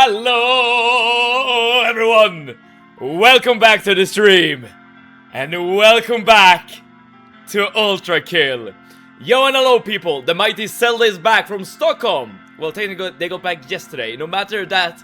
Hello everyone! Welcome back to the stream! And welcome back to ULTRAKILL! Yo and hello people, the mighty Zelda is back from Stockholm! Well, technically they got back yesterday. No matter that,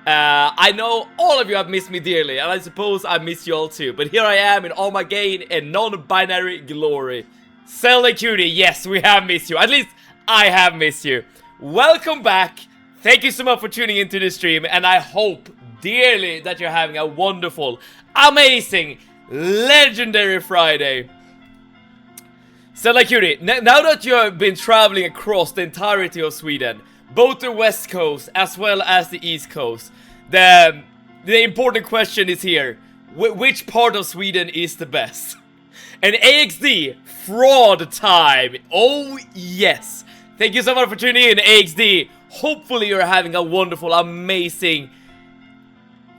I know all of you have missed me dearly, and I suppose I miss you all too. But here I am in all my gain and non-binary glory. Zelda cutie, yes, we have missed you. At least I have missed you. Welcome back. Thank you so much for tuning into the stream, and I hope dearly that you're having a wonderful, amazing, legendary Friday. Zelda cutie, now that you have been traveling across the entirety of Sweden, both the west coast as well as the east coast, the important question is here: which part of Sweden is the best? And AXD, fraud time. Oh yes. Thank you so much for tuning in, AXD. Hopefully you're having a wonderful, amazing,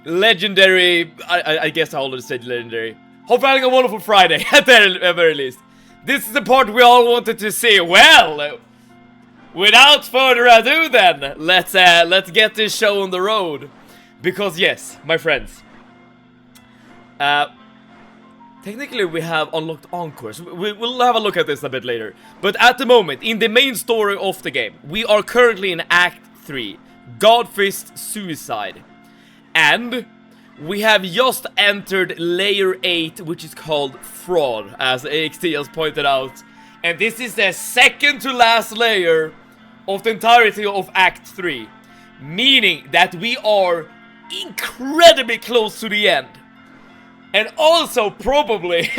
legendary, I guess I already said legendary. Hope you're having a wonderful Friday, at the very least. This is the part we all wanted to see. Well, without further ado then, let's get this show on the road. Because yes, my friends, technically we have unlocked encores. We'll have a look at this a bit later. But at the moment, in the main story of the game, we are currently in Act 3, Godfist Suicide. And we have just entered Layer 8, which is called Fraud, as AXT has pointed out. And this is the second to last layer of the entirety of Act 3. Meaning that we are incredibly close to the end. And also probably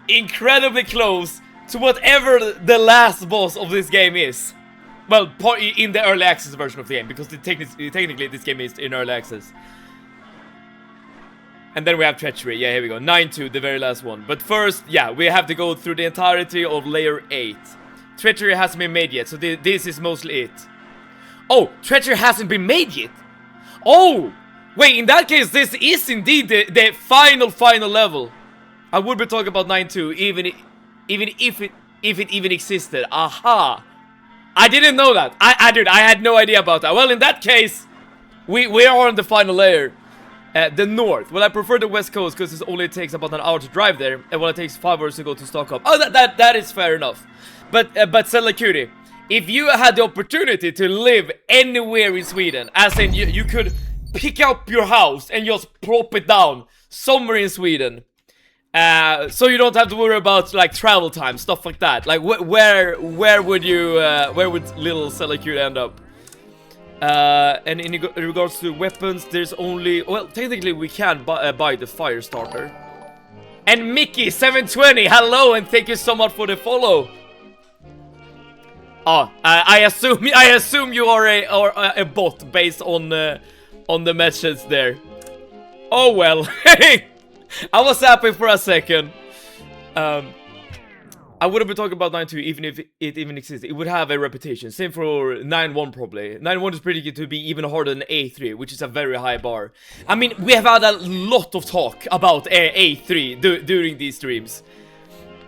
incredibly close to whatever the last boss of this game is. Well, in the early access version of the game, because technically this game is in early access. And then we have Treachery. Yeah, here we go. 9-2, the very last one. But first, yeah, we have to go through the entirety of Layer 8. Treachery hasn't been made yet, so this is mostly it. Oh, Treachery hasn't been made yet? Oh! Wait, in that case, this is indeed the final level. I would be talking about 9-2, even if it even existed. Aha! I didn't know that. I had no idea about that. Well, in that case, we are on the final layer. The north. Well, I prefer the west coast because it only takes about an hour to drive there, and well, it takes 5 hours to go to Stockholm. Oh, that is fair enough. But Zelda cutie, if you had the opportunity to live anywhere in Sweden, as in you could pick up your house and just plop it down somewhere in Sweden, so you don't have to worry about like travel time, stuff like that. Like where would you where would little Zelda cutie end up? And in regards to weapons, there's only, well, technically we can buy the fire starter. And Mickey 720, hello, and thank you so much for the follow. Oh, I assume you are a bot based on the message there. Oh well, I was happy for a second. I wouldn't be talking about 9-2 even if it even existed. It would have a reputation. Same for 9-1 probably. 9-1 is pretty good to be even harder than A3, which is a very high bar. I mean, we have had a lot of talk about A3 during these streams.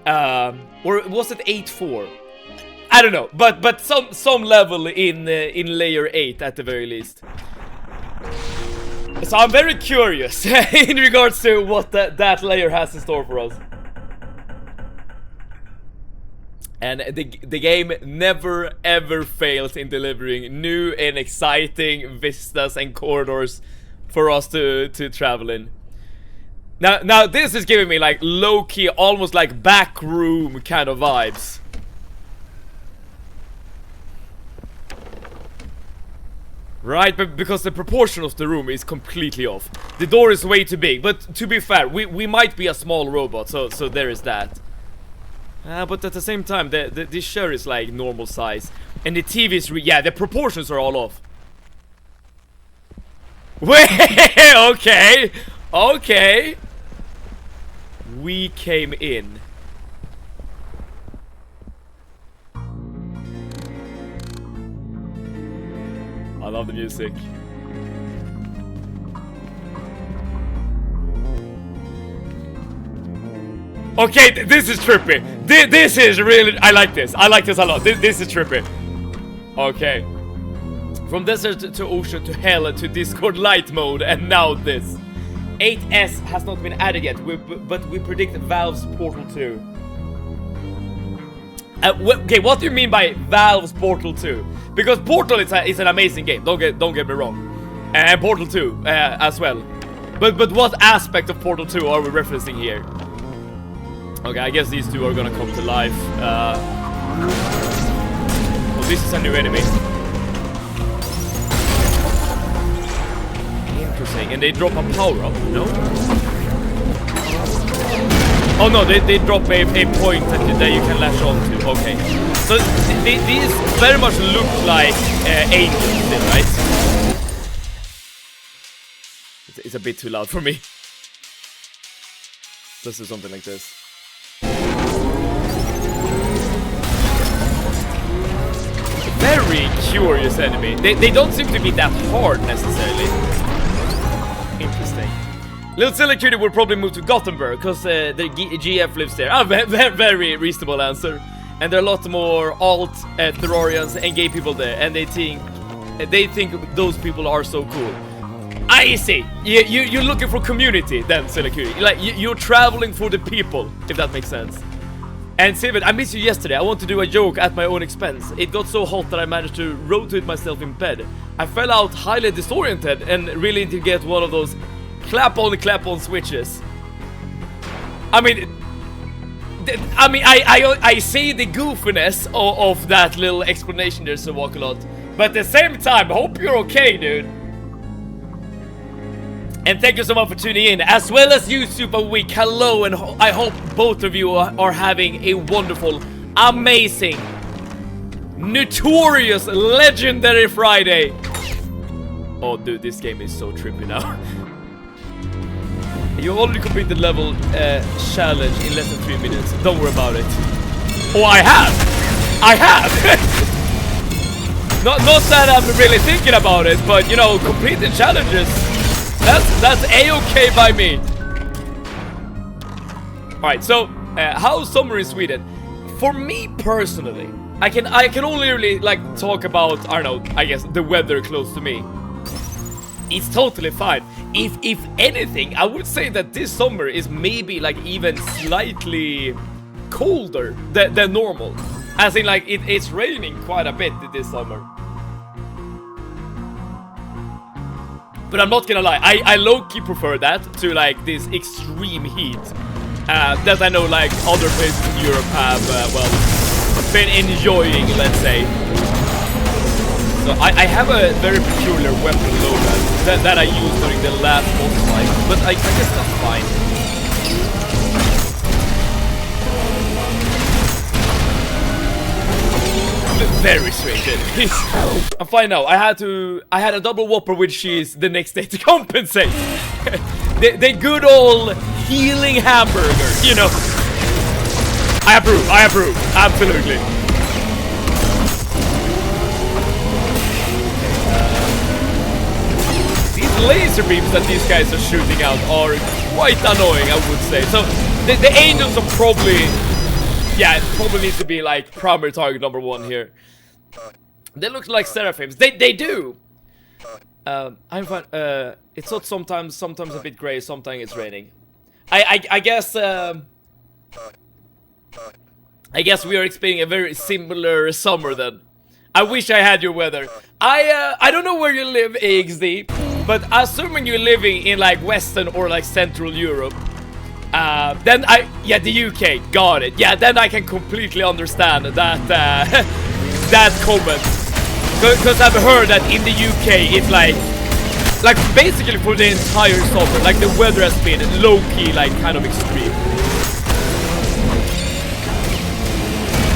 Or was it 8-4? I don't know, but some level in Layer 8 at the very least. So I'm very curious in regards to what that layer has in store for us. And the game never ever fails in delivering new and exciting vistas and corridors for us to travel in. Now this is giving me like low-key, almost like back room kind of vibes. Right, but because the proportion of the room is completely off. The door is way too big, but to be fair, we might be a small robot, so there is that. But at the same time, this chair is like normal size, and the TV is yeah, the proportions are all off. Wait, okay. We came in. I love the music. Okay, this is trippy. This is really, I like this a lot. This is trippy. Okay. From desert to ocean to hell to Discord light mode, and now this. 8S has not been added yet, but we predict Valve's Portal 2. Okay, what do you mean by Valve's Portal 2? Because Portal is an amazing game. Don't get me wrong, and Portal 2 as well. But what aspect of Portal 2 are we referencing here? Okay, I guess these two are gonna come to life. Oh, this is a new enemy. Interesting, and they drop a power up, no? Oh no, they drop a point that you can lash onto. Okay, so these very much look like angels, still, right? It's a bit too loud for me. Let's do something like this. Very curious enemy. They don't seem to be that hard necessarily. Interesting. Little Silly Cutie will probably move to Gothenburg because the GF lives there. Very reasonable answer. And there are a lot more alt Therorians and gay people there, and they think those people are so cool. I see. You're looking for community then, Silly Cutie. Like you're traveling for the people, if that makes sense. And Sivan, I missed you yesterday. I want to do a joke at my own expense. It got so hot that I managed to rotate myself in bed. I fell out highly disoriented and really need to get one of those clap on switches. I see the goofiness of that little explanation there, so walk a lot. But at the same time, I hope you're okay, dude. And thank you so much for tuning in, as well as you, Super Week. Hello, and I hope both of you are having a wonderful, amazing, notorious, legendary Friday. Oh, dude, this game is so trippy now. You already completed level challenge in less than 3 minutes. Don't worry about it. Oh, I have! Not that I'm really thinking about it, but you know, completing challenges. That's a-okay by me. Alright, so how's summer in Sweden? For me personally, I can only really like talk about, I don't know, I guess the weather close to me. It's totally fine. If anything, I would say that this summer is maybe like even slightly colder than normal. As in like it's raining quite a bit this summer. But I'm not gonna lie, I low-key prefer that to like this extreme heat that I know like other places in Europe have, well, been enjoying, let's say. So I have a very peculiar weapon loadout that I used during the last boss fight, but I guess that's fine. Very strange enemies. I'm fine now. I had a double whopper with cheese the next day to compensate. the good old healing hamburger, you know. I approve, absolutely. These laser beams that these guys are shooting out are quite annoying, I would say. So the angels are probably, yeah, it probably needs to be like primary target number 1 here. They look like seraphims. They do. I'm fine. It's hot sometimes a bit gray. Sometimes it's raining. I guess we are experiencing a very similar summer then. I wish I had your weather. I don't know where you live, AXD, but assuming you're living in like Western or like Central Europe, then yeah, the UK, got it. Yeah, then I can completely understand that that comment, because I've heard that in the UK it's like basically for the entire summer, like the weather has been low-key, like kind of extreme.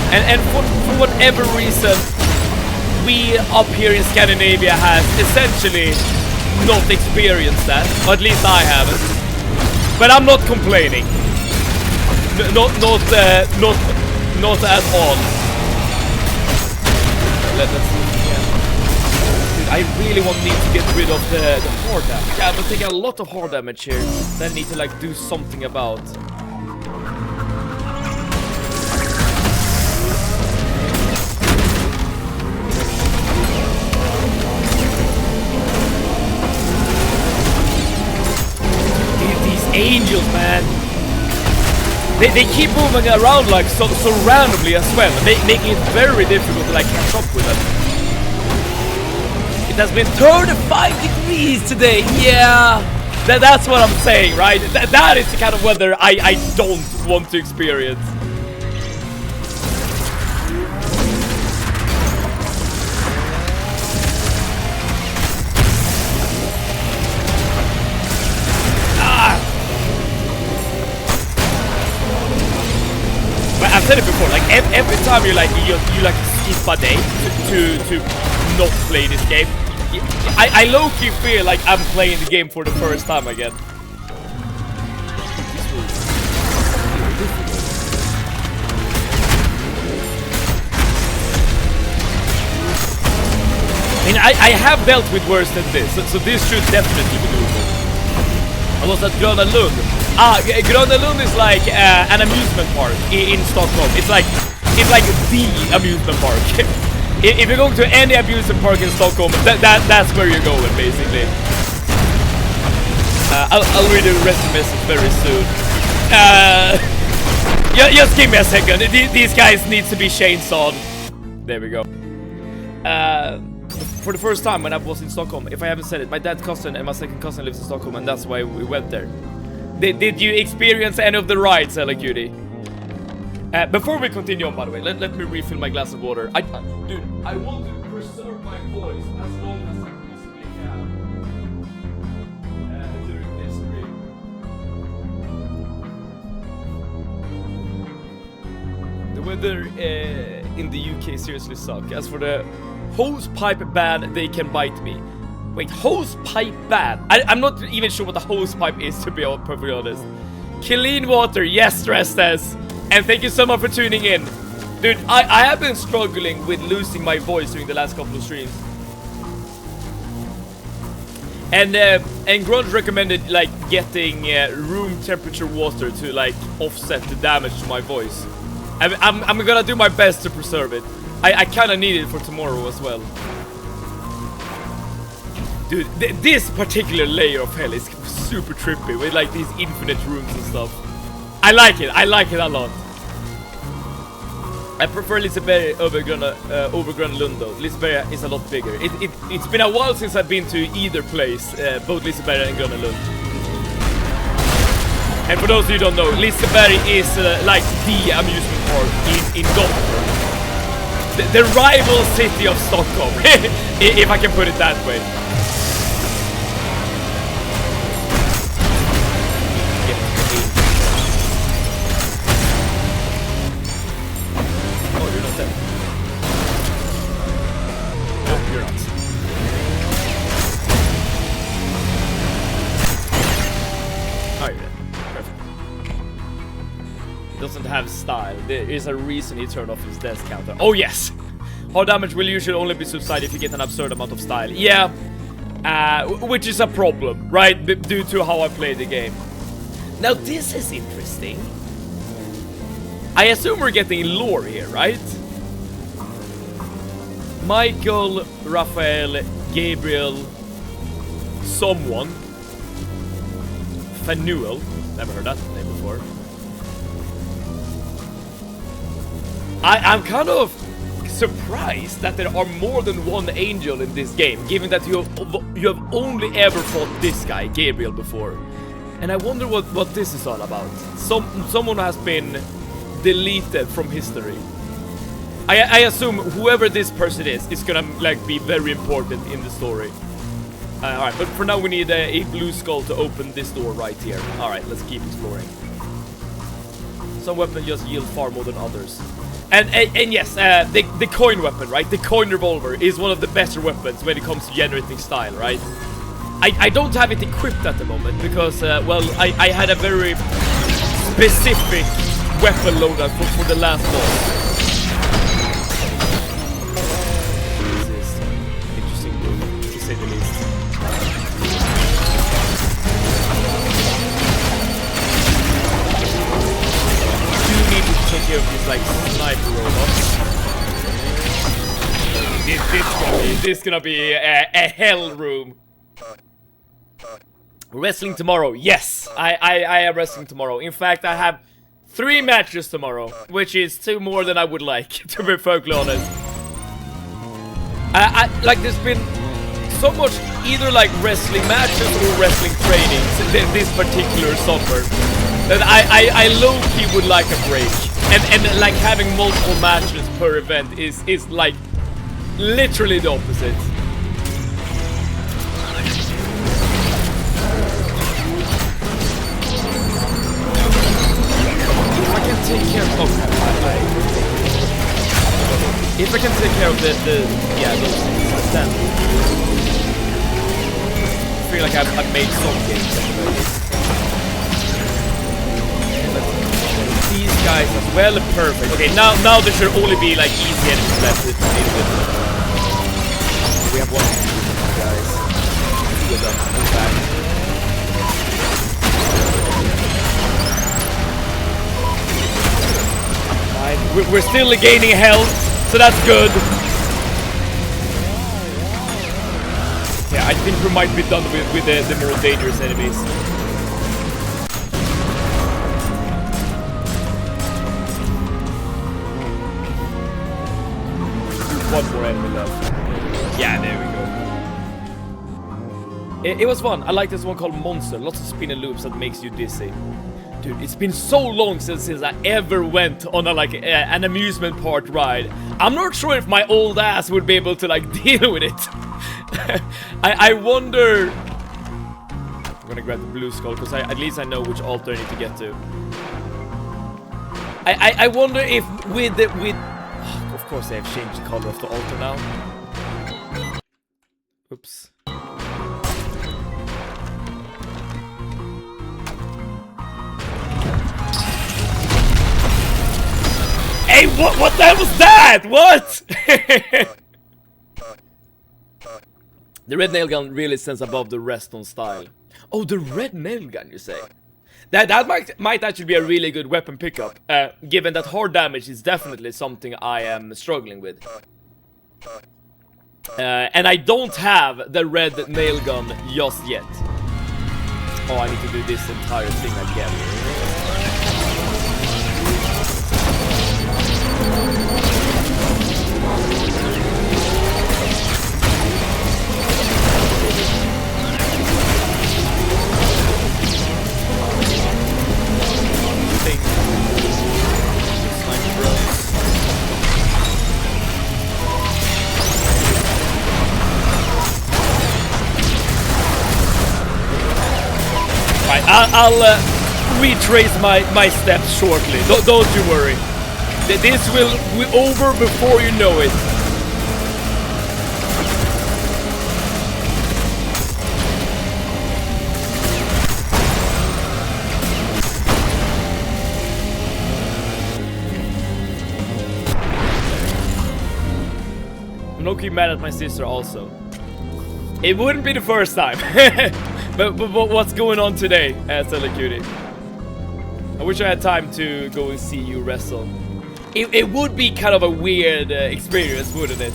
And for whatever reason, we up here in Scandinavia have essentially not experienced that, or at least I haven't. But I'm not complaining. Not at all. Let's see. Yeah. Dude, I really need to get rid of the hard damage. Yeah, I'm taking a lot of hard damage here that I need to like do something about. angels, man. They keep moving around like so randomly as well, making it very difficult to like catch up with them. It has been 35 degrees today. Yeah, that's what I'm saying, right? That is the kind of weather I don't want to experience. I've said it before, like every time you like skip a day to not play this game, I low-key feel like I'm playing the game for the first time again. I mean, I have dealt with worse than this, so this should definitely be doable. I was at Gröna Lund. Gröna Lund is like an amusement park in Stockholm. It's like the amusement park. If you're going to any amusement park in Stockholm, that's where you're going, basically. I'll read the rest of the message very soon. Just give me a second. These guys need to be chainsawed. There we go. For the first time when I was in Stockholm, if I haven't said it, my dad's cousin and my second cousin lives in Stockholm, and that's why we went there. Did you experience any of the rides, Hello Cutie? Before we continue on, by the way, let me refill my glass of water. Dude, I want to preserve my voice as long as I possibly can during this stream. The weather in the UK seriously sucks. As for the hose pipe ban, they can bite me. Wait, hose pipe ban? I'm not even sure what the hose pipe is, to be perfectly honest. Clean water, yes, stress test. And thank you so much for tuning in. Dude, I have been struggling with losing my voice during the last couple of streams. And Grunge recommended like getting room temperature water to like offset the damage to my voice. I'm gonna do my best to preserve it. I kinda need it for tomorrow as well. Dude, this particular layer of hell is super trippy with like these infinite rooms and stuff. I like it a lot. I prefer Liseberg over Gröna Lund though. Liseberg is a lot bigger. It's been a while since I've been to either place, both Liseberg and Gröna Lund. And for those of you who don't know, Liseberg is like the amusement park in Gothenburg. The rival city of Stockholm, if I can put it that way. Doesn't have style. There is a reason he turned off his death counter. Oh yes! Hard damage will usually only be subsided if you get an absurd amount of style. Yeah, which is a problem, right? Due to how I play the game. Now this is interesting. I assume we're getting lore here, right? Michael, Raphael, Gabriel, someone. Fanuel. Never heard that name before. I'm kind of surprised that there are more than one angel in this game, given that you have only ever fought this guy, Gabriel, before. And I wonder what this is all about. Someone has been deleted from history. I assume whoever this person is gonna like be very important in the story. Alright, but for now we need a blue skull to open this door right here. Alright, let's keep exploring. Some weapons just yield far more than others. And yes, the coin weapon, right? The coin revolver is one of the better weapons when it comes to generating style, right? I don't have it equipped at the moment because, well, I had a very specific weapon loadout for the last boss. This is interesting room, to say the least. Take care of these like sniper robots. This is gonna be a hell room. Wrestling tomorrow. Yes, I am wrestling tomorrow. In fact, I have 3 matches tomorrow, which is 2 more than I would like, to be perfectly honest. I like, there's been so much either like wrestling matches or wrestling trainings this particular summer that I low-key would like a break. And like having multiple matches per event is like literally the opposite. Take care of if I can take care of those things, then I feel like I've made some games anyway. These guys as well, perfect. Okay, now there should only be like easy enemies left to deal with. We have 1 guys. 2 of them. In fact. We're still gaining health, so that's good. Yeah, I think we might be done with the more dangerous enemies. One more enemy left. Yeah, there we go. It was fun. I like this one called Monster. Lots of spin and loops that makes you dizzy. Dude, it's been so long since I ever went on an amusement park ride. I'm not sure if my old ass would be able to like deal with it. I wonder. I'm gonna grab the blue skull because at least I know which altar I need to get to. I wonder if with of course they have changed the color of the altar now. Oops. Hey, what the hell was that? What? The red nail gun really stands above the rest on style. Oh, the red nail gun, you say? That might actually be a really good weapon pickup, given that hard damage is definitely something I am struggling with. And I don't have the red nail gun just yet. Oh, I need to do this entire thing again. I'll retrace my steps shortly. Don't you worry. This will be over before you know it. I'm low-key mad at my sister also. It wouldn't be the first time. But what's going on today, Stella Cutie? I wish I had time to go and see you wrestle. It would be kind of a weird experience, wouldn't it?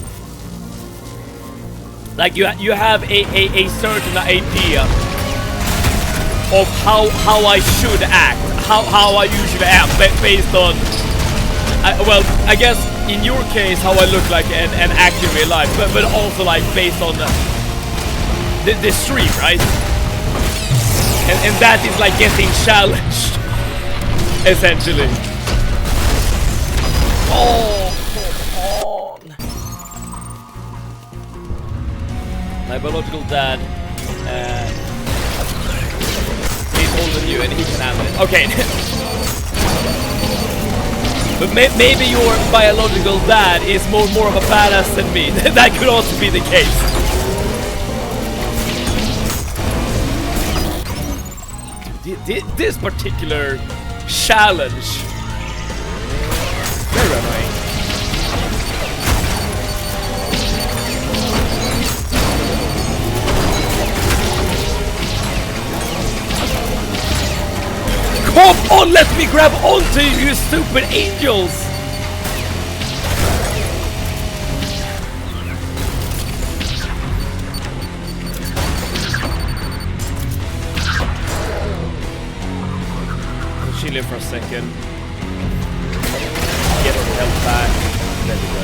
Like you have a certain idea of how I should act, how I usually am, based on, well, I guess in your case how I look like and act in real life, but also like based on the stream, right? And that is like getting challenged, essentially. Oh, come on. My biological dad is older than you and he can handle it. Okay. But maybe your biological dad is more of a badass than me. That could also be the case. This particular challenge, very annoying. Come on, let me grab onto you, stupid angels! chilling for a second. Get our health back. There we go.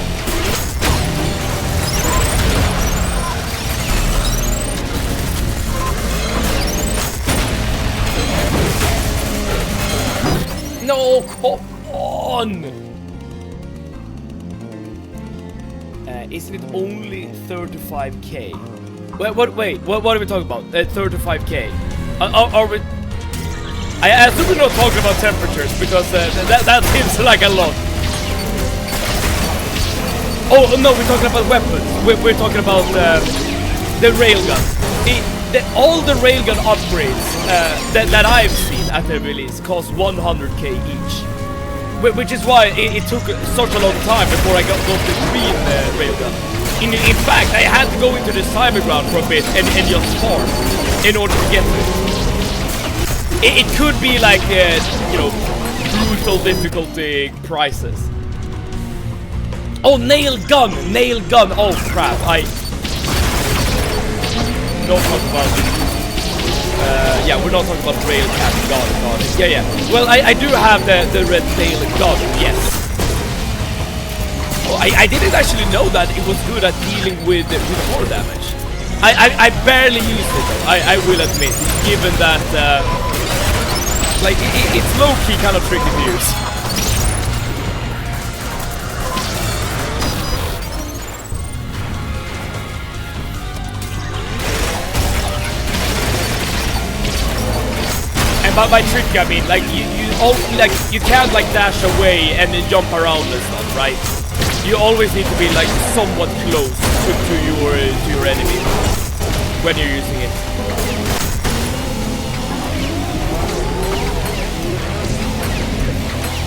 No, come on! Isn't it only 35k? Wait, what are we talking about? 35k. Are we... I assume we're not talking about temperatures, because that seems like a lot. Oh, no, we're talking about weapons. We're talking about the railgun. All the railgun upgrades that I've seen at the release cost 100k each. Which is why it took such a long time before I got the green railgun. In fact, I had to go into the cyberground for a bit and just farm in order to get it. It could be like, you know, brutal difficulty prices. Oh, nail gun! Oh crap, don't talk about it. Yeah, we're not talking about rail cat. Got it. Yeah. Well, I do have the red nail gun, yes. Oh, I didn't actually know that it was good at dealing with core damage. I barely used it though, I will admit, given that like it's low-key kind of tricky to use. By tricky, I mean like you can't like dash away and then jump around and stuff, right? You always need to be like somewhat close to your enemy when you're using it.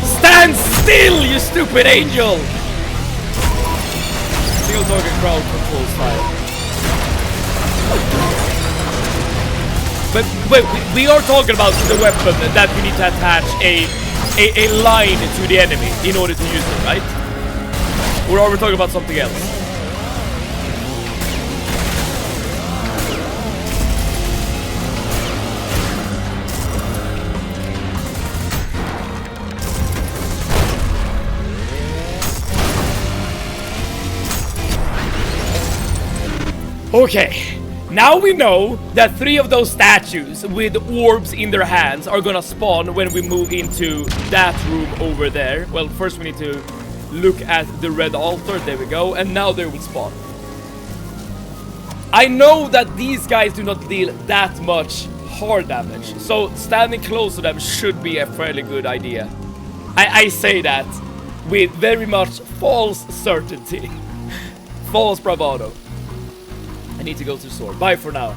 Stand still, you stupid angel! Single target crowd control style. But wait, we are talking about the weapon that we need to attach a line to the enemy in order to use it, right? Or are we talking about something else? Okay. Now we know that 3 of those statues with orbs in their hands are gonna spawn when we move into that room over there. Well, first we need to look at the red altar. There we go. And now they will spawn. I know that these guys do not deal that much hard damage, so standing close to them should be a fairly good idea. I say that with very much false certainty. False bravado. I need to go to the store. Bye for now.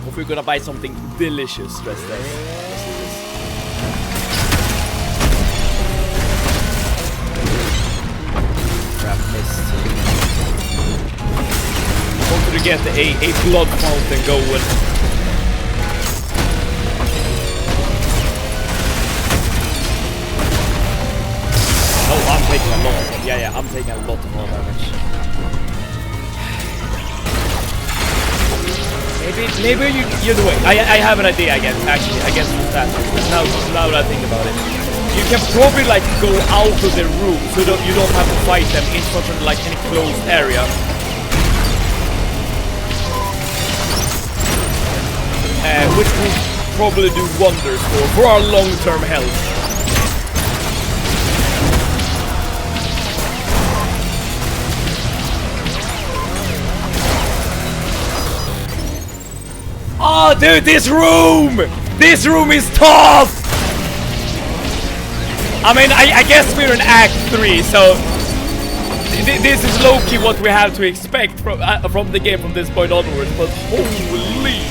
Hope we're gonna buy something delicious. Stress test. Let's do this. Crap, missed. Wanted to get a blood fountain going. Oh, I'm taking a lot. Yeah, I'm taking a lot of more damage. Maybe you know what? I have an idea again, actually, against the statues. Now that I think about it, you can probably like go out of the room so that you don't have to fight them in such an like enclosed area. Which will probably do wonders for our long-term health. Oh, dude, this room is tough! I mean, I guess we're in Act 3, so this is low-key what we have to expect from the game from this point onwards, but holy...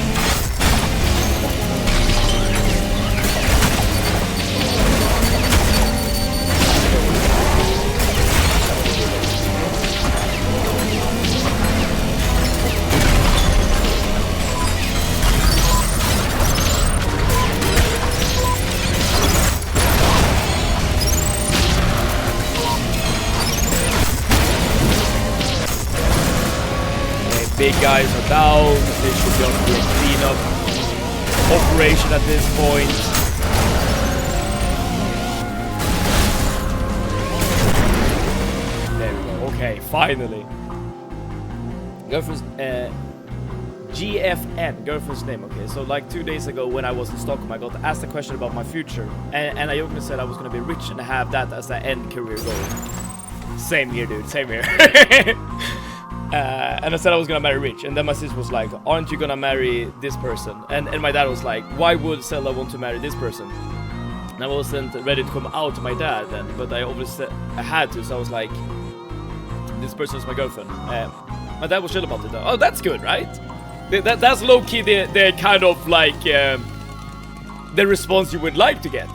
Big guys are down, they should be on a cleanup. operation at this point. There we go. Okay, finally. Girlfriend's GFN, girlfriend's name. Okay, so like 2 days ago when I was in Stockholm, I got asked a question about my future, and I openly said I was gonna be rich and have that as an end career goal. Same here, dude. Same here. And I said I was gonna marry rich, and then my sister was like, "Aren't you gonna marry this person?" And my dad was like, "Why would Stella want to marry this person?" And I wasn't ready to come out to my dad then, but I obviously I had to, so I was like, "This person is my girlfriend." My dad was chill about it though. Oh, that's good, right? That's low-key the kind of like the response you would like to get.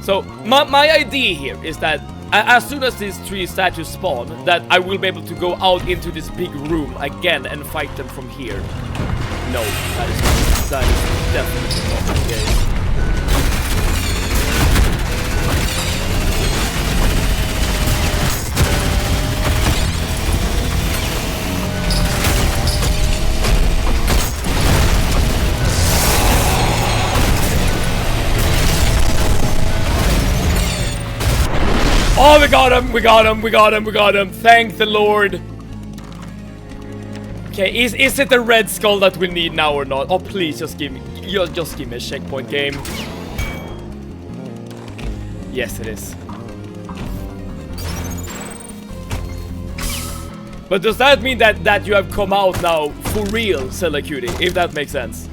So my idea here is that as soon as these 3 statues spawn, that I will be able to go out into this big room again and fight them from here. No, that is definitely not the case. Oh, we got him, we got him, we got him, we got him. Thank the Lord. Okay, is it the red skull that we need now or not? Oh, please, just give me a checkpoint game. Yes, it is. But does that mean that you have come out now for real, Zelda Cutie? If that makes sense.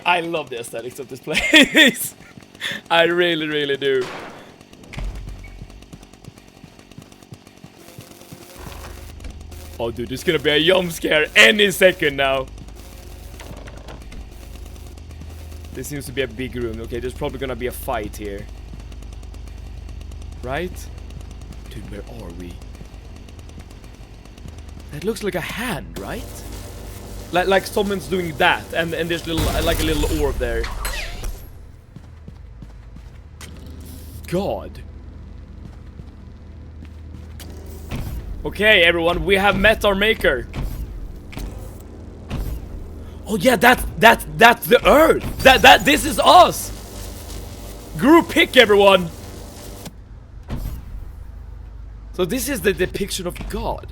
I love the aesthetics of this place. I really, really do. Oh, dude, there's gonna be a jump scare any second now. This seems to be a big room. Okay, there's probably gonna be a fight here. Right? Dude, where are we? That looks like a hand, right? Like someone's doing that, and there's little like a little orb there. God. Okay, everyone, we have met our maker. Oh yeah, that's the Earth. This is us. Group pick, everyone. So this is the depiction of God.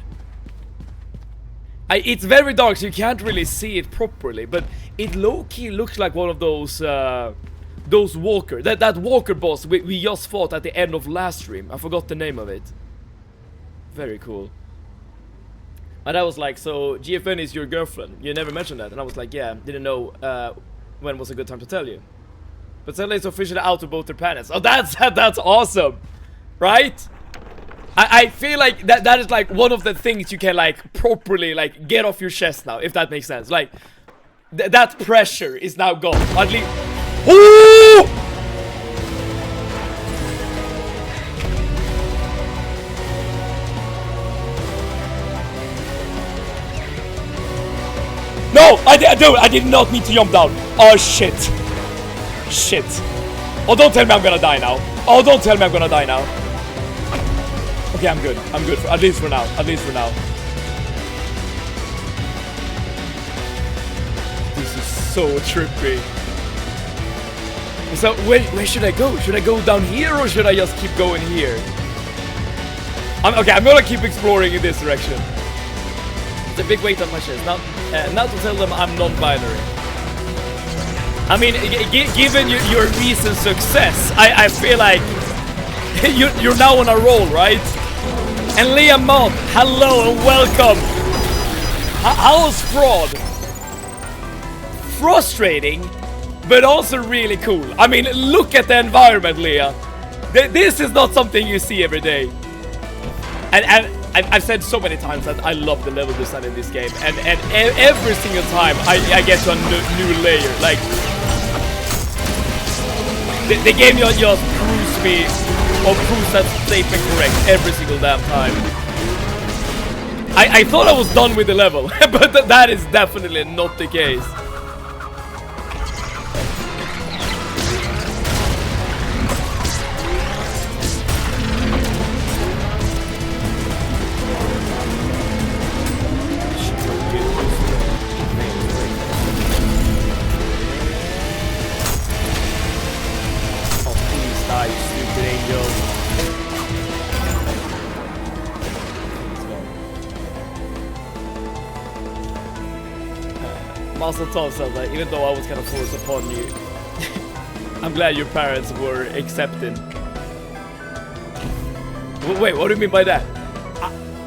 It's very dark, so you can't really see it properly, but it low-key looks like one of those walker, that walker boss we just fought at the end of last stream. I forgot the name of it. Very cool. And I was like, so GFN is your girlfriend? You never mentioned that. And I was like, yeah, didn't know when was a good time to tell you. But Zelda is officially out of both their planets. Oh, that's awesome, right? I feel like that is like one of the things you can like properly like get off your chest now, if that makes sense. Like that pressure is now gone. At least. Ooh! No, I did not need to jump down. Oh shit. Shit. Oh, don't tell me I'm gonna die now. Oh, don't tell me I'm gonna die now. Okay, I'm good. I'm good. At least for now. At least for now. This is so trippy. So, where should I go? Should I go down here or should I just keep going here? Okay, I'm gonna keep exploring in this direction. It's a big weight on my chest. Now to tell them I'm non-binary. I mean, given your recent success, I feel like you're now on a roll, right? And Liam Mott, hello and welcome. How was Fraud? Frustrating, but also really cool. I mean, look at the environment, Leah. This is not something you see every day. And I've said so many times that I love the level design in this game, and every single time I get to a new layer. Like the game just proves me, or proves that safe and correct every single damn time. I thought I was done with the level, but that is definitely not the case. Mazel tov, Zelda, even though I was kind of forced upon you. I'm glad your parents were accepting. Wait, what do you mean by that?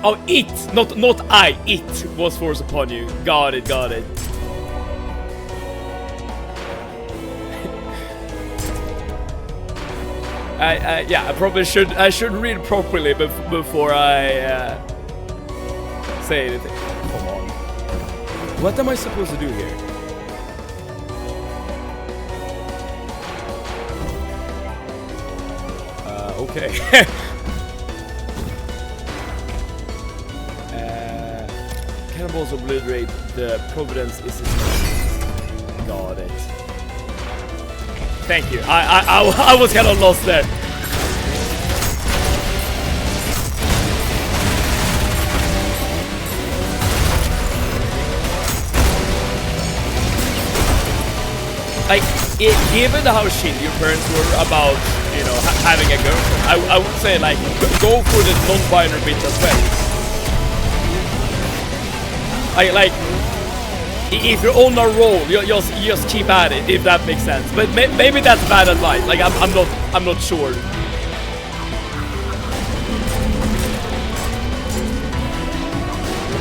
Oh, it, not I, it was forced upon you. Got it. Yeah, I probably should read properly before I say anything. Come on. What am I supposed to do here? Okay. Cannibals obliterate the Providence is his name. Got it. Thank you. I was kind of lost there. Like, given how shitty your parents were about, you know, having a girlfriend, I would say, like, go for the non-binary bitch as well. Like, if you're on a roll, you just keep at it, if that makes sense. But maybe that's bad advice. Like, I'm not sure.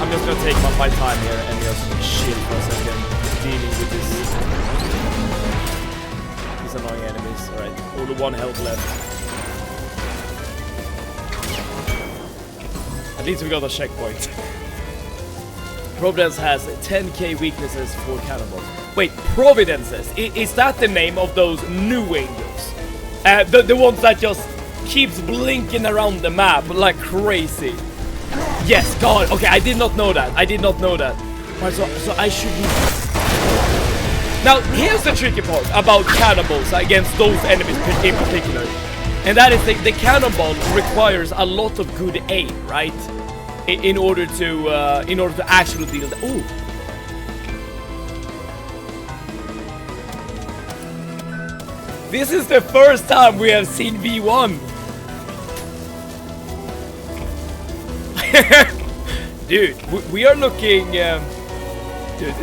I'm just gonna take my time here and just chill for a second, dealing with these annoying enemies. All right, only one health left. At least we got a checkpoint. Providence has 10k weaknesses for cannibals. Wait, Providences? Is that the name of those new angels? The ones that just keeps blinking around the map like crazy. Yes, God. Okay, I did not know that. Right, so I should be... Now, here's the tricky part about cannibals against those enemies in particular. And that is the cannibal requires a lot of good aim, right? In order to actually deal with... Ooh. This is the first time we have seen V1. Dude, we are looking... dude,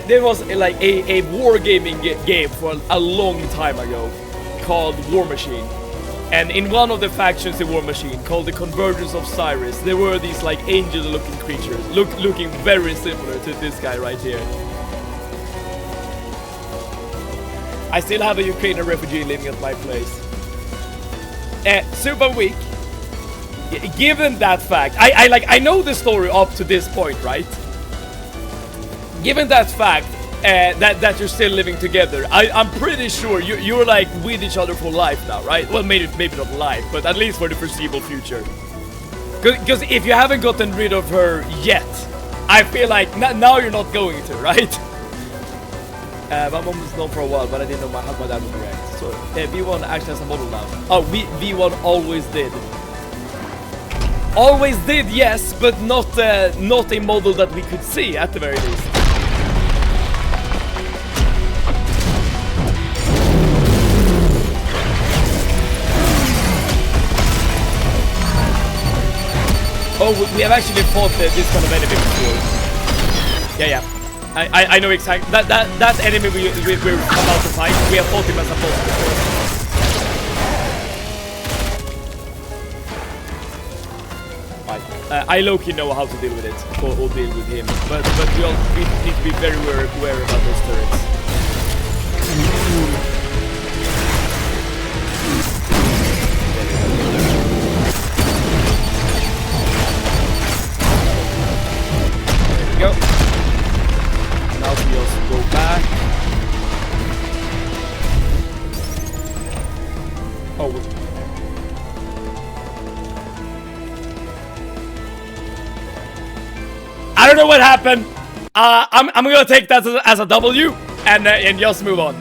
there was like a wargaming game for a long time ago called War Machine. And in one of the factions in War Machine, called the Convergence of Cyrus, there were these like angel-looking creatures, looking very similar to this guy right here. I still have a Ukrainian refugee living at my place. Super weak. Given that fact, I know the story up to this point, right? Given that fact, that you're still living together, I'm pretty sure you're like with each other for life now, right? Well, maybe not life, but at least for the foreseeable future. Because if you haven't gotten rid of her yet, I feel like now you're not going to, right? My mom was known for a while, but I didn't know how my dad would react. So V1 actually has a model now. Oh, V1 always did. Always did, yes, but not a model that we could see at the very least. Oh, we have actually fought this kind of enemy before. Yeah. I know exactly that enemy we're about to fight. We have fought him as a boss before. Right. I low-key know how to deal with it, or deal with him, but we need to be very wary about those turrets. Go. Now we just go back. Oh. I don't know what happened. I'm gonna take that as a W and just move on.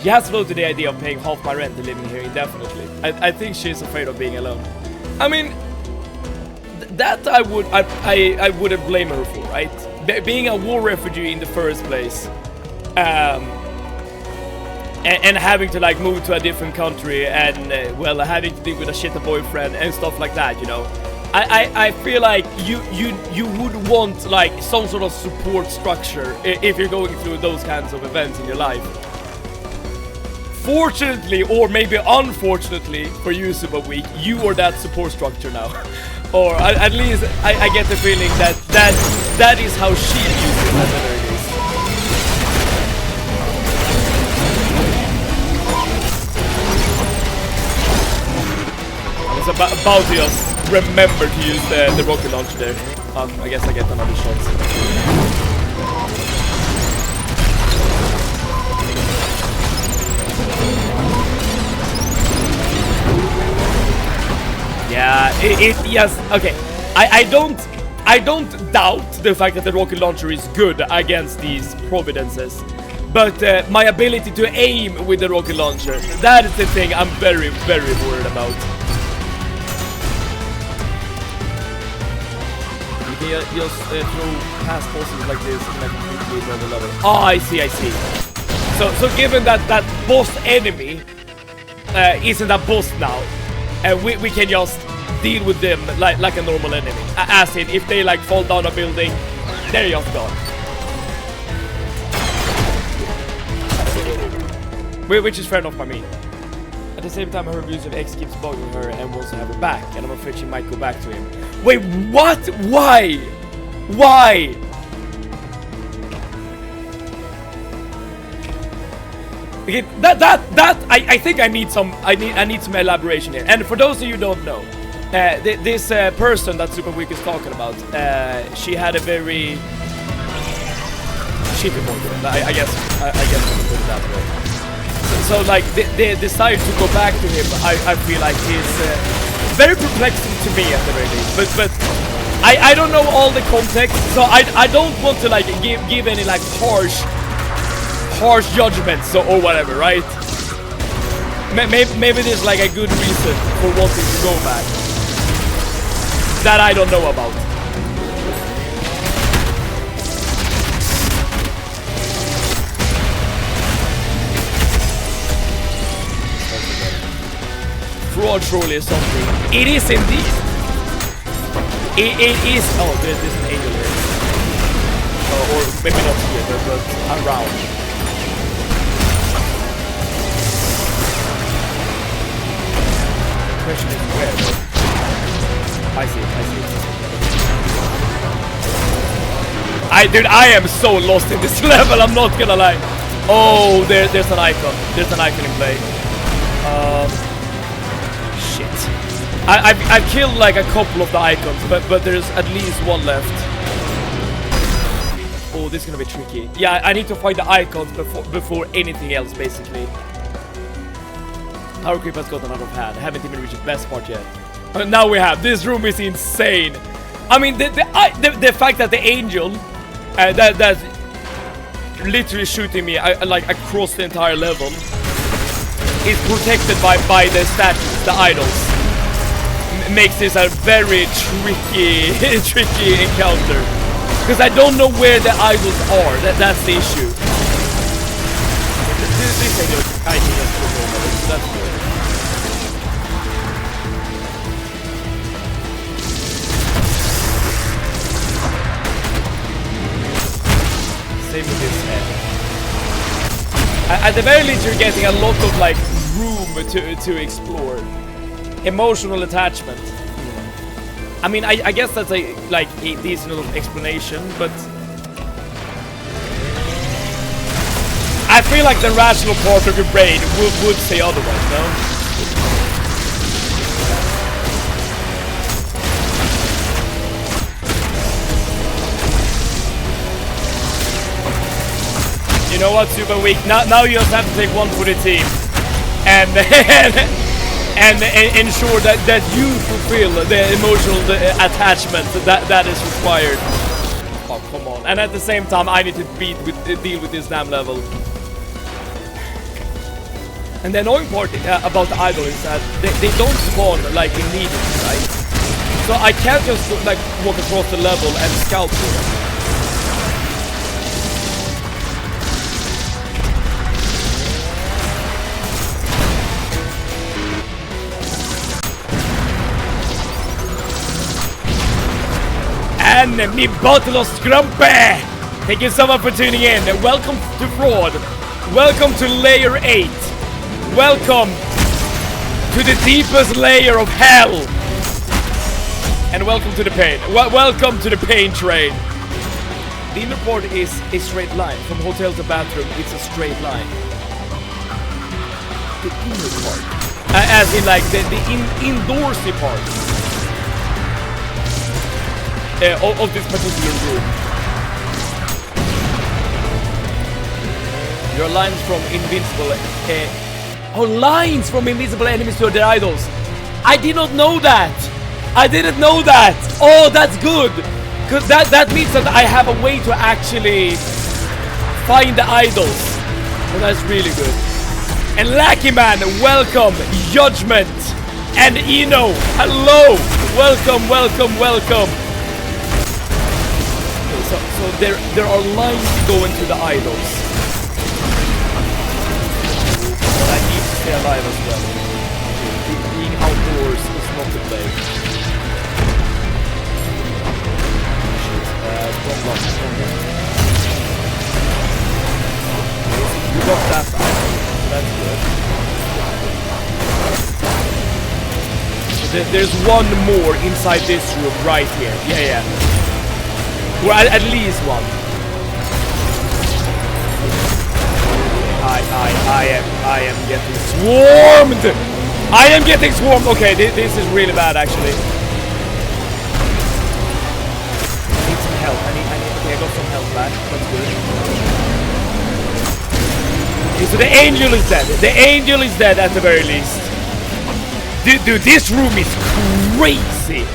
She has floated the idea of paying half my rent and living here indefinitely. I think she's afraid of being alone. I mean, that I wouldn't blame her for, right? Being a war refugee in the first place, and having to like move to a different country and well, having to deal with a shitty boyfriend and stuff like that, you know. I feel like you would want like some sort of support structure if you're going through those kinds of events in your life. Fortunately, or maybe unfortunately for you, Super Weak, you are that support structure now. Or at least I get the feeling that is how she views it at the very least. I was about to just remember to use the rocket launcher there. I guess I get another shot. Yeah, yes, okay. I don't doubt the fact that the rocket launcher is good against these providences, but my ability to aim with the rocket launcher, that is the thing I'm very, very worried about. You can just throw past bosses like this in a completely normal level. Oh, I see. So given that that boss enemy isn't a boss now, we can just deal with them like a normal enemy. As in, if they like fall down a building, they're just gone. Which is fair enough by me. At the same time, her reviews of X keeps bugging her and wants to have her back, and I'm afraid she might go back to him. Wait, what? Why? Why? Okay, I think I need some elaboration here. And for those of you who don't know, this person that Super Weak is talking about, she had a very shitty boyfriend. I guess I can put it that way. So like the desire to go back to him, I feel like is very perplexing to me at the very least. But I don't know all the context, so I don't want to like give any like harsh judgments or whatever, right? Maybe there's like a good reason for wanting to go back that I don't know about. Fraud surely is something. It is indeed. It is. Oh, there's an angel here. Or maybe not here, but around. Question is where? I see it. Dude, I am so lost in this level, I'm not gonna lie. Oh, there's an icon. There's an icon in play. Shit. I've killed like a couple of the icons, but there's at least one left. Oh, this is gonna be tricky. Yeah, I need to find the icons before anything else, basically. Power creep has gotten out of hand. Haven't even reached the best part yet. Now we have. This room is insane. I mean, the fact that the angel that's literally shooting me like across the entire level is protected by the statues, the idols, makes this a very tricky encounter. Because I don't know where the idols are. That's the issue. This angel is kind of so that's good. Same with this head. At the very least, you're getting a lot of like room to explore. Emotional attachment. I mean, I guess that's a decent little explanation, but I feel like the rational part of your brain would say otherwise, no? You know what, Super Weak? Now you just have to take one for the team, and ensure that you fulfill the emotional attachment that is required. Oh, come on! And at the same time, I need to deal with this damn level. And the annoying part about the idol is that they don't spawn like immediately, right? So I can't just like walk across the level and scout for them. again, me bottle of scrumpy! Thank you so much for tuning in. Welcome to Fraud. Welcome to Layer 8. Welcome to the deepest layer of hell. And welcome to the pain. Welcome to the pain train. The inner part is a straight line. From hotel to bathroom, it's a straight line. The inner part. As in like the indoorsy part. Of this particular room. Your lines from invincible lines from invisible enemies to their idols. I did not know that. I didn't know that. Oh, that's good. Cause that means that I have a way to actually find the idols. Oh, that's really good. And Lackey Man, welcome. Judgment and Eno, hello. Welcome, welcome, welcome. So there are lines going to the idols. But I need to stay alive as well. Being outdoors is not the play. You got that idol, so that's good. So there's one more inside this room right here. Yeah. Or at least one. I am getting swarmed! I am getting swarmed! Okay, this is really bad actually. I need some help. Okay, I got some help back. That's good. Okay, so the angel is dead. The angel is dead at the very least. Dude, this room is crazy!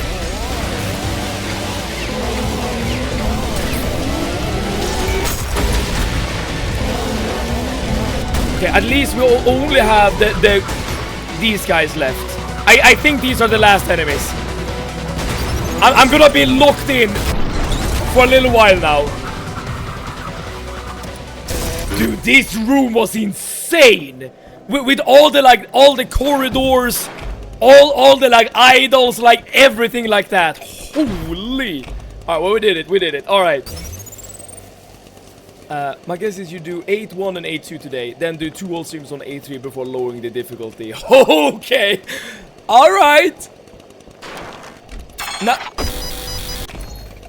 Okay, at least we only have these guys left. I think these are the last enemies. I'm gonna be locked in for a little while now. Dude, this room was insane. With all the corridors, all the like idols, like everything like that. Holy! All right, well we did it. All right. My guess is you do 8-1 and 8-2 today, then do 2 whole streams on 8-3 before lowering the difficulty. Okay! Alright!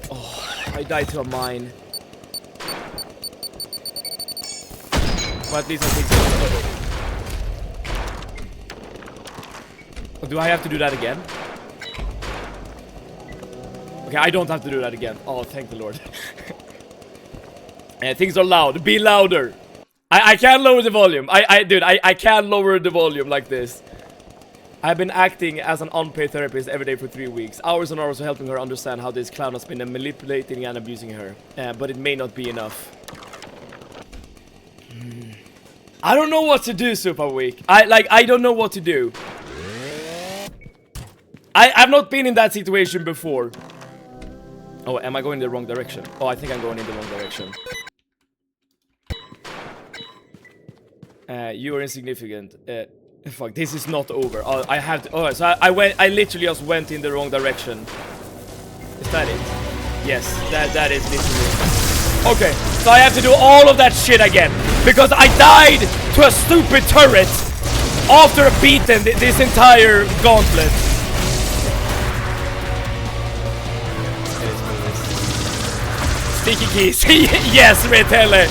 Oh, I died to a mine. Well, at least I think so. Do I have to do that again? Okay, I don't have to do that again. Oh, thank the Lord. Things are loud. Be louder. I can't lower the volume. Dude, I can't lower the volume like this. I've been acting as an unpaid therapist every day for 3 weeks. Hours and hours of helping her understand how this clown has been manipulating and abusing her. But it may not be enough. I don't know what to do, Super Week. I don't know what to do. I've not been in that situation before. Oh, am I going in the wrong direction? Oh, I think I'm going in the wrong direction. You are insignificant. Fuck, this is not over. Oh, I have to. Oh, so I literally just went in the wrong direction. Is that it? Yes, that is literally. Okay, so I have to do all of that shit again because I died to a stupid turret after beating this entire gauntlet. Sticky keys. Yes, Retele.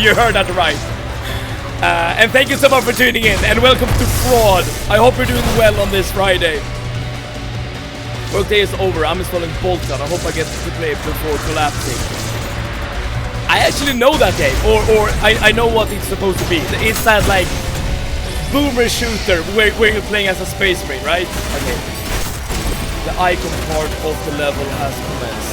You heard that right. And thank you so much for tuning in, and welcome to Fraud. I hope you're doing well on this Friday. Workday is over. I'm installing Bolton. I hope I get to play before collapsing. I actually know that game, or I know what it's supposed to be. It's that like boomer shooter where you're playing as a space marine, right? Okay. The icon part of the level has commenced.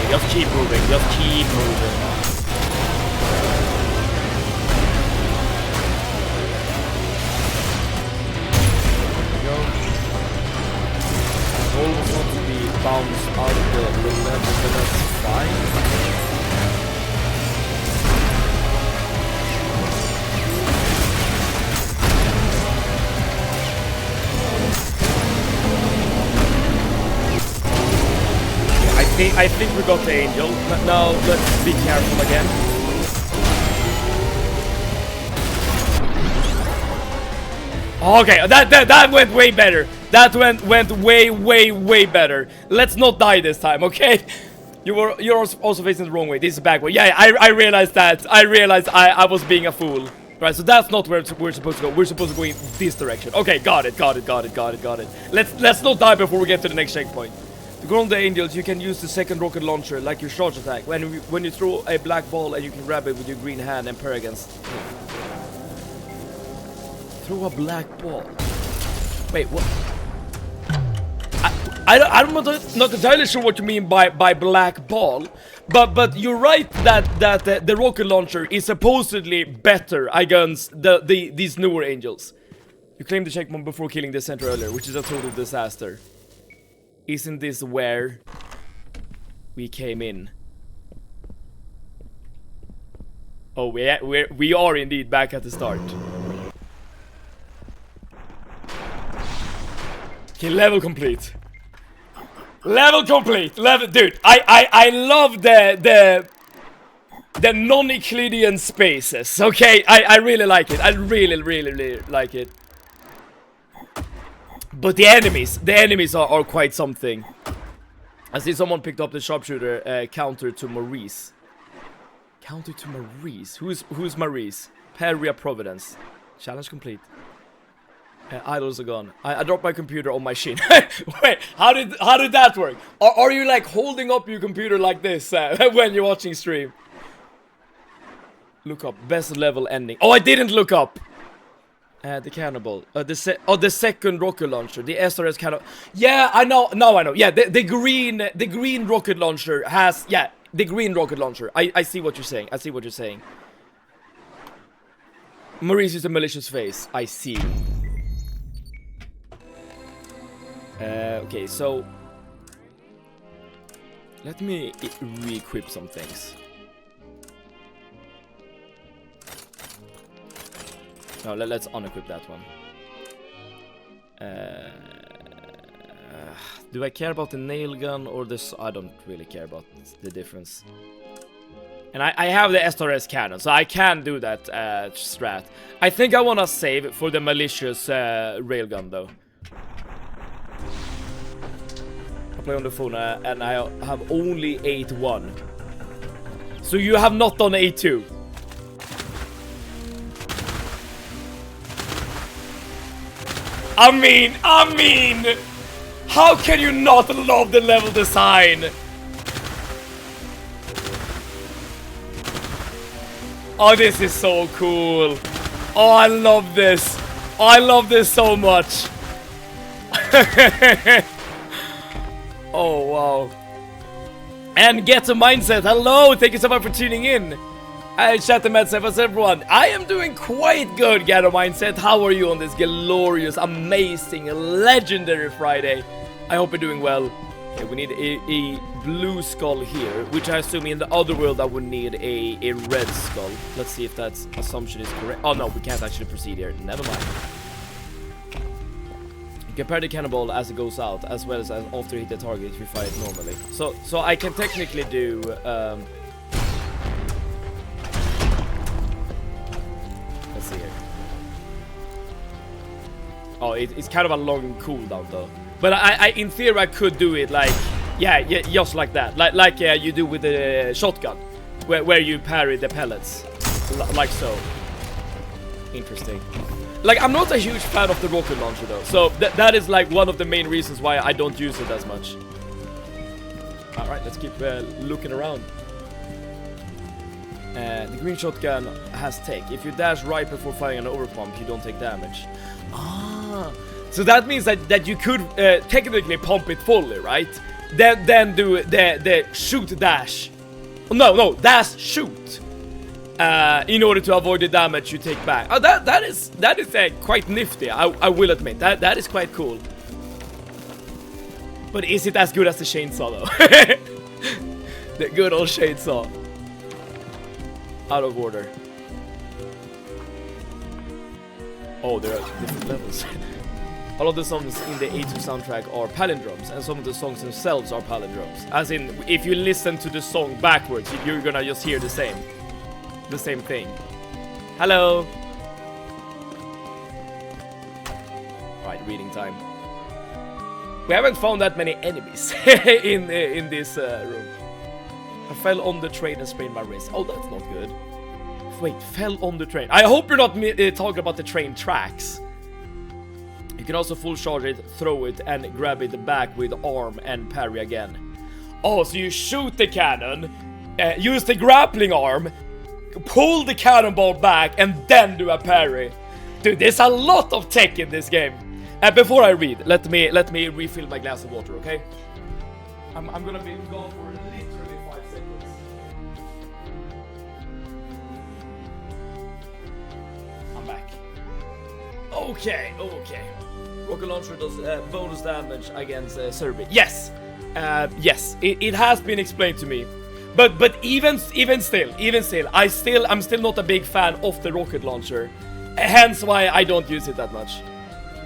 Just keep moving, just keep moving. Almost want to be bounced out of the level, but that's fine. I think we got the angel. Now let's be careful again. Okay, that went way better. That went way better. Let's not die this time, okay? You're also facing the wrong way. This is the back way. Yeah, I realized that. I realized I was being a fool. Right, so that's not where we're supposed to go. We're supposed to go in this direction. Okay, got it. Let's not die before we get to the next checkpoint. To grow on the angels, you can use the second rocket launcher like your charge attack. When you throw a black ball and you can grab it with your green hand and parry against. Throw a black ball. Wait, what? I'm not entirely sure what you mean by black ball, but you're right that the rocket launcher is supposedly better against these newer angels. You claimed the checkpoint before killing the center earlier, which is a total disaster. Isn't this where we came in? Oh, we are indeed back at the start. Okay, level complete. Level complete. Dude, I love the non-Euclidean spaces. Okay, I really like it. I really like it. But the enemies are quite something. I see someone picked up the sharpshooter counter to Maurice. Counter to Maurice? Who's Maurice? Peria Providence. Challenge complete. Idols are gone. I dropped my computer on my shin. Wait, how did that work? Are you like holding up your computer like this when you're watching stream? Look up. Best level ending. Oh, I didn't look up. The cannibal. The second rocket launcher. The SRS cannibal. Yeah, I know. Now I know. Yeah, the green rocket launcher has. Yeah, the green rocket launcher. I see what you're saying. Maurice is a malicious face. I see. Okay, so let me re-equip some things. No, let's unequip that one. Do I care about the nail gun or this? I don't really care about the difference. And I have the SRS cannon, so I can do that strat. I think I want to save for the malicious railgun though. I play on the phone and I have only 8-1. So you have not done 8-2. I mean, how can you not love the level design? Oh, this is so cool. Oh, I love this. Oh, I love this so much. Oh, wow. And Get a Mindset. Hello, thank you so much for tuning in. Chat the Med What's everyone? I am doing quite good, Get a Mindset. How are you on this glorious, amazing, legendary Friday? I hope you're doing well. Okay, we need a blue skull here, which I assume in the other world I would need a red skull. Let's see if that assumption is correct. Oh no, we can't actually proceed here. Never mind. Compare the cannonball as it goes out, as well as after you hit the target if you fire it normally. So I can technically do let's see here. Oh, it's kind of a long cooldown though. But I in theory I could do it like yeah, just like that, like you do with the shotgun, where you parry the pellets, like so. Interesting. Like, I'm not a huge fan of the rocket launcher though, so that is like one of the main reasons why I don't use it as much. Alright, let's keep looking around. The green shotgun has take. If you dash right before firing an overpump, you don't take damage. Ah, so that means that you could technically pump it fully, right? Then do the shoot dash. No, dash shoot. In order to avoid the damage you take back. Oh, that is quite nifty. I will admit that is quite cool. But is it as good as the chainsaw though? The good old chainsaw. Out of order. Oh, there are different levels. All of the songs in the A2 soundtrack are palindromes, and some of the songs themselves are palindromes. As in, if you listen to the song backwards, you're gonna just hear the same thing. Hello. Alright, reading time. We haven't found that many enemies in this room. I fell on the train and sprained my wrist. Oh, that's not good. Wait, fell on the train. I hope you're not talking about the train tracks. You can also full charge it, throw it, and grab it back with arm and parry again. Oh, so you shoot the cannon, use the grappling arm, pull the cannonball back, and then do a parry. Dude, there's a lot of tech in this game. Before I read, let me refill my glass of water, okay? I'm gonna be gone for literally 5 seconds. I'm back. Okay. Rocket launcher does bonus damage against Serbi. Yes, yes, it has been explained to me. But even still, I'm still not a big fan of the rocket launcher. Hence why I don't use it that much.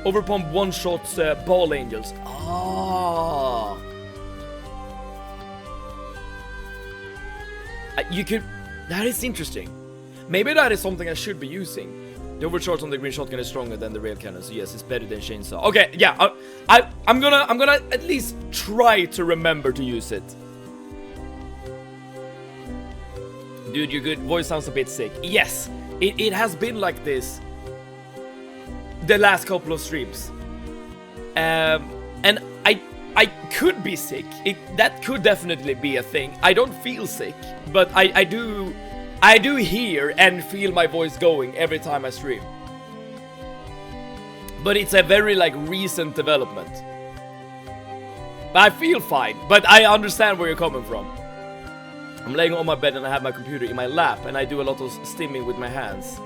Overpump one-shots ball angels. Ah. You could. That is interesting. Maybe that is something I should be using. The overcharge on the green shotgun is stronger than the rail cannon, so yes, it's better than chainsaw. Okay, yeah, I'm gonna at least try to remember to use it. Dude, your good voice sounds a bit sick. Yes, it has been like this the last couple of streams. And I could be sick. That could definitely be a thing. I don't feel sick, but I do hear and feel my voice going every time I stream. But it's a very like recent development. I feel fine, but I understand where you're coming from. I'm laying on my bed and I have my computer in my lap and I do a lot of stimming with my hands.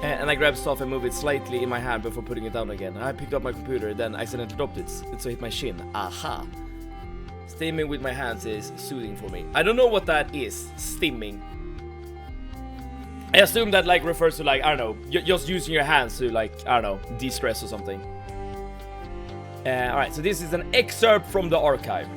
And I grab stuff and move it slightly in my hand before putting it down again. I picked up my computer, then accidentally dropped it, so it hit my shin. Aha! Stimming with my hands is soothing for me. I don't know what that is, stimming. I assume that like refers to like, I don't know, just using your hands to like, I don't know, de-stress or something. Alright, so this is an excerpt from the archive.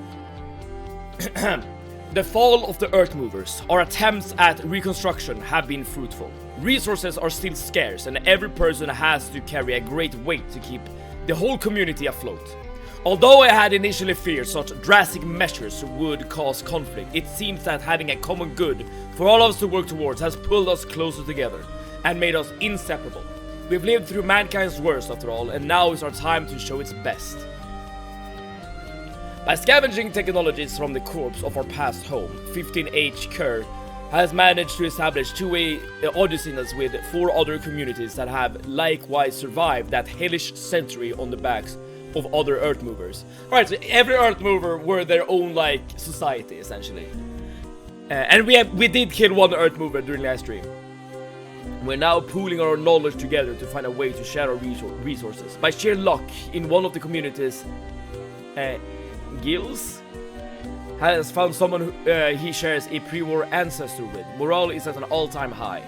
The fall of the Earth Movers. Our attempts at reconstruction have been fruitful. Resources are still scarce and every person has to carry a great weight to keep the whole community afloat. Although I had initially feared such drastic measures would cause conflict, it seems that having a common good for all of us to work towards has pulled us closer together and made us inseparable. We've lived through mankind's worst after all, and now is our time to show its best. By scavenging technologies from the corpse of our past home, 15H Kerr has managed to establish two-way odysseys with 4 other communities that have likewise survived that hellish century on the backs of other Earth Movers. Alright, so every Earth Mover were their own, like, society, essentially. And we did kill one Earth Mover during last stream. We're now pooling our knowledge together to find a way to share our resources. By sheer luck, in one of the communities, Gills has found someone who he shares a pre-war ancestor with. Morale is at an all-time high.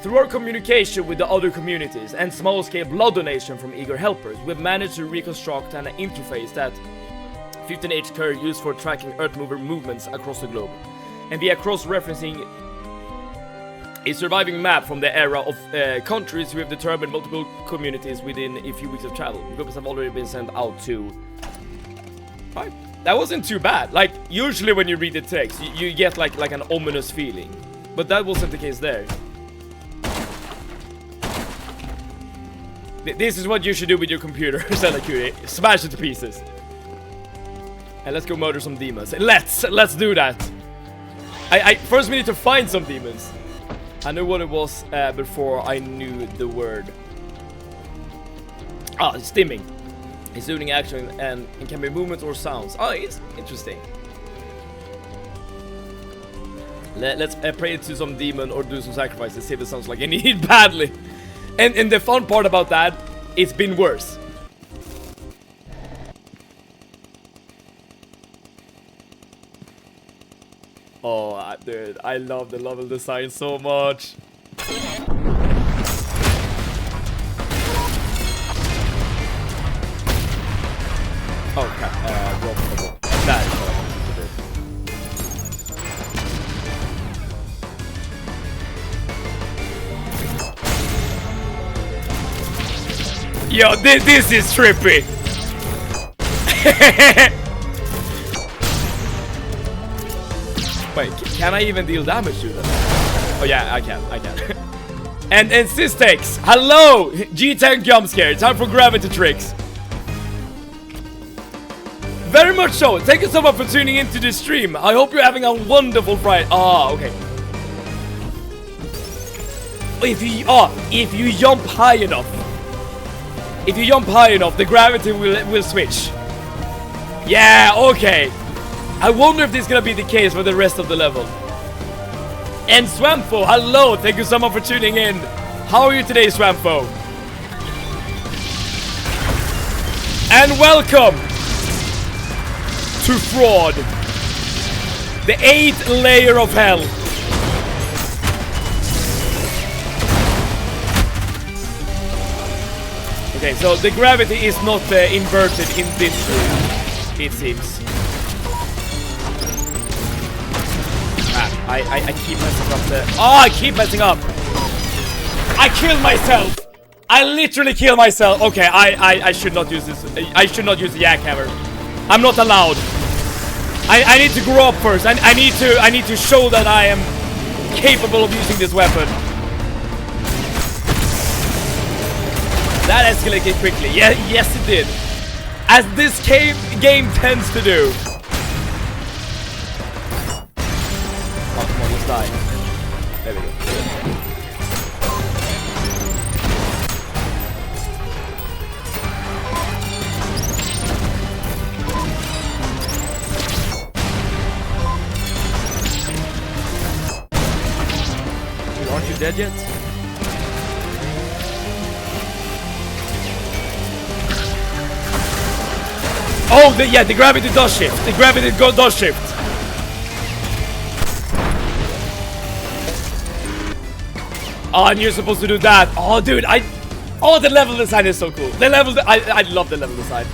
Through our communication with the other communities and small-scale blood donation from eager helpers, we've managed to reconstruct an interface that 15H Kerr used for tracking Earthmover movements across the globe. And via cross-referencing a surviving map from the era of countries, we have determined multiple communities within a few weeks of travel. Groups have already been sent out to... Right. That wasn't too bad. Like, usually when you read the text, you get like an ominous feeling. But that wasn't the case there. This is what you should do with your computer, Curie. Smash it to pieces. And let's go murder some demons. Let's do that. First we need to find some demons. I knew what it was before I knew the word. Ah, stimming. It's doing action and it can be movements or sounds. Oh, it's interesting. Let's pray to some demon or do some sacrifices. See if it sounds like I need it badly. And the fun part about that, it's been worse. Oh, dude, I love the level design so much. Oh, crap. Drop the ball. That is what I wanted to do. Yo, this is trippy. Wait, can I even deal damage to them? Oh yeah, I can. and Systex, hello! G-Tank jump scare, time for gravity tricks. Very much so. Thank you so much for tuning into the stream. I hope you're having a wonderful Friday. Ah, okay. If you jump high enough. If you jump high enough, the gravity will switch. Yeah, okay. I wonder if this is gonna be the case for the rest of the level. And Swampfo, hello. Thank you so much for tuning in. How are you today, Swampfo? And welcome to Fraud, the 8th layer of hell. Okay, so the gravity is not inverted in this room, it seems. I keep messing up the... Oh, I keep messing up! I killed myself! I literally killed myself! Okay, I should not use this. I should not use the jackhammer. I'm not allowed. I need to grow up first. I need to show that I am capable of using this weapon. That escalated quickly. Yeah, yes it did. As this game tends to do. Oh, come on, let's die. There we go. Aren't you dead yet? Oh, yeah, the gravity does shift. The gravity does shift. Oh, and you're supposed to do that. Oh, dude, oh, the level design is so cool. I love the level design.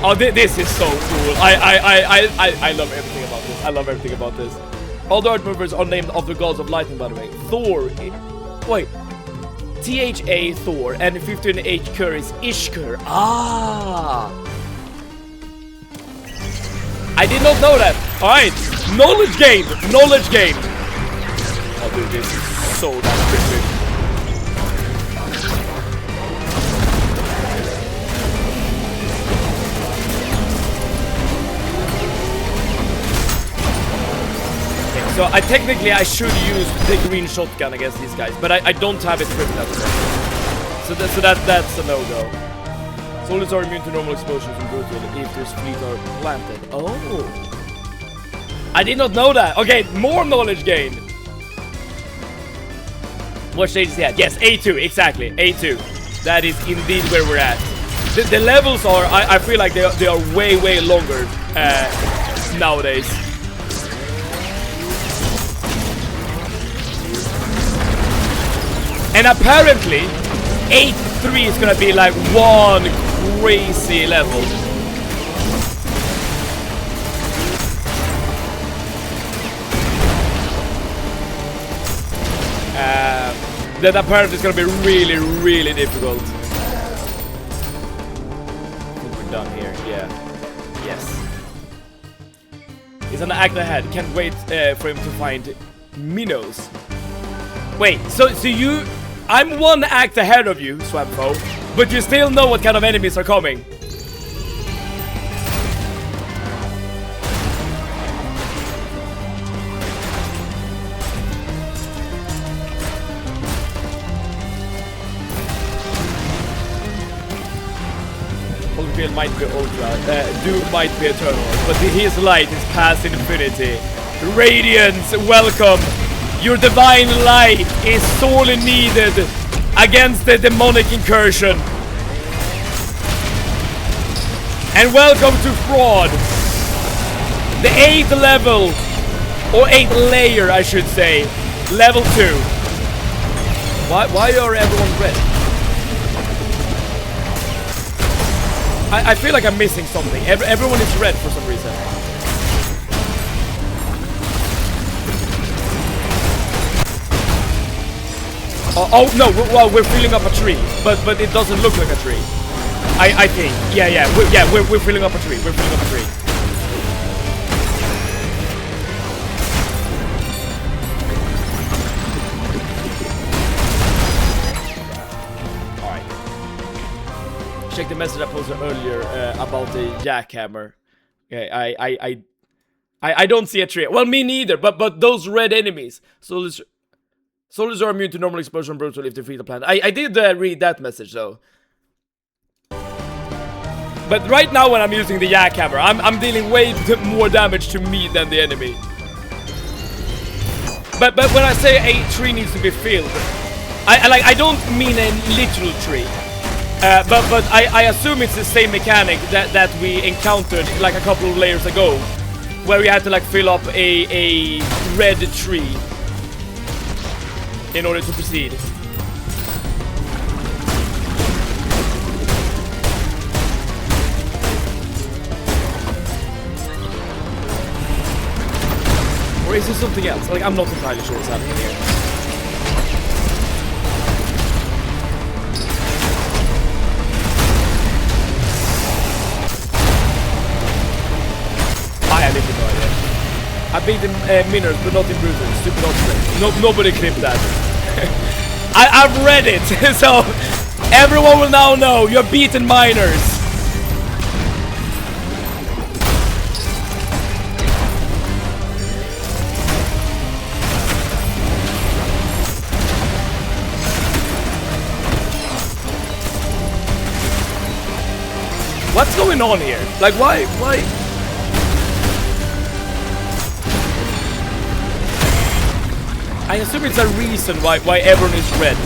Oh, this is so cool. I love everything about this. I love everything about this. All the art movers are named after gods of lightning, by the way. Thor. Wait. THA Thor and 15H Kerr is Ishkur. Ah. I did not know that. Alright. Knowledge gained. Knowledge gained. Oh, dude, this is so damn trippy. So I should use the green shotgun against these guys, but I don't have it equipped at the moment. So that's a no-go. Soldiers are immune to normal explosions and brutal if their fleet are planted. Oh, I did not know that. Okay, more knowledge gain. What stage is he at? Yes, A2, exactly, A2. That is indeed where we're at. The levels are, I feel like they are way longer nowadays. And apparently, 8-3 is gonna be like one crazy level. That apparently is gonna be really difficult. I think we're done here, yeah. Yes. He's an act ahead, can't wait for him to find minnows. Wait, so you... I'm one act ahead of you, Swampfo, but you still know what kind of enemies are coming. Holyfield might be Ultra, Doom might be Eternal, but his light is past infinity. Radiance, welcome! Your divine light is sorely needed against the demonic incursion. And welcome to Fraud. The 8th level, or 8th layer, I should say, level 2. Why are everyone red? I feel like I'm missing something. Everyone is red for some reason. Oh no, well, we're filling up a tree, but it doesn't look like a tree. I think. Yeah, we're filling up a tree. We're filling up a tree. Alright. Check the message I posted earlier about the jackhammer. Okay, I don't see a tree. Well, me neither, but those red enemies. Soldiers are immune to normal explosion brutal if they feed the plant. I did read that message though. But right now when I'm using the jackhammer, I'm dealing way more damage to me than the enemy. But when I say a tree needs to be filled, I don't mean a literal tree. But I assume it's the same mechanic that we encountered like a couple of layers ago, where we had to like fill up a red tree in order to proceed. Or is it something else? Like, I'm not entirely sure what's happening here. I have no idea. I beat the miners, but not in brutal. Stupid option. Nobody clipped that. I've read it, so everyone will now know you're beating miners. What's going on here? Like, why? I assume it's a reason why everyone is red.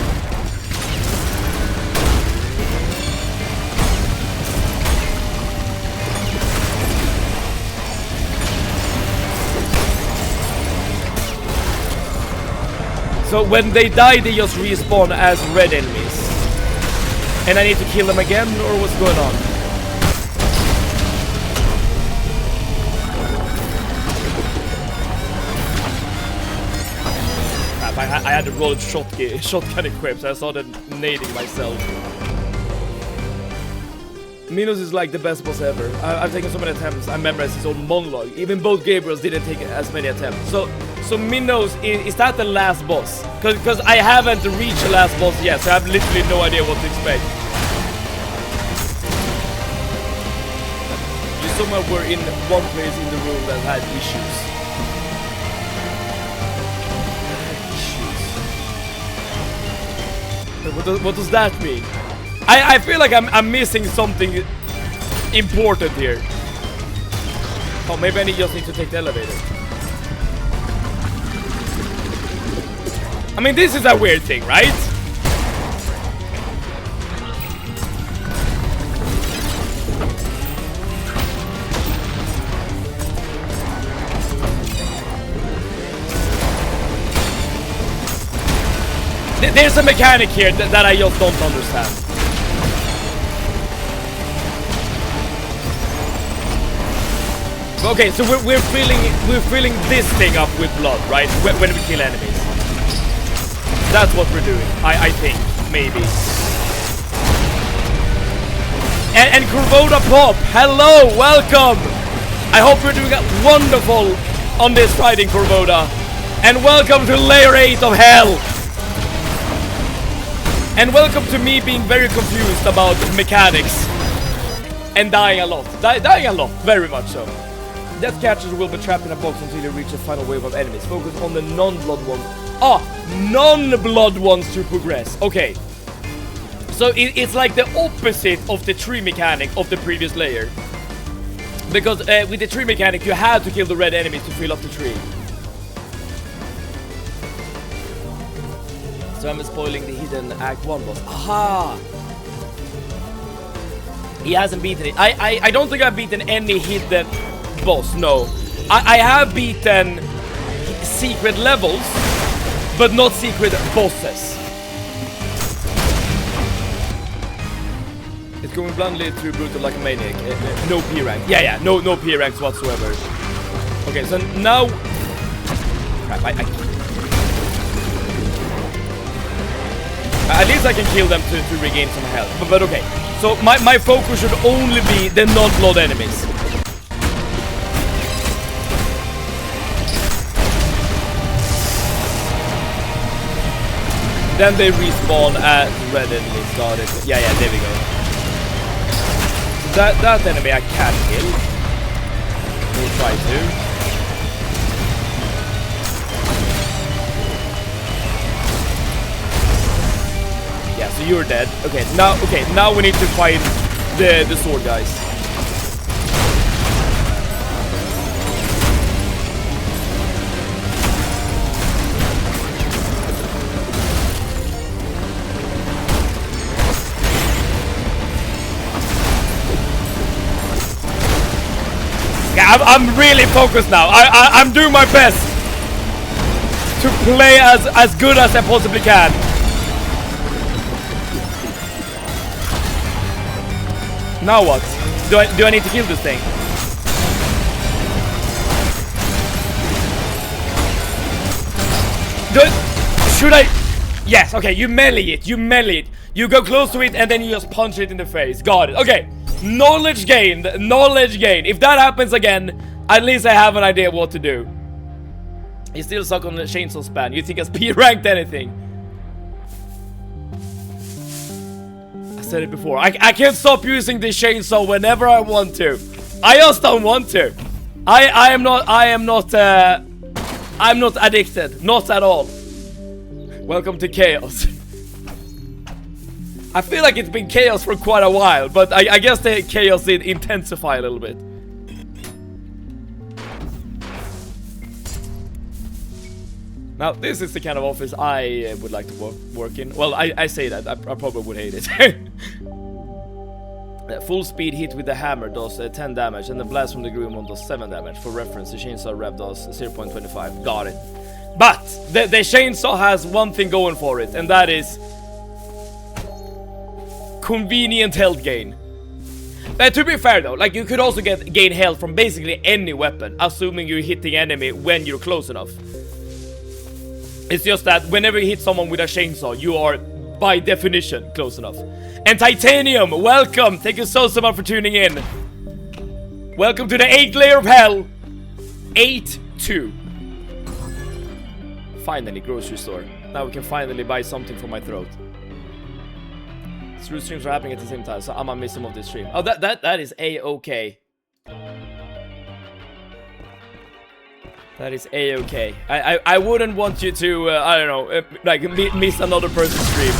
So when they die, they just respawn as red enemies. And I need to kill them again, or what's going on? I had to roll shotgun equipped, so I started nading myself. Minos is like the best boss ever. I've taken so many attempts, I memorized his own monologue. Even both Gabriels didn't take as many attempts. So Minos, is that the last boss? Because I haven't reached the last boss yet, so I have literally no idea what to expect. You somewhere were in one place in the room that had issues. What does that mean? I feel like I'm missing something important here. Oh, maybe I just need to take the elevator. I mean, this is a weird thing, right? There's a mechanic here that I just don't understand. Okay, so we're filling this thing up with blood, right? When we kill enemies. That's what we're doing. I think, maybe. And Kurvoda Pop, hello, welcome. I hope you're doing wonderful on this Friday, Kurvoda. And welcome to Layer 8 of Hell. And welcome to me being very confused about mechanics and dying a lot. Dying a lot, very much so. Death catchers will be trapped in a box until you reach the final wave of enemies. Focus on the non-blood ones. Non-blood ones to progress. Okay. So it's like the opposite of the tree mechanic of the previous layer. Because with the tree mechanic, you had to kill the red enemies to fill up the tree. So I'm spoiling the hidden Act 1 boss. Aha! He hasn't beaten it. I don't think I've beaten any hidden boss, no. I have beaten secret levels, but not secret bosses. It's going bluntly through brutal like a maniac. No P rank. Yeah, no P ranks whatsoever. Okay, so now... Crap, at least I can kill them to regain some health. But okay, so my focus should only be the non-blood enemies. Then they respawn as red enemies. Got it. Yeah, there we go. That enemy I can kill. We'll try to. Yeah, so you're dead. Okay, now we need to fight the sword guys. Yeah, I'm really focused now. I'm doing my best to play as good as I possibly can. Now what? Do I need to kill this thing? Should I? Yes, okay, you melee it. You go close to it and then you just punch it in the face. Got it. Okay. Knowledge gained. If that happens again, at least I have an idea what to do. You still suck on the chainsaw span. You think it's P-ranked anything? Said it before. I can't stop using this chainsaw whenever I want to. I just don't want to. I'm not addicted. Not at all. Welcome to chaos. I feel like it's been chaos for quite a while, but I guess the chaos did intensify a little bit. Now, this is the kind of office I would like to work in. Well, I say that. I probably would hate it. Full speed hit with the hammer does 10 damage, and the blast from the green one does 7 damage. For reference, the chainsaw rev does 0.25. Got it. But the chainsaw has one thing going for it, and that is convenient health gain. To be fair though, like you could also gain health from basically any weapon, assuming you're hitting enemy when you're close enough. It's just that whenever you hit someone with a chainsaw, you are, by definition, close enough. And Titanium, welcome! Thank you so much for tuning in. Welcome to the 8th layer of hell. 8-2. Finally, grocery store. Now we can finally buy something for my throat. Through streams are happening at the same time, so I'm gonna miss some of this stream. Oh, that is A-okay. That is A-okay. I wouldn't want you to, I don't know, like, miss another person's stream.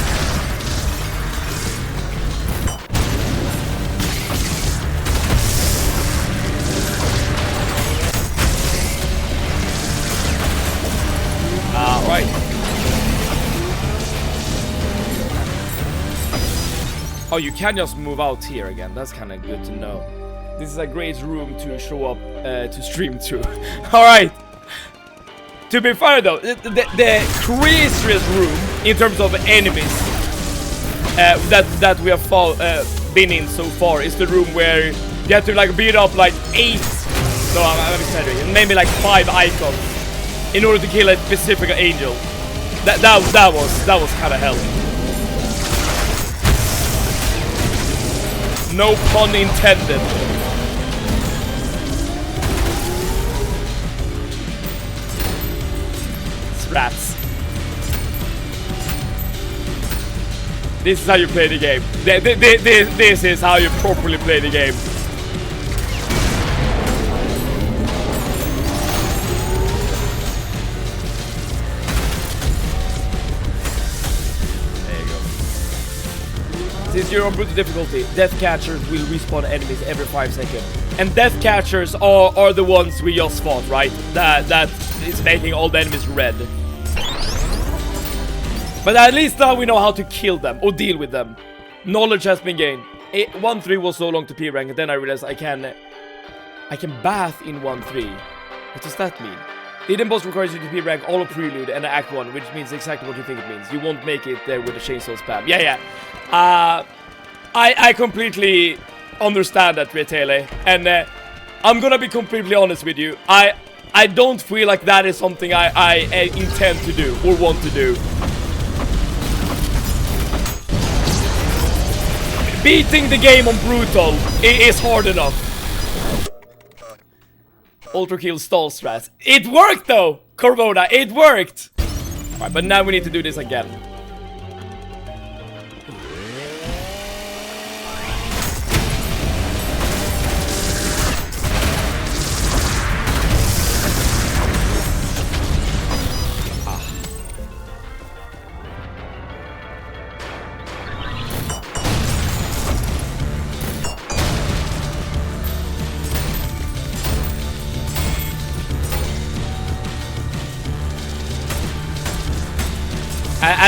Right. Oh, you can just move out here again. That's kind of good to know. This is a great room to show up to stream to. Alright. To be fair though, the craziest room in terms of enemies that we have been in so far is the room where you have to like beat up like 8, no I'm exaggerating, maybe like 5 icons in order to kill a specific angel. That was kind of hell. No pun intended. Rats. This is how you play the game. This is how you properly play the game. There you go. Since you're on brutal difficulty, death catchers will respawn enemies every 5 seconds. And death catchers are the ones we just fought, right? That is making all the enemies red. But at least now we know how to kill them or deal with them. Knowledge has been gained. 1-3 was so long to P rank, and then I realized I can bath in 1-3. What does that mean? The hidden boss requires you to be rank all of Prelude and Act 1, which means exactly what you think it means. You won't make it there with the chainsaw spam. Yeah. I completely understand that, Retele. And I'm gonna be completely honest with you. I don't feel like that is something I intend to do or want to do. Beating the game on Brutal is hard enough. ULTRAKILL stall strats. It worked though! Corvoda, it worked! Alright, but now we need to do this again.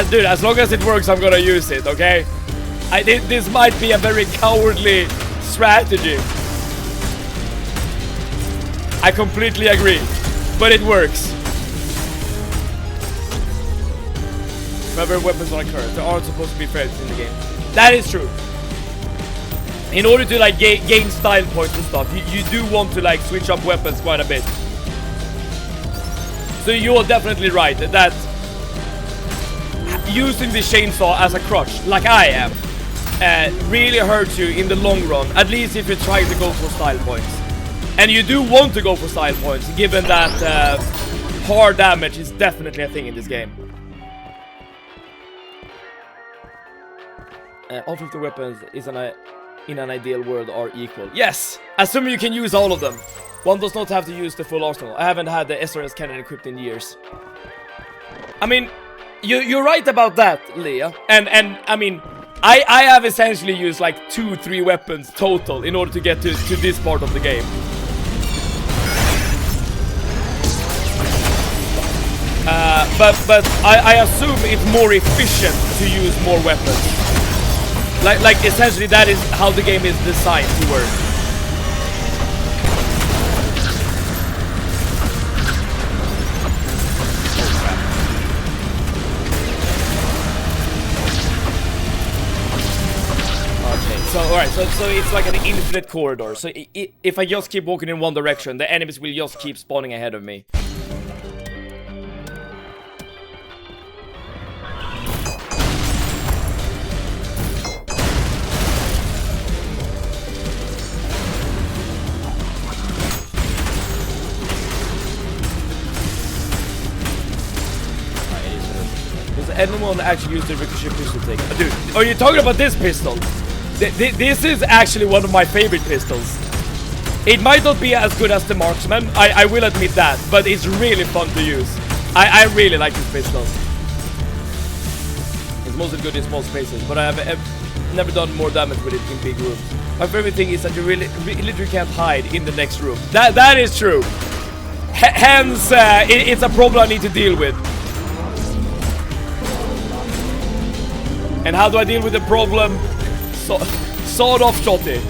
Dude, as long as it works, I'm gonna use it, okay? This might be a very cowardly strategy. I completely agree, but it works. Remember, weapons are cursed. There aren't supposed to be friends in the game. That is true. In order to like gain style points and stuff, you do want to like switch up weapons quite a bit. So you're definitely right that using the chainsaw as a crutch, like I am, really hurts you in the long run, at least if you're trying to go for style points. And you do want to go for style points, given that hard damage is definitely a thing in this game. All of the weapons is in an ideal world are equal. Yes! Assuming you can use all of them. One does not have to use the full arsenal. I haven't had the SRS cannon equipped in years. I mean, you're right about that, Leah. And I mean, I have essentially used like 2-3 weapons total in order to get to this part of the game. But I assume it's more efficient to use more weapons. Like essentially that is how the game is designed to work. So, alright, so it's like an infinite corridor. So if I just keep walking in one direction, the enemies will just keep spawning ahead of me. Does anyone actually use the ricochet pistol thing? Dude, are you talking about this pistol? This is actually one of my favorite pistols. It might not be as good as the marksman, I will admit that, but it's really fun to use. I really like this pistol. It's mostly good in small spaces, but I have never done more damage with it in big rooms. My favorite thing is that you literally can't hide in the next room. That is true. Hence, it's a problem I need to deal with. And how do I deal with the problem? Sawed off shotty.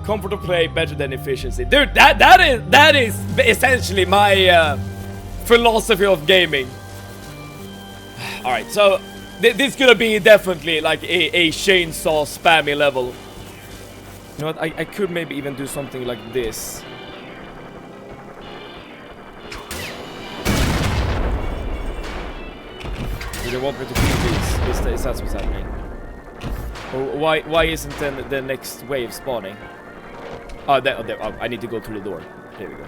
Comfort of play better than efficiency. Dude, that is essentially my philosophy of gaming. Alright, so this is gonna be definitely like a chainsaw spammy level. You know what, I could maybe even do something like this. Do they want me to kill these? Is that what's happening? Or why isn't then the next wave spawning? Oh, there, oh, I need to go through the door. There we go.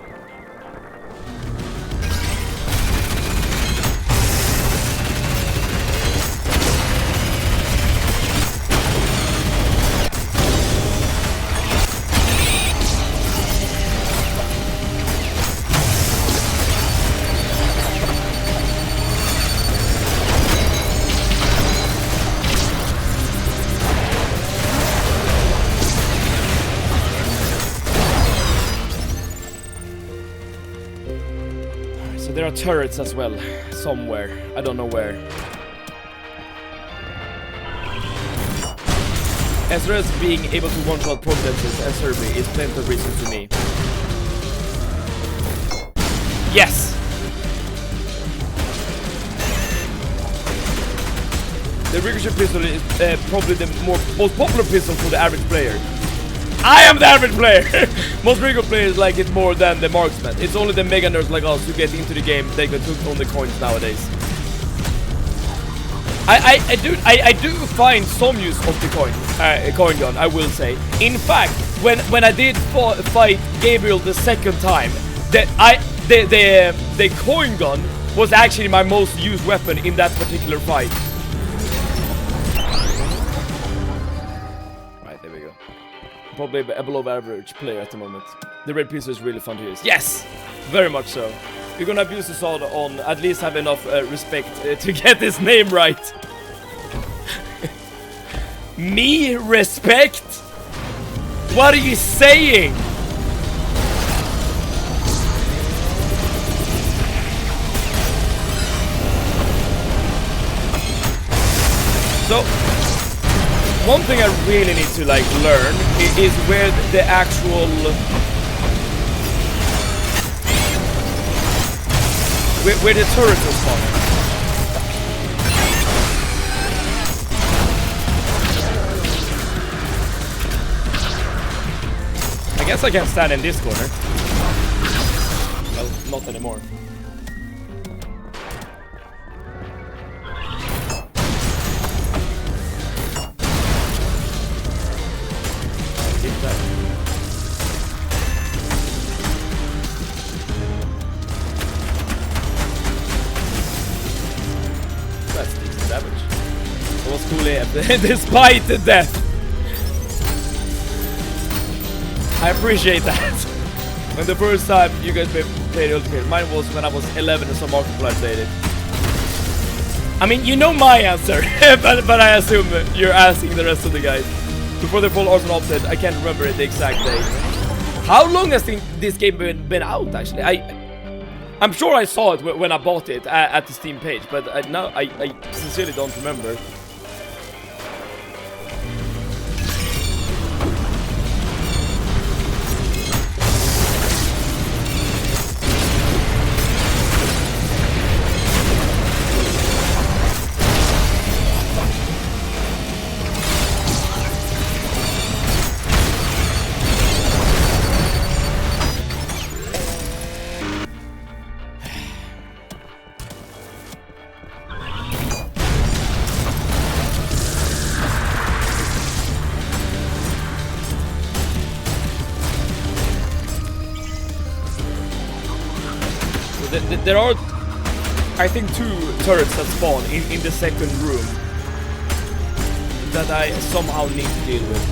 There are turrets as well, somewhere. I don't know where. as well as being able to one-shot provinces and Serbia is plenty of reasons to me. Yes! The Ricochet pistol is probably the most popular pistol for the average player. I am the average player! Most Ricochet players like it more than the marksman. It's only the mega nerds like us who get into the game, they get hooked on the coins nowadays. I do find some use of the coin gun, I will say. In fact, when I did fight Gabriel the second time, the coin gun was actually my most used weapon in that particular fight. Right, there we go. Probably a below average player at the moment. The red pistol is really fun to use. Yes! Very much so. We're gonna abuse the sword on at least have enough respect to get his name right. Me respect? What are you saying? So, one thing I really need to like learn is where the actual where the turrets are spawning. I guess I can stand in this corner. Well, not anymore. Keep that. That's decent damage. That was cool AF, despite the death. I appreciate that. When the first time you guys played ULTRAKILL, mine was when I was 11 and some Markiplier played it. I mean, you know my answer, but I assume you're asking the rest of the guys. Before the full Arsenal update, I can't remember the exact date. How long has this game been out, actually? I'm sure I saw it when I bought it at the Steam page, but I sincerely don't remember. There are, I think, 2 turrets that spawn in the second room that I somehow need to deal with.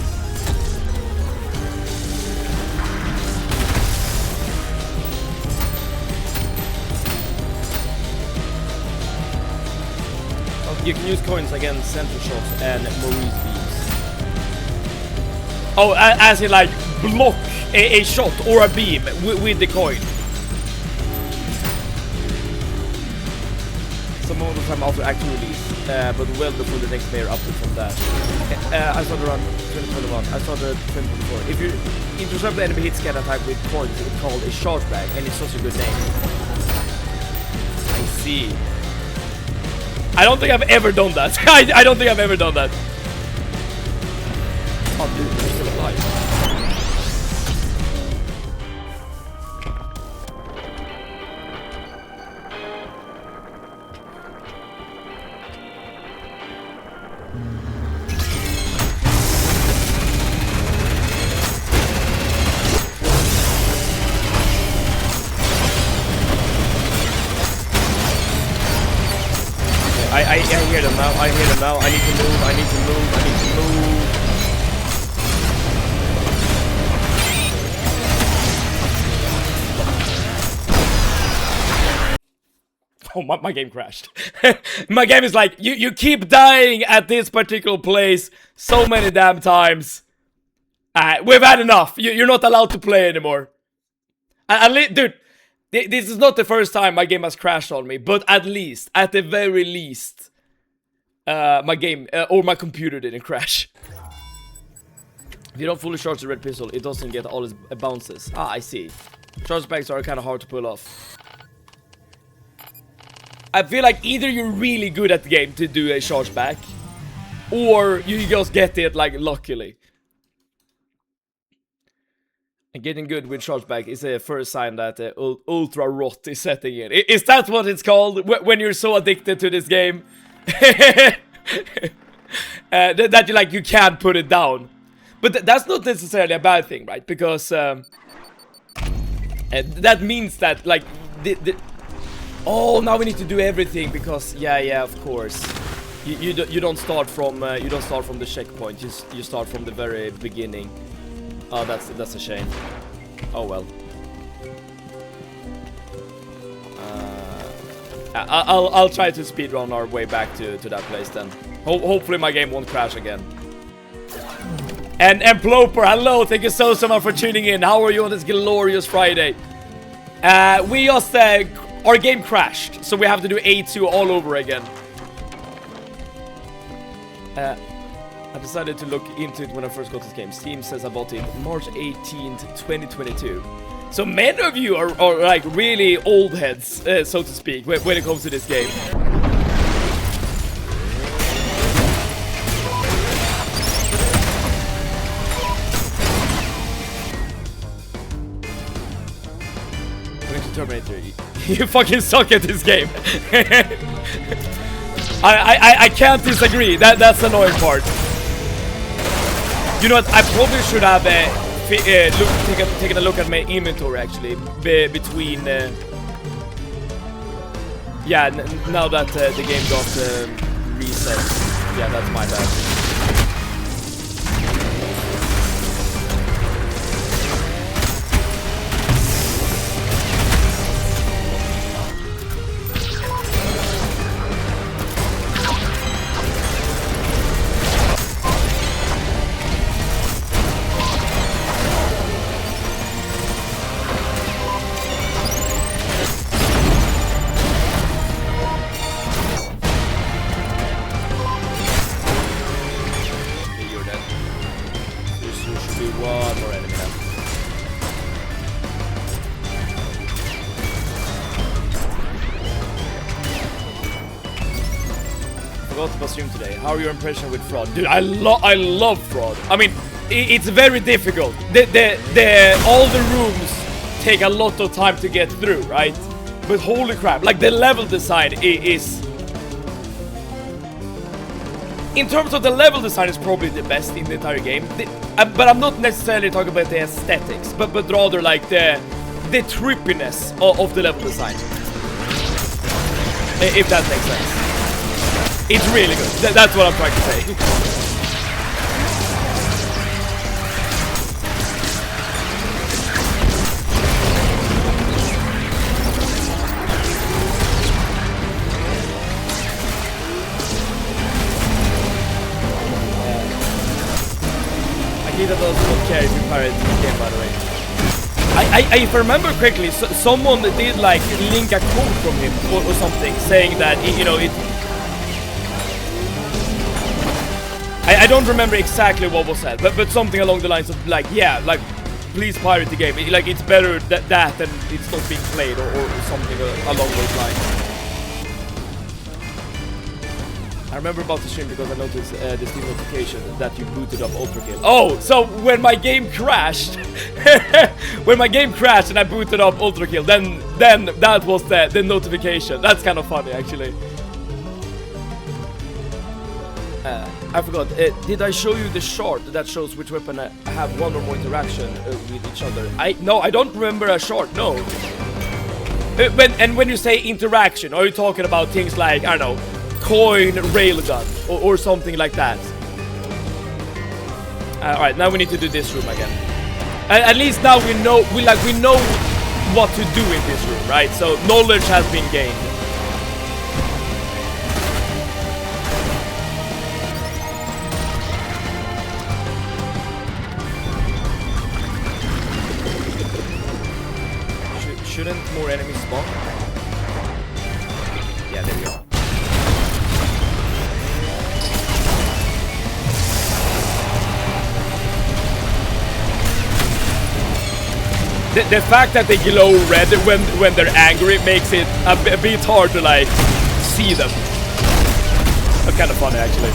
You can use coins against center shots and Maurice beams. Oh, as in like block a shot or a beam with the coin. Some of the time after actual release, but well before the next player update from that. I started around 2021. I started 2024. If you intercept the enemy hit scan attack with coins, it's called a shard bag, and it's such a good name. I see. I don't think I've ever done that. I don't think I've ever done that. Oh, dude, they're still alive. I hear them now, I hear them now, I need to move, I need to move, I need to move. Oh, my game crashed. My game is like, you keep dying at this particular place so many damn times. We've had enough, you're not allowed to play anymore. Dude, this is not the first time my game has crashed on me, but at the very least, my game or my computer didn't crash. If you don't fully charge the red pistol, it doesn't get all its bounces. Ah, I see. Charge backs are kind of hard to pull off. I feel like either you're really good at the game to do a charge back, or you just get it like luckily. And getting good with charge back is a first sign that ultra rot is setting in. Is that what it's called when you're so addicted to this game that you can't put it down? But that's not necessarily a bad thing, right? Because that means that like oh, now we need to do everything because yeah, of course. You don't start from the checkpoint. You start from the very beginning. Oh, that's a shame. Oh well. I'll try to speedrun our way back to that place then. Hopefully my game won't crash again. And Ploper, hello, thank you so much for tuning in. How are you on this glorious Friday? We just our game crashed, so we have to do A2 all over again. I decided to look into it when I first got this game. Steam says I bought it March 18th, 2022. So many of you are like really old heads, so to speak, when it comes to this game. Terminator, you fucking suck at this game. I can't disagree. That's the annoying part. You know what? I probably should have taken a look at my inventory actually between. Yeah, now that the game got reset. Yeah, that's my bad. Today. How are your impression with fraud? Dude, I love fraud. I mean, it's very difficult. All the rooms take a lot of time to get through, right? But holy crap, like the level design is in terms of the level design is probably the best in the entire game. But I'm not necessarily talking about the aesthetics, but rather like the trippiness of the level design. If that makes sense. It's really good. That's what I'm trying to say. Akita does not care if you pirate the game, by the way. If I remember correctly, someone did like link a quote from him or something, saying that you know it. I don't remember exactly what was said, but something along the lines of like, yeah, like, please pirate the game. Like, it's better that than it's not being played or something along those lines. I remember about the stream because I noticed this new notification that you booted up ULTRAKILL. Oh, so when my game crashed, when my game crashed and I booted up ULTRAKILL, then that was the notification. That's kind of funny, actually. I forgot, did I show you the chart that shows which weapon I have one or more interaction with each other? No, I don't remember a chart, no. When you say interaction, are you talking about things like, I don't know, coin, railgun, or something like that? Alright, now we need to do this room again. At least now we know what to do in this room, right? So knowledge has been gained. Shouldn't more enemies spawn? Yeah, there we go. The fact that they glow red when they're angry makes it a bit hard to like see them. That's kind of funny actually.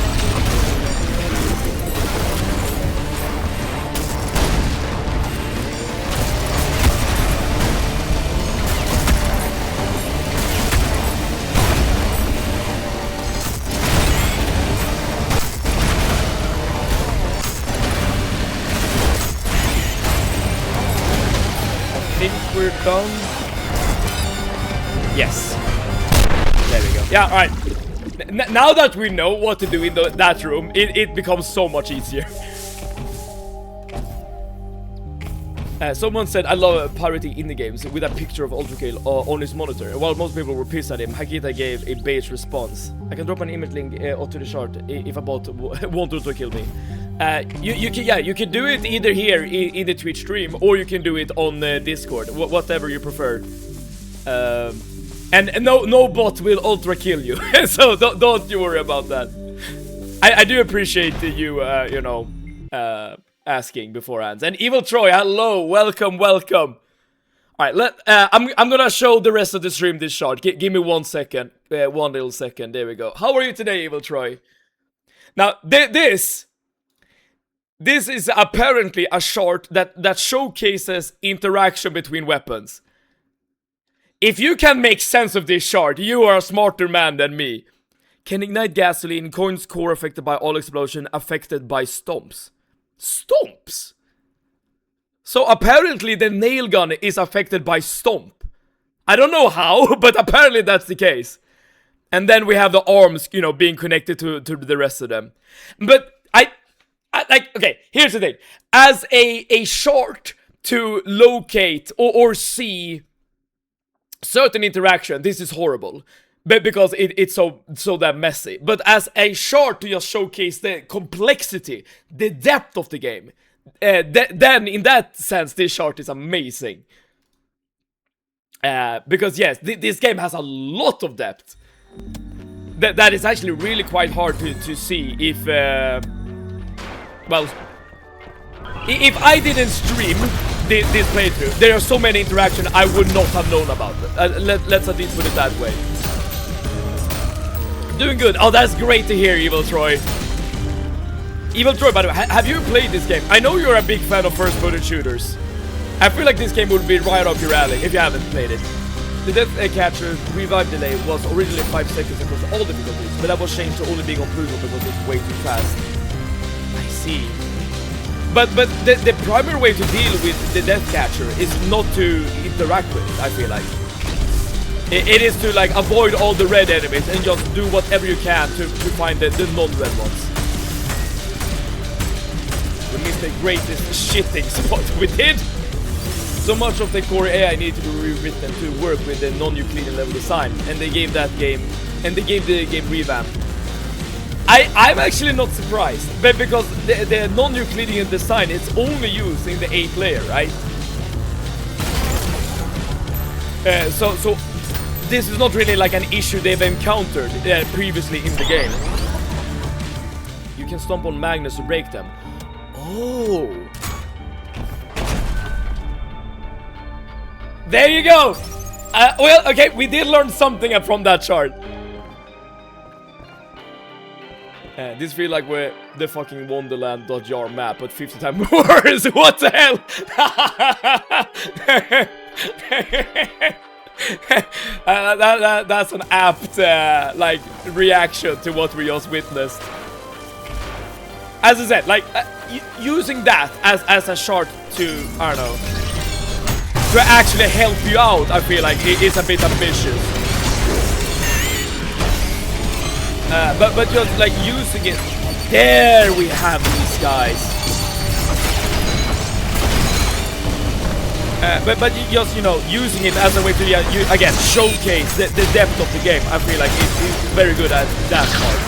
We're done. Yes. There we go. Yeah, alright. Now that we know what to do in that room, it becomes so much easier. Someone said, I love pirating indie games with a picture of ULTRAKILL on his monitor. While most people were pissed at him, Hagita gave a beige response. I can drop an image link to the chart if a bot want ULTRAKILL me. You can do it either here in the Twitch stream, or you can do it on Discord, whatever you prefer. And no bot will ULTRAKILL you, so don't you worry about that. I do appreciate you, you know, asking beforehand. And Evil Troy, hello, welcome. All right, I'm gonna show the rest of the stream this shot. Give me 1 second, 1 little second. There we go. How are you today, Evil Troy? Now this is apparently a short that showcases interaction between weapons. If you can make sense of this short, you are a smarter man than me. Can ignite gasoline, coins core affected by all explosion, affected by stomps. Stomps? So apparently the nail gun is affected by stomp. I don't know how, but apparently that's the case. And then we have the arms, you know, being connected to the rest of them. But I like, okay, here's the thing. As a short to locate or see certain interaction, this is horrible. But because it's so that messy. But as a short to just showcase the complexity, the depth of the game, then in that sense, this short is amazing. Because yes, this game has a lot of depth. That is actually really quite hard to see if, well, if I didn't stream this playthrough, there are so many interactions I would not have known about it. Let's at least put it that way. Doing good. Oh, that's great to hear, Evil Troy. Evil Troy, by the way, have you played this game? I know you're a big fan of first-person shooters. I feel like this game would be right up your alley if you haven't played it. The Death Catcher revive delay was originally 5 seconds across all difficulties, but that was changed to only being on Pluto because it's way too fast. I see. But the primary way to deal with the Death Catcher is not to interact with it, I feel like. It is to like avoid all the red enemies and just do whatever you can to find the non-red ones. We missed the greatest shitting spot we did. So much of the core AI needed to be rewritten to work with the non-Euclidean level design, and they gave the game revamp. I'm actually not surprised, but because the non-Euclidean design is only used in the 8 layer, right? So this is not really like an issue they've encountered previously in the game. You can stomp on magnets to break them. Oh. There you go! Well, okay, we did learn something from that chart. This feels like we're the fucking Wonderland.jar map, but 50 times worse. What the hell? That's an apt like reaction to what we just witnessed. As I said, like using that as a chart to, I don't know, to actually help you out, I feel like it is a bit ambitious. But just like using it. There we have these guys. But just, you know, using it as a way to again showcase the depth of the game. I feel like it's very good at that part.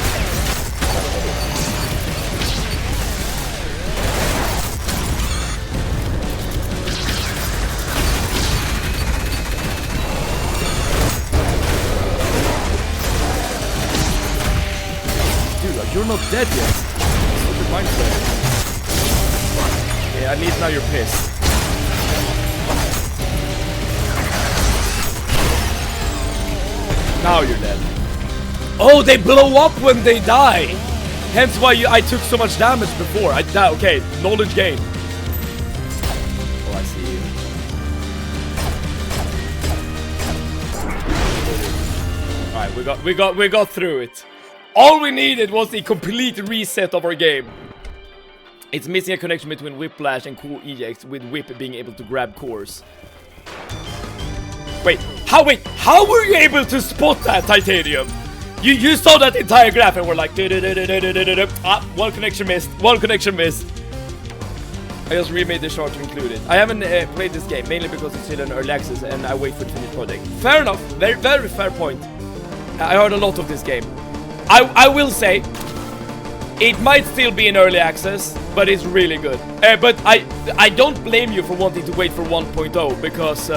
You're not dead yet. Stupid mind player. Yeah, at least now you're pissed. Now you're dead. Oh, they blow up when they die. Hence why I took so much damage before. Okay, knowledge gain. Oh, I see you. Alright, we got through it. All we needed was a complete reset of our game. It's missing a connection between Whiplash and Core EX, with Whip being able to grab cores. Wait, how were you able to spot that, Titanium? You saw that entire graph and were like, ah, one connection missed. I just remade the shard to include it. I haven't played this game, mainly because it's still in early access and I wait for the finished project. Fair enough, very, very fair point. I heard a lot of this game. I will say, it might still be in early access, but it's really good. But I don't blame you for wanting to wait for 1.0, because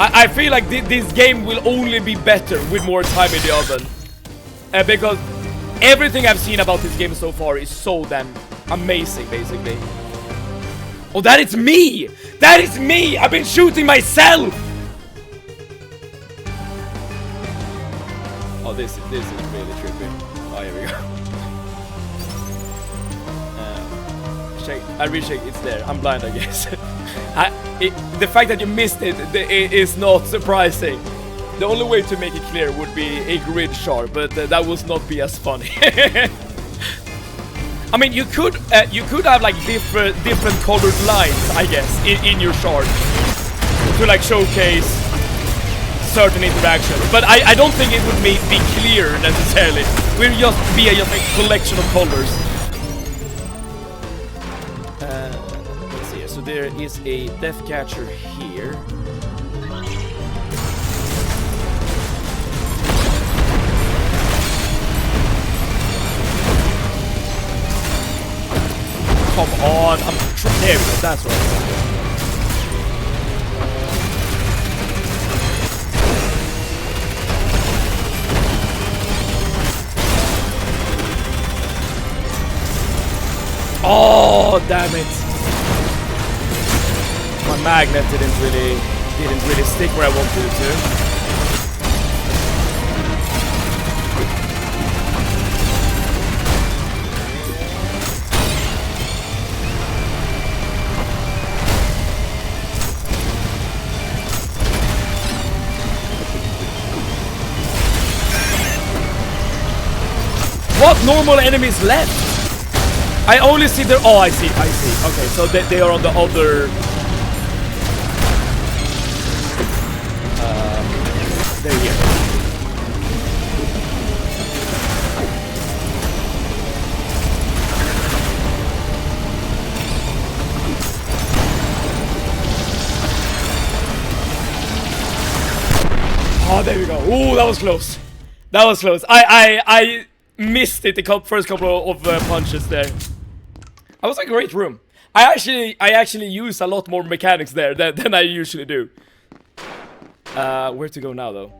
I feel like this game will only be better with more time in the oven. Because everything I've seen about this game so far is so damn amazing, basically. Oh, that is me! That is me! I've been shooting myself! Oh, this is really trippy. Oh, here we go. I recheck, it's there. I'm blind, I guess. The fact that you missed it is not surprising. The only way to make it clear would be a grid shard, but that would not be as funny. I mean, you could have like different colored lines, I guess, in your shard to like showcase certain interactions. But I don't think it would be clear necessarily. It would just be a collection of colors. Let's see. So there is a death catcher here. Come on, there we go, that's right. Oh, damn it. My magnet didn't really stick where I wanted it to. What normal enemies left? I only see their... Oh, I see. Okay, so they are on the other... they're here. Oh, there we go. Ooh, that was close. That was close. I missed it the first couple of punches there. That was a great room. I actually use a lot more mechanics there than I usually do. Where to go now, though?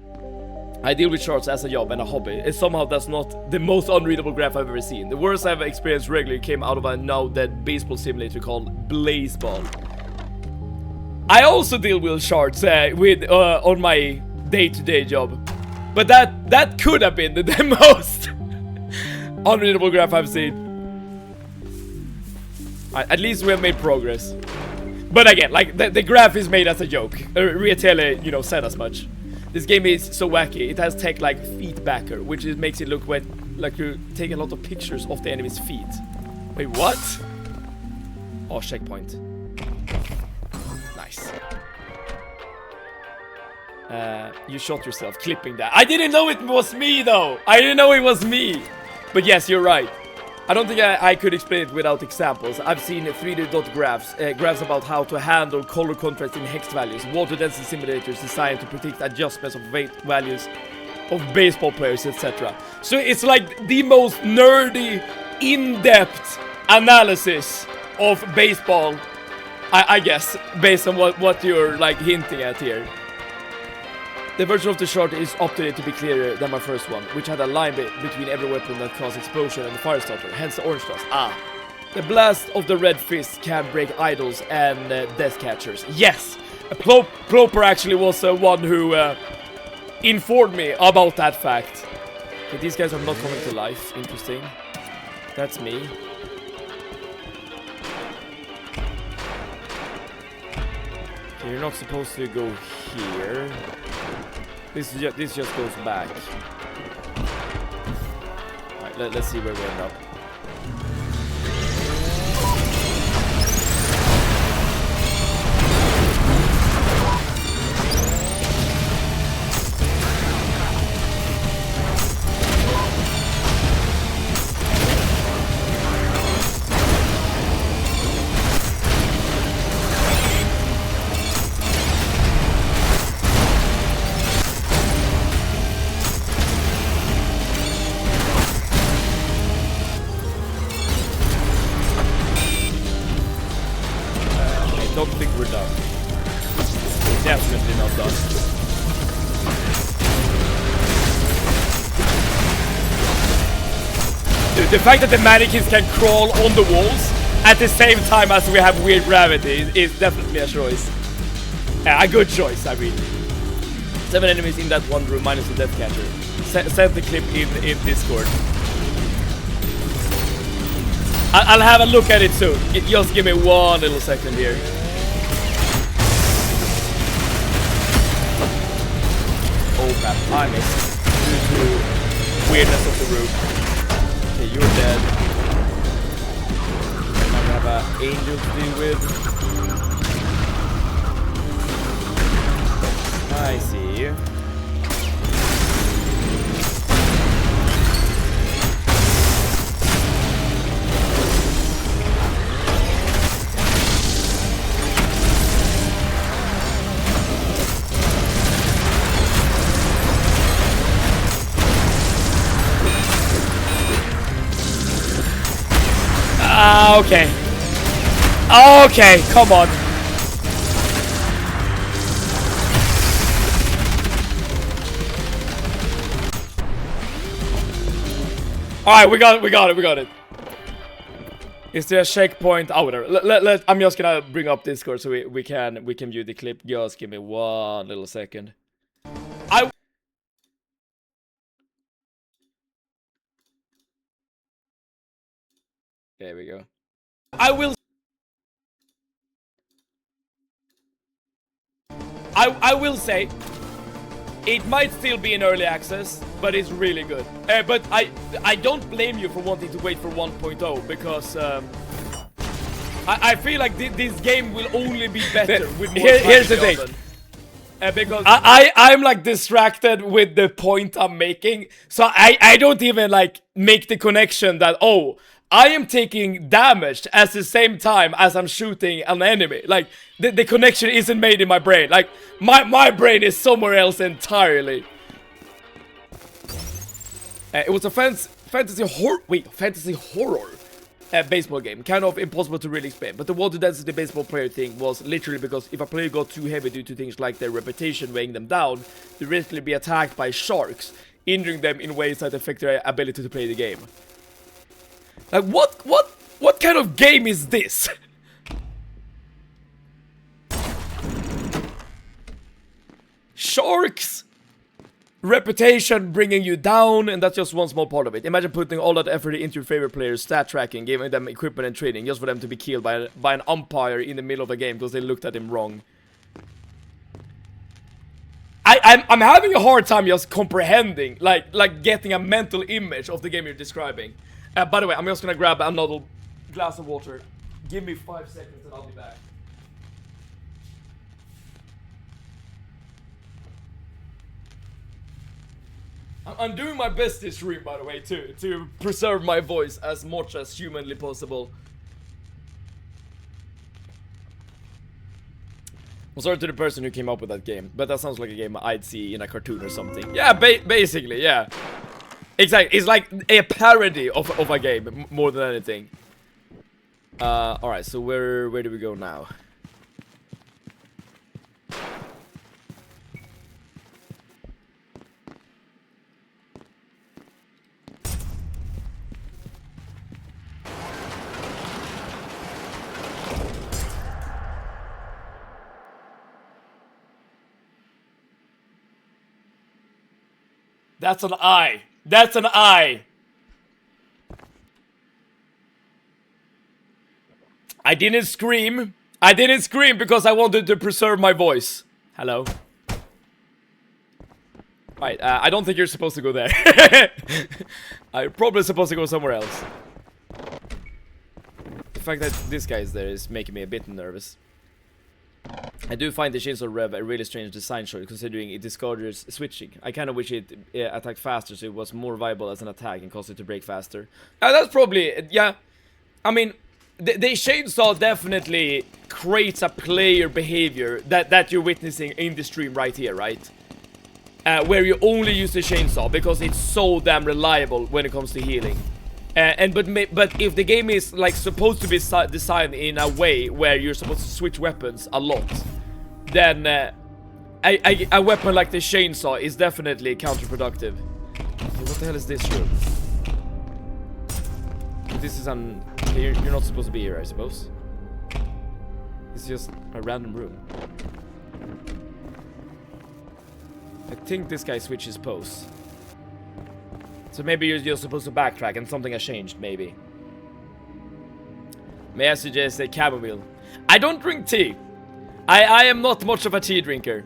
I deal with shards as a job and a hobby. It somehow that's not the most unreadable graph I've ever seen. The worst I've experienced regularly came out of a now-dead baseball simulator called Blazeball. I also deal with shards on my day-to-day job. But that could have been the most unreadable graph I've seen. At least we have made progress. But again, like, the graph is made as a joke. Rietele, you know, said as much. This game is so wacky. It has tech like feedbacker, which makes it look like you take a lot of pictures of the enemy's feet. Wait, what? Oh, checkpoint. Nice. You shot yourself, clipping that. I didn't know it was me, though. I didn't know it was me. But yes, you're right. I don't think I could explain it without examples. I've seen 3D dot graphs about how to handle color contrast in hex values, water density simulators designed to predict adjustments of weight values of baseball players, etc. So it's like the most nerdy, in-depth analysis of baseball, I guess, based on what you're like hinting at here. The version of the shard is updated to be clearer than my first one, which had a line between every weapon that caused explosion and the fire starter, hence the orange dust. The blast of the red fist can break idols and death catchers. Yes! Ploper actually was one who informed me about that fact. Okay, these guys are not coming to life. Interesting. That's me. Okay, you're not supposed to go here. This just goes back. Alright, let's see where we end up. I don't think we're done. Definitely not done. Dude, the fact that the mannequins can crawl on the walls at the same time as we have weird gravity is definitely a choice. A good choice, I mean. 7 enemies in that one room minus the death catcher. Send the clip in Discord. I'll have a look at it soon. Just give me one little second here. Oh crap, I missed. Due to weirdness of the room. Okay, you're dead. Now we have an angel to deal with. I see you. Okay. Okay, come on. Alright, we got it. Is there a checkpoint? Oh, whatever. I'm just gonna bring up Discord so we can view the clip. Just give me one little second. There we go. I will say it might still be in early access, but it's really good. But I don't blame you for wanting to wait for 1.0 because I feel like this game will only be better with more. Here's the thing. Because I'm like distracted with the point I'm making, so I don't even like make the connection that I am taking damage at the same time as I'm shooting an enemy. Like, the connection isn't made in my brain. Like, my brain is somewhere else entirely. It was a fantasy horror baseball game. Kind of impossible to really explain. But the water density baseball player thing was literally because if a player got too heavy due to things like their reputation weighing them down, they risked be attacked by sharks, injuring them in ways that affect their ability to play the game. Like, what kind of game is this? Sharks! Reputation bringing you down, and that's just one small part of it. Imagine putting all that effort into your favorite players' stat tracking, giving them equipment and training, just for them to be killed by an umpire in the middle of a game because they looked at him wrong. I'm having a hard time just comprehending, like getting a mental image of the game you're describing. By the way, I'm just gonna grab another glass of water. Give me 5 seconds and I'll be back. I'm doing my best this stream, by the way, to preserve my voice as much as humanly possible. I'm sorry to the person who came up with that game, but that sounds like a game I'd see in a cartoon or something. Yeah, basically, yeah. Exactly, it's like a parody of a game, more than anything. Alright, so where do we go now? That's an eye. That's an eye. I didn't scream. I didn't scream because I wanted to preserve my voice. Hello. Right, I don't think you're supposed to go there. I'm probably supposed to go somewhere else. The fact that this guy is there is making me a bit nervous. I do find the Chainsaw Rev a really strange design choice, considering it discourages switching. I kind of wish it attacked faster so it was more viable as an attack and caused it to break faster. That's probably, yeah. I mean, the Chainsaw definitely creates a player behavior that you're witnessing in the stream right here, right? Where you only use the Chainsaw because it's so damn reliable when it comes to healing. But if the game is like supposed to be designed in a way where you're supposed to switch weapons a lot, then a weapon like the Chainsaw is definitely counterproductive. Okay, what the hell is this room? This is you're not supposed to be here, I suppose. It's just a random room. I think this guy switches pose. So maybe you're just supposed to backtrack and something has changed, maybe. May I suggest a chamomile? I don't drink tea. I am not much of a tea drinker.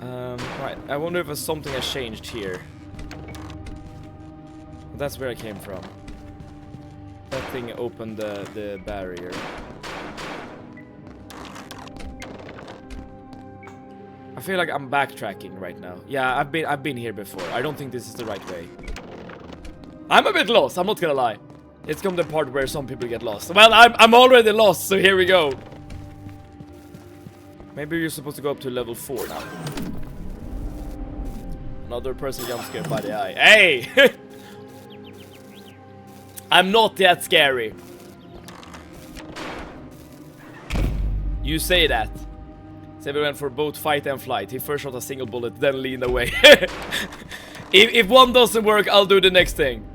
Right, I wonder if something has changed here. That's where I came from. That thing opened the barrier. I feel like I'm backtracking right now. Yeah, I've been here before. I don't think this is the right way. I'm a bit lost, I'm not gonna lie. It's come to the part where some people get lost. Well, I'm already lost, so here we go. Maybe you're supposed to go up to level 4 now. Another person jump scared by the eye. Hey! I'm not that scary. You say that. Seven went for both fight and flight. He first shot a single bullet, then leaned away. if one doesn't work, I'll do the next thing.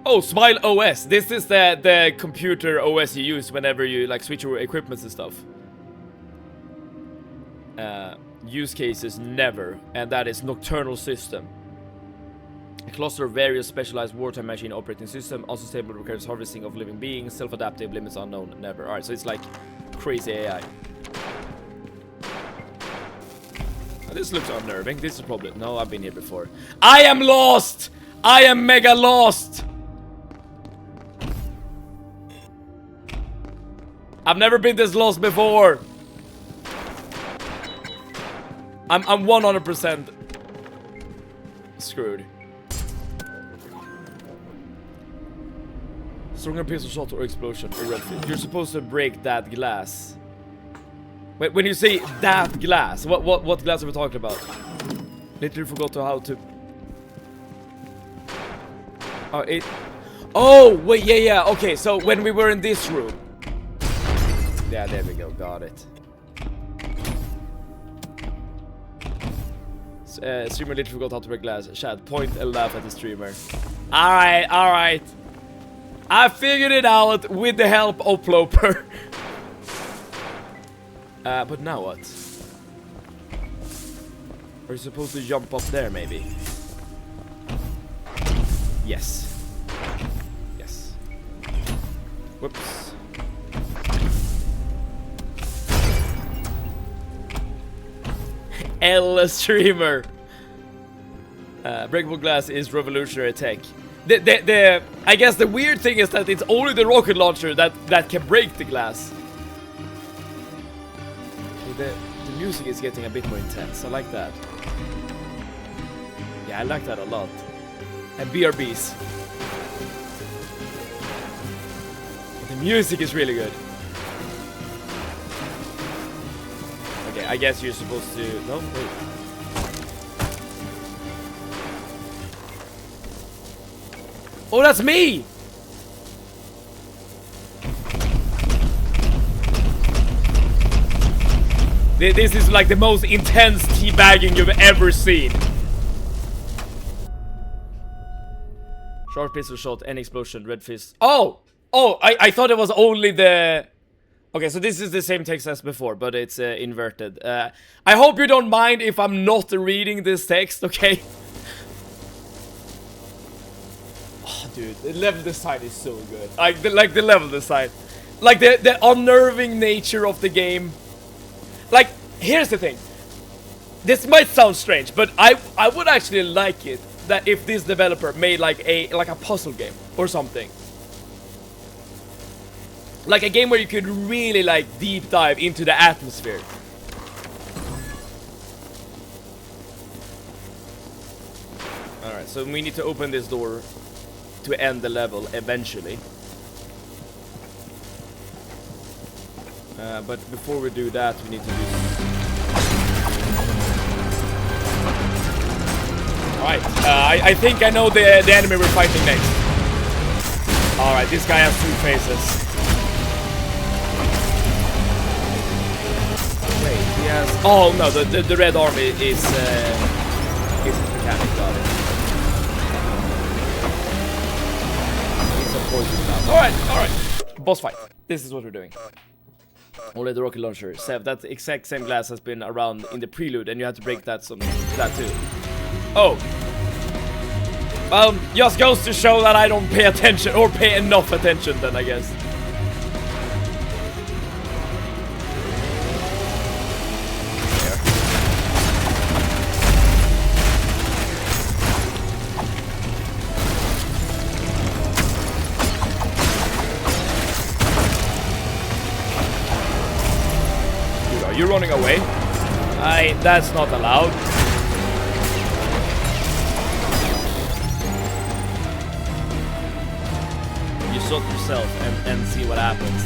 Oh, Smile OS. This is the computer OS you use whenever you like switch your equipments and stuff. Use cases never, and that is Nocturnal System. A cluster of various specialized wartime machine operating system, also stable, requires harvesting of living beings, self-adaptive, limits unknown, never. Alright, so it's like crazy AI. This looks unnerving. This is probably... No, I've been here before. I am lost! I am mega lost! I've never been this lost before. I'm 100% screwed. Stronger pistol shot or explosion or red fit. You're supposed to break that glass. Wait, when you say that glass, what glass are we talking about? Literally forgot how to... Oh, wait, yeah, okay, so when we were in this room. Yeah, there we go, got it. Streamer literally forgot how to break glass. Chat, point and laugh at the streamer. Alright. I figured it out with the help of Ploper. But now what? Are you supposed to jump up there, maybe? Yes. Yes. Whoops. L streamer. Breakable glass is revolutionary tech. I guess the weird thing is that it's only the rocket launcher that can break the glass. The music is getting a bit more intense. I like that. Yeah, I like that a lot. And BRBs. The music is really good. Okay, I guess you're supposed to... No, wait. Oh, that's me! This is like the most intense teabagging you've ever seen. Sharp pistol shot, any explosion, red fist. Oh! Oh, I thought it was only the Okay, so this is the same text as before, but it's inverted. I hope you don't mind if I'm not reading this text, okay? Oh, dude, the level design is so good. Like the level design. Like, the unnerving nature of the game. Like, here's the thing. This might sound strange, but I would actually like it that if this developer made like a puzzle game or something. Like a game where you could really like deep dive into the atmosphere. Alright, so we need to open this door to end the level eventually. But before we do that, we need to do... Alright, I think I know the enemy we're fighting next. Alright, this guy has 2 faces. Yes. Oh no, the red army is mechanic. Got it. He's a poison now. Alright. Boss fight. This is what we're doing. Only the rocket launcher. Sev, that exact same glass has been around in the prelude, and you have to break that too. Oh. Well, just goes to show that I don't pay attention, or pay enough attention then, I guess. You're running away. That's not allowed. You shot yourself and see what happens.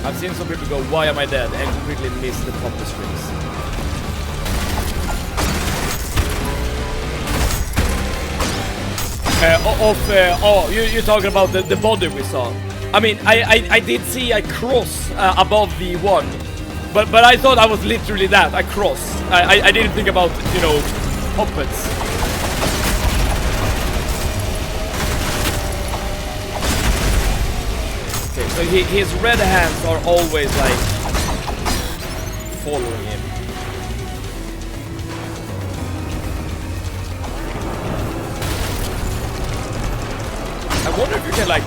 I've seen some people go, why am I dead? And completely miss the popper strings. You're talking about the body we saw. I mean, I did see a cross above the one, but I thought I was literally that, a cross. I didn't think about, you know, puppets. Okay, so his red hands are always like following him. I wonder if you can like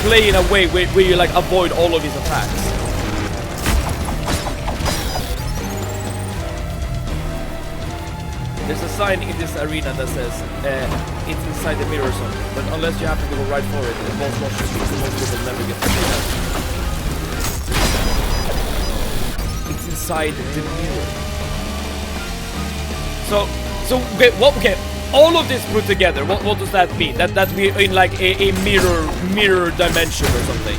play in a way where you like avoid all of his attacks. There's a sign in this arena that says it's inside the mirror zone, but unless you happen to go right for it, the boss launcher speaks, most people never get to see that. It's inside the mirror. So okay. All of this put together, what does that mean? That we're in like a mirror dimension or something.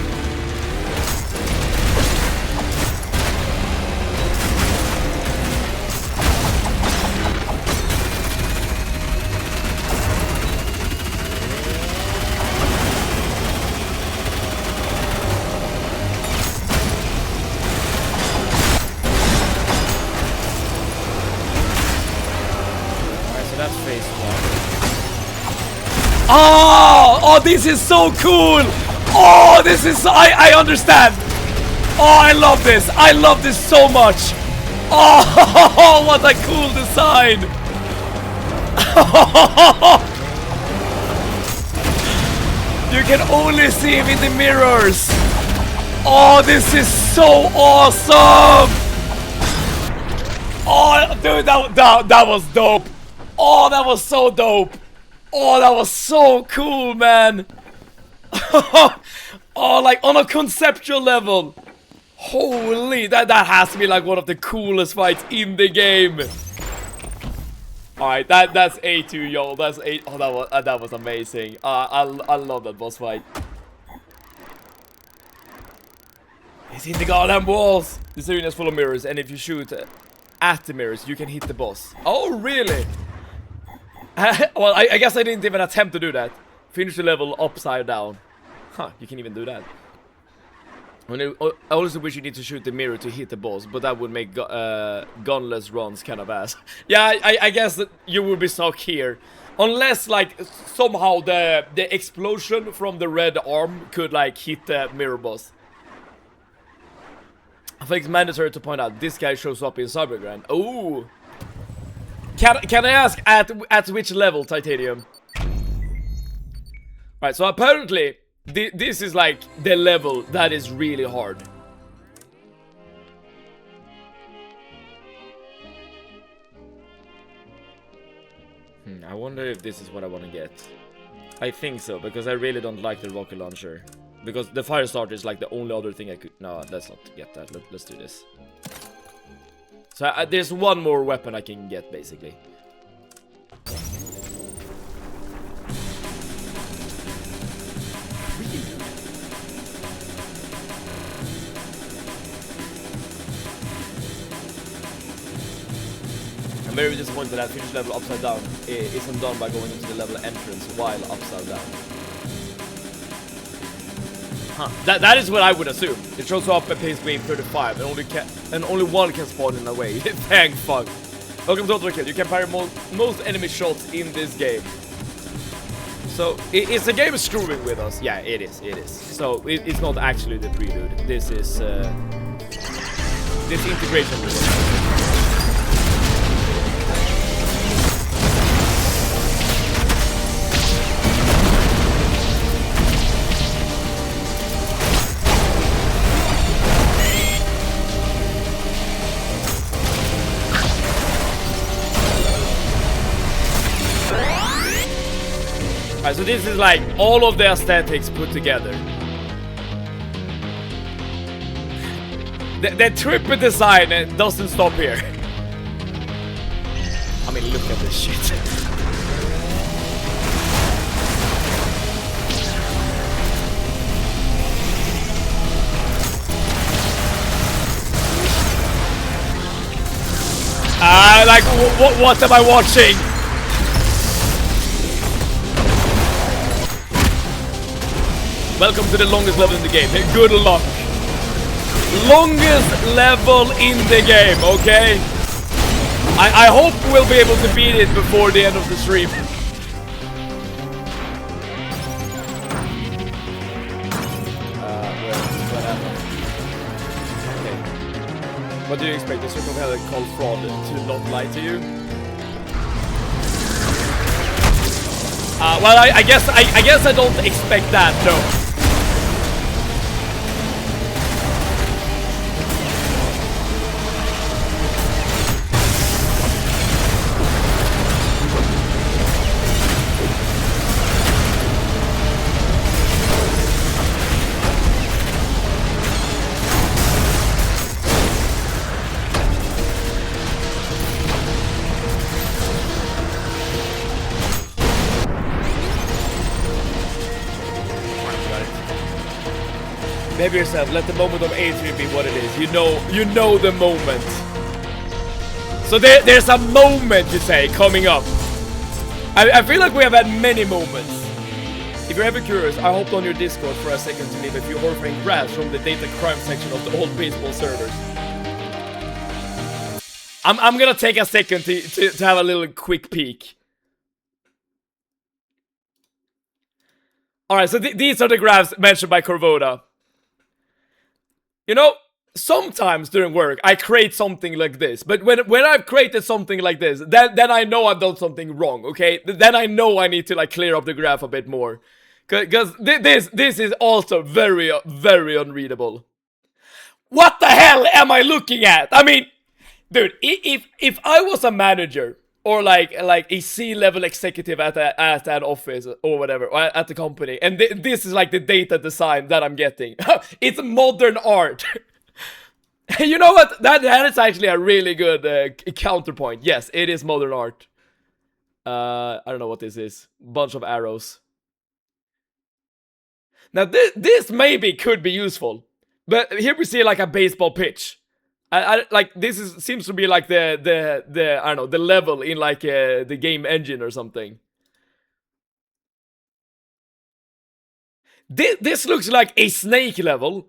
Oh, this is so cool. Oh, this is, I understand. Oh, I love this. I love this so much. Oh, what a cool design. You can only see him in the mirrors. Oh, this is so awesome. Oh, dude, that was dope. Oh, that was so dope. Oh, that was so cool, man. Oh, like on a conceptual level. Holy, that has to be like one of the coolest fights in the game. Alright, that's A2, y'all. That's A. Oh, that was amazing. I love that boss fight. It's in the goddamn walls. This arena is full of mirrors, and if you shoot at the mirrors, you can hit the boss. Oh, really? Well, I guess I didn't even attempt to do that. Finish the level upside down. Huh, you can even do that. I also wish you need to shoot the mirror to hit the boss, but that would make gunless runs kind of ass. Yeah, I guess that you would be stuck here. Unless, like, somehow the explosion from the red arm could, like, hit the mirror boss. I think it's mandatory to point out, this guy shows up in Cybergrind. Ooh! Can I ask, at which level, Titanium? Right, so apparently, this is, like, the level that is really hard. I wonder if this is what I want to get. I think so, because I really don't like the rocket launcher. Because the fire starter is like the only other thing I could... No, let's not get that. Let's do this. So there's one more weapon I can get, basically. I'm very disappointed that finish level upside down isn't done by going into the level entrance while upside down. Huh. That is what I would assume. It shows up at pace wave 35 and only one can spawn in a way. Thank fuck. Welcome to ULTRAKILL. You can parry most enemy shots in this game. So it's a game screwing with us. Yeah, it is. So it's not actually the prelude. This is this integration with it. Alright, so this is like all of the aesthetics put together. The trippy design doesn't stop here. I mean, look at this shit. Like, what am I watching? Welcome to the longest level in the game. Good luck. Longest level in the game, okay? I hope we'll be able to beat it before the end of the stream. Okay. What do you expect? The circle called fraud to not lie to you? Well, I guess I don't expect that, no. Maybe yourself, let the moment of Adrian be what it is. You know the moment. So there's a moment, you say, coming up. I feel like we have had many moments. If you're ever curious, I hopped on your Discord for a second to leave a few horrifying graphs from the data crime section of the old baseball servers. I'm gonna take a second to have a little quick peek. Alright, so these are the graphs mentioned by Corvoda. You know, sometimes during work, I create something like this. But when I've created something like this, then I know I've done something wrong, okay? Then I know I need to, like, clear up the graph a bit more. Because this is also very, very unreadable. What the hell am I looking at? I mean, dude, if I was a manager, or like a C-level executive at an office or whatever, or at the company, and this is like the data design that I'm getting. It's modern art. You know what? That is actually a really good counterpoint. Yes, it is modern art. I don't know what this is. Bunch of arrows. Now this maybe could be useful, but here we see like a baseball pitch. I like this seems to be like the I don't know, the level in like the game engine or something. This looks like a snake level.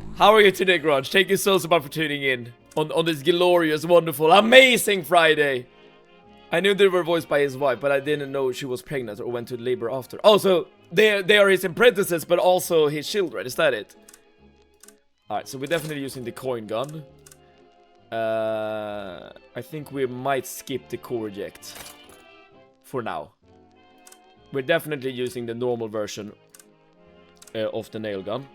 How are you today, Grudge? Thank you so much for tuning in on this glorious, wonderful, amazing Friday. I knew they were voiced by his wife, but I didn't know she was pregnant or went to labor after. Oh, so they are his apprentices, but also his children. Is that it? Alright, so we're definitely using the coin gun. I think we might skip the core eject for now. We're definitely using the normal version of the nail gun.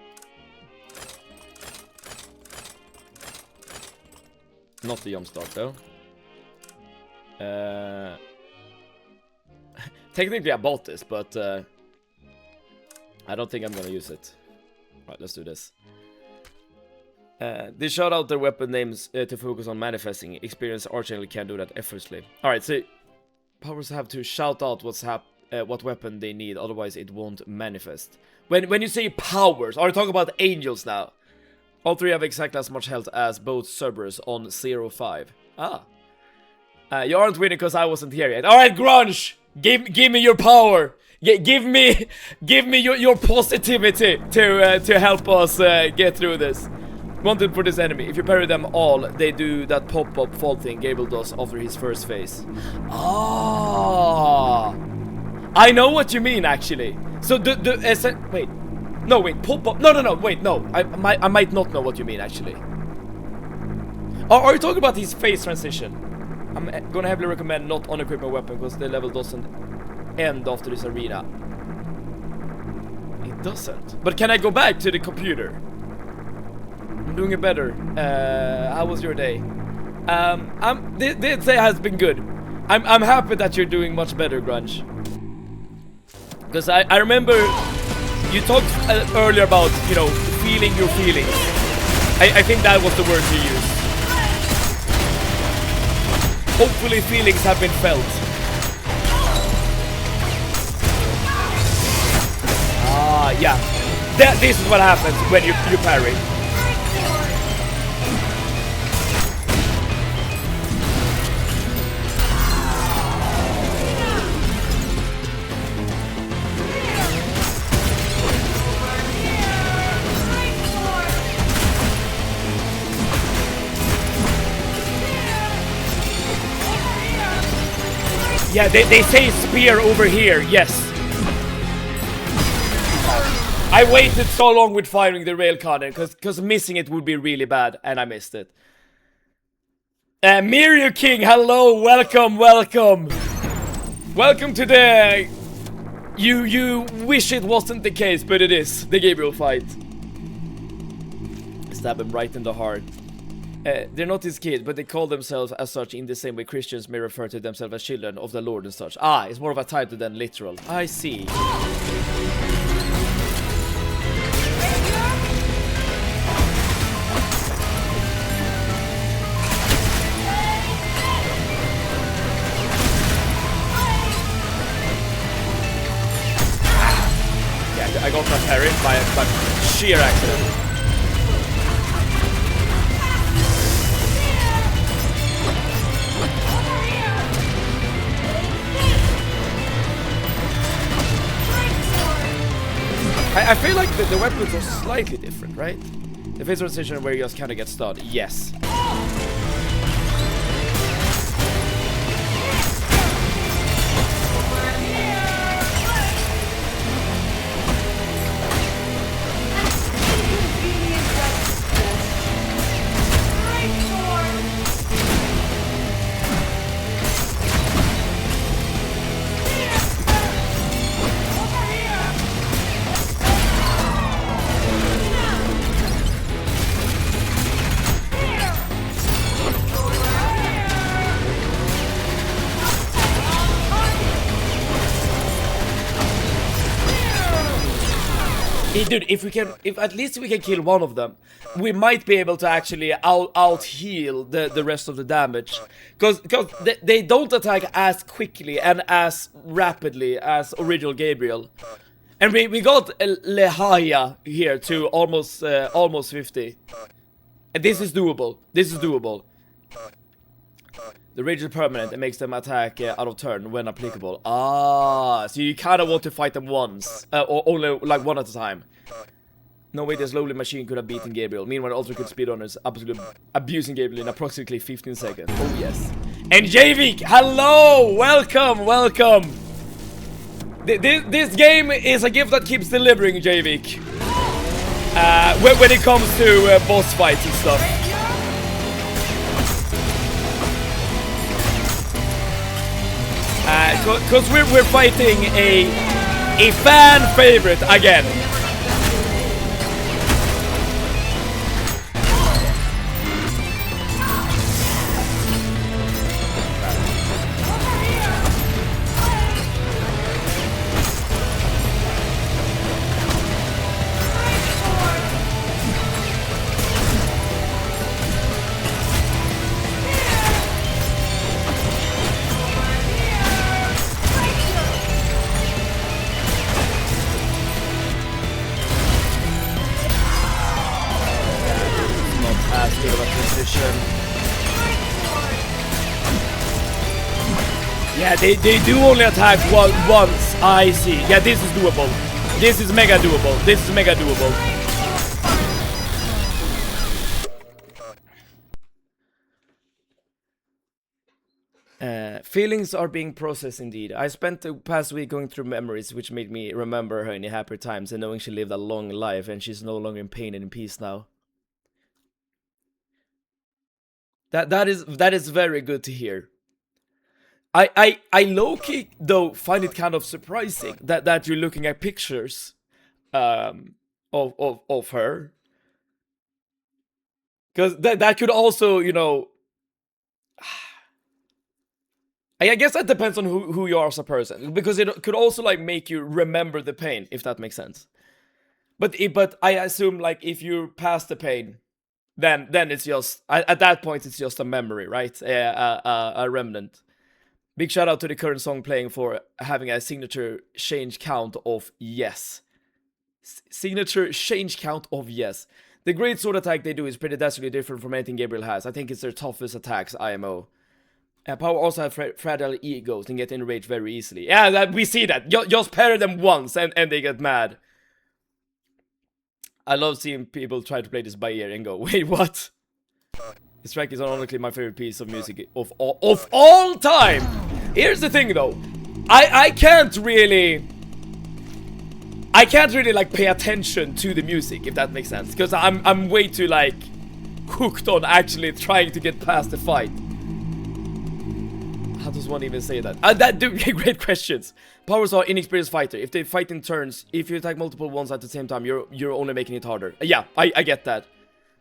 Not the jump start though. Technically I bought this, but I don't think I'm gonna use it. Alright, let's do this. They shout out their weapon names to focus on manifesting. Experienced Archangel can do that effortlessly. Alright, so powers have to shout out what weapon they need, otherwise it won't manifest. When you say powers, are you talking about angels now? All three have exactly as much health as both Cerberus on 0-5. Ah. You aren't winning because I wasn't here yet. Alright, Grunge! Give me your power! Give me your positivity to help us get through this. Wanted for this enemy. If you parry them all, they do that pop-up fall thing Gable does after his first phase. Ah, I know what you mean actually. So wait, no wait, pop-up. No, wait, no. I might not know what you mean actually. Are you talking about his phase transition? I'm gonna heavily recommend not unequip a weapon because the level doesn't end after this arena. It doesn't. But can I go back to the computer? I'm doing it better. How was your day? This day has been good. I'm happy that you're doing much better, Grunge. Because I remember you talked earlier about, you know, feeling your feelings. I think that was the word you used. Hopefully feelings have been felt. Ah, yeah. This is what happens when you parry. Yeah, they say spear over here, yes. I waited so long with firing the rail cannon, because missing it would be really bad, and I missed it. Mirio King, hello, welcome. Welcome to the... You wish it wasn't the case, but it is. The Gabriel fight. Stab him right in the heart. They're not his kids, but they call themselves as such in the same way Christians may refer to themselves as children of the Lord and such. Ah, it's more of a title than literal. I see. Yeah, I got that parry by sheer accident. I feel like the weapons are slightly different, right? The phase transition where you just kind of get stunned. Yes. Dude, if at least we can kill one of them, we might be able to actually out heal the rest of the damage. Because they don't attack as quickly and as rapidly as original Gabriel. And we got Lehaya here to almost 50. And this is doable. The rage is permanent and makes them attack out of turn when applicable. Ah, so you kind of want to fight them once, or only like one at a time. No way this lowly machine could have beaten Gabriel. Meanwhile, Ultra Kill speedrunners absolutely abusing Gabriel in approximately 15 seconds. Oh yes. And Javik, hello! Welcome, welcome! This game is a gift that keeps delivering, Javik. When it comes to boss fights and stuff. Because we're fighting a fan favorite again. Yeah, they do only attack once, I see. Yeah, this is doable. This is mega doable. This is mega doable. Feelings are being processed indeed. I spent the past week going through memories which made me remember her in the happier times and knowing she lived a long life and she's no longer in pain and in peace now. That is very good to hear. I low-key though find it kind of surprising that you're looking at pictures of her. Cause that could also, you know, I guess that depends on who you are as a person, because it could also like make you remember the pain, if that makes sense. But I assume like if you're past the pain, then it's just at that point it's just a memory, right? A remnant. Big shout out to the current song playing for having a signature change count of yes. Signature change count of yes. The great sword attack they do is pretty drastically different from anything Gabriel has. I think it's their toughest attacks, IMO. Power also have fragile egos and get enraged very easily. Yeah, we see that. Just parry them once and they get mad. I love seeing people try to play this by ear and go, wait, what? This track is ironically my favorite piece of music of all time. Here's the thing though, I can't really like pay attention to the music, if that makes sense, because I'm way too like hooked on actually trying to get past the fight. How does one even say that? Great questions. Powers are inexperienced fighter. If they fight in turns, if you attack multiple ones at the same time, you're only making it harder. Yeah, I get that.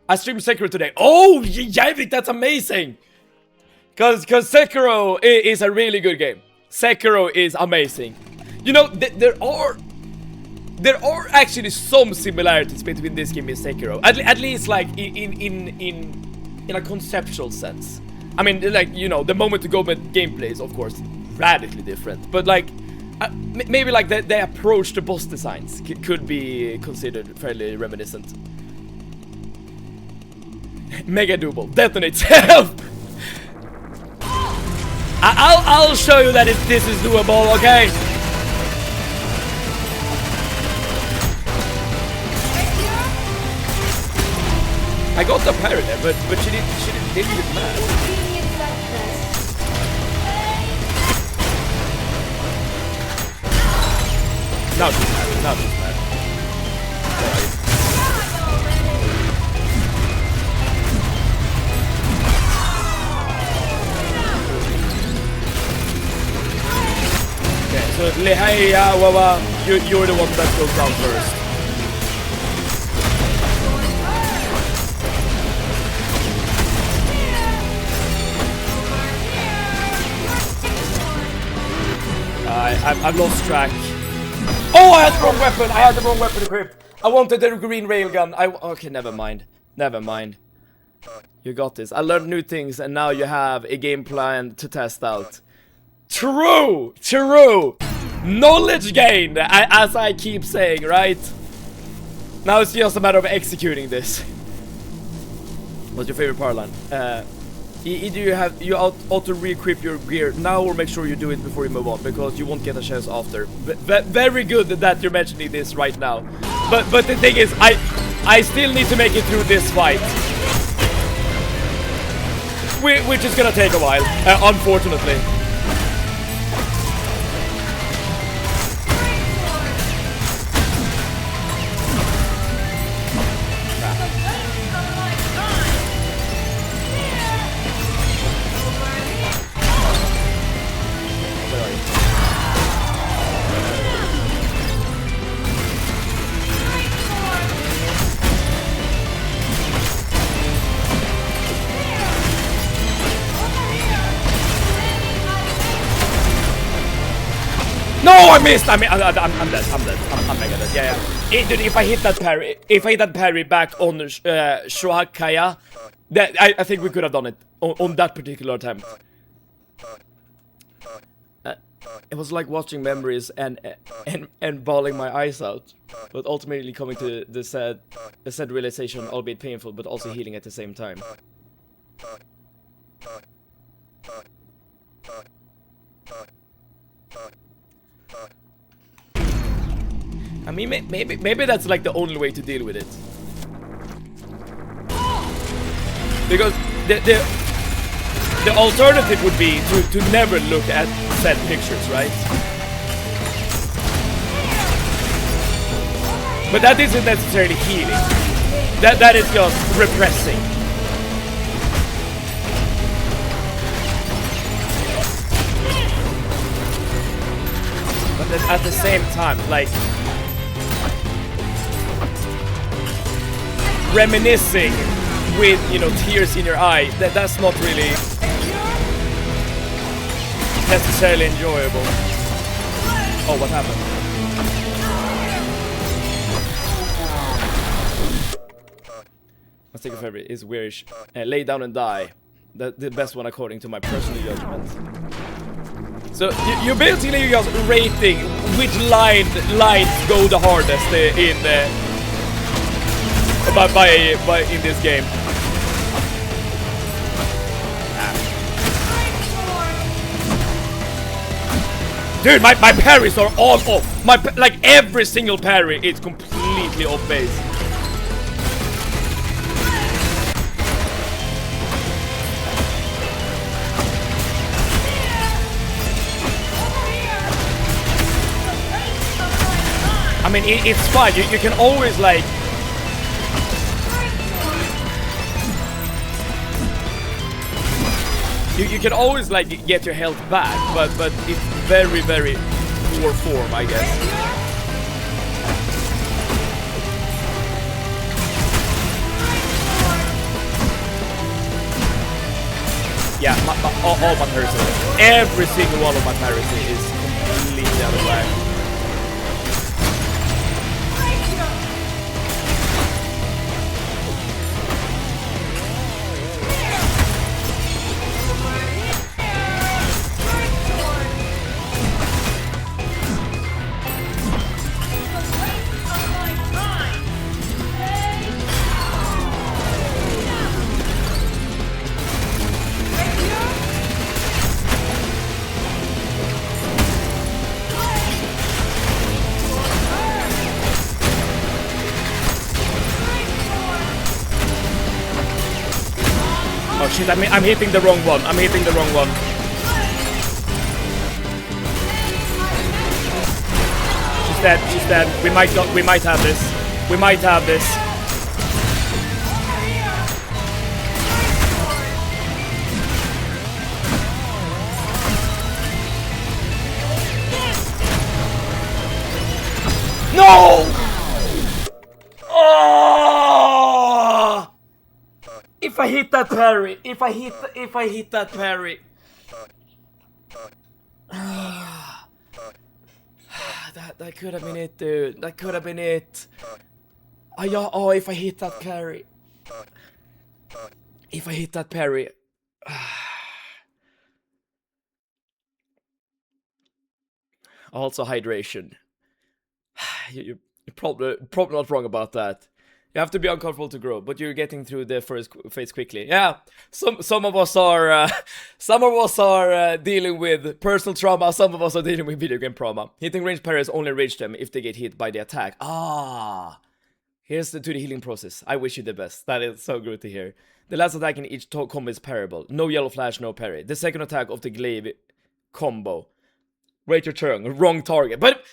I streamed Sekiro today. Oh, Javik, that's amazing! Cause Sekiro is a really good game. Sekiro is amazing. You know, there are actually some similarities between this game and Sekiro. At least like in a conceptual sense. I mean, like, you know, the moment to go with gameplay is of course radically different. But like, maybe like the approach to boss designs could be considered fairly reminiscent. Mega doable. Detonate self. I'll show you that this is doable, okay? I got the parry there, but she didn't get mad. Now she's mad. Now she's mad. Okay, so Leheya Wawa, you're the one that goes down first. I've lost track. Oh, I had the wrong weapon! I had the wrong weapon equipped! I wanted the green railgun. Okay, never mind. Never mind. You got this. I learned new things and now you have a game plan to test out. True! True! Knowledge gained, as I keep saying, right? Now it's just a matter of executing this. What's your favorite power line? Either you auto re-equip your gear now or make sure you do it before you move on, because you won't get a chance after. Very good that you're mentioning this right now. But the thing is, I still need to make it through this fight, which is gonna take a while, unfortunately. No, I missed! I'm dead. I'm mega dead. Yeah. Dude, if I hit that parry back on Shuhakaya, that I think we could have done it on that particular attempt. It was like watching memories and bawling my eyes out, but ultimately coming to the sad realization, albeit painful, but also healing at the same time. I mean, maybe that's like the only way to deal with it, because the alternative would be to never look at said pictures, right? But that isn't necessarily healing. That is just repressing. But then at the same time, like, reminiscing with, you know, tears in your eye, that's not really necessarily enjoyable. Oh, what happened? Mistake of every is weirish. Lay down and die. The best one according to my personal judgment. So you're basically just rating which lines go the hardest in in this game. Dude, my parries are all off. Like every single parry is completely off base. I mean, it's fine. You can always like. You can always like get your health back, but it's very poor form, I guess. Yeah, all my parries, every single one of my parries is completely out of whack. Oh shit, I'm hitting the wrong one. I'm hitting the wrong one. She's dead, she's dead. We might have this. We might have this. No! Oh! If I hit that parry, if I hit that parry. That could have been it, dude. That could have been it. Oh, yeah, oh, if I hit that parry. If I hit that parry. Also hydration. You're probably not wrong about that. You have to be uncomfortable to grow, but you're getting through the first phase quickly. Yeah, some of us are dealing with personal trauma. Some of us are dealing with video game trauma. Hitting range parries only rage them if they get hit by the attack. Ah, Here's to the healing process. I wish you the best. That is so good to hear. The last attack in each combo is parryable. No yellow flash, no parry. The second attack of the glaive combo. Rate your turn. Wrong target. But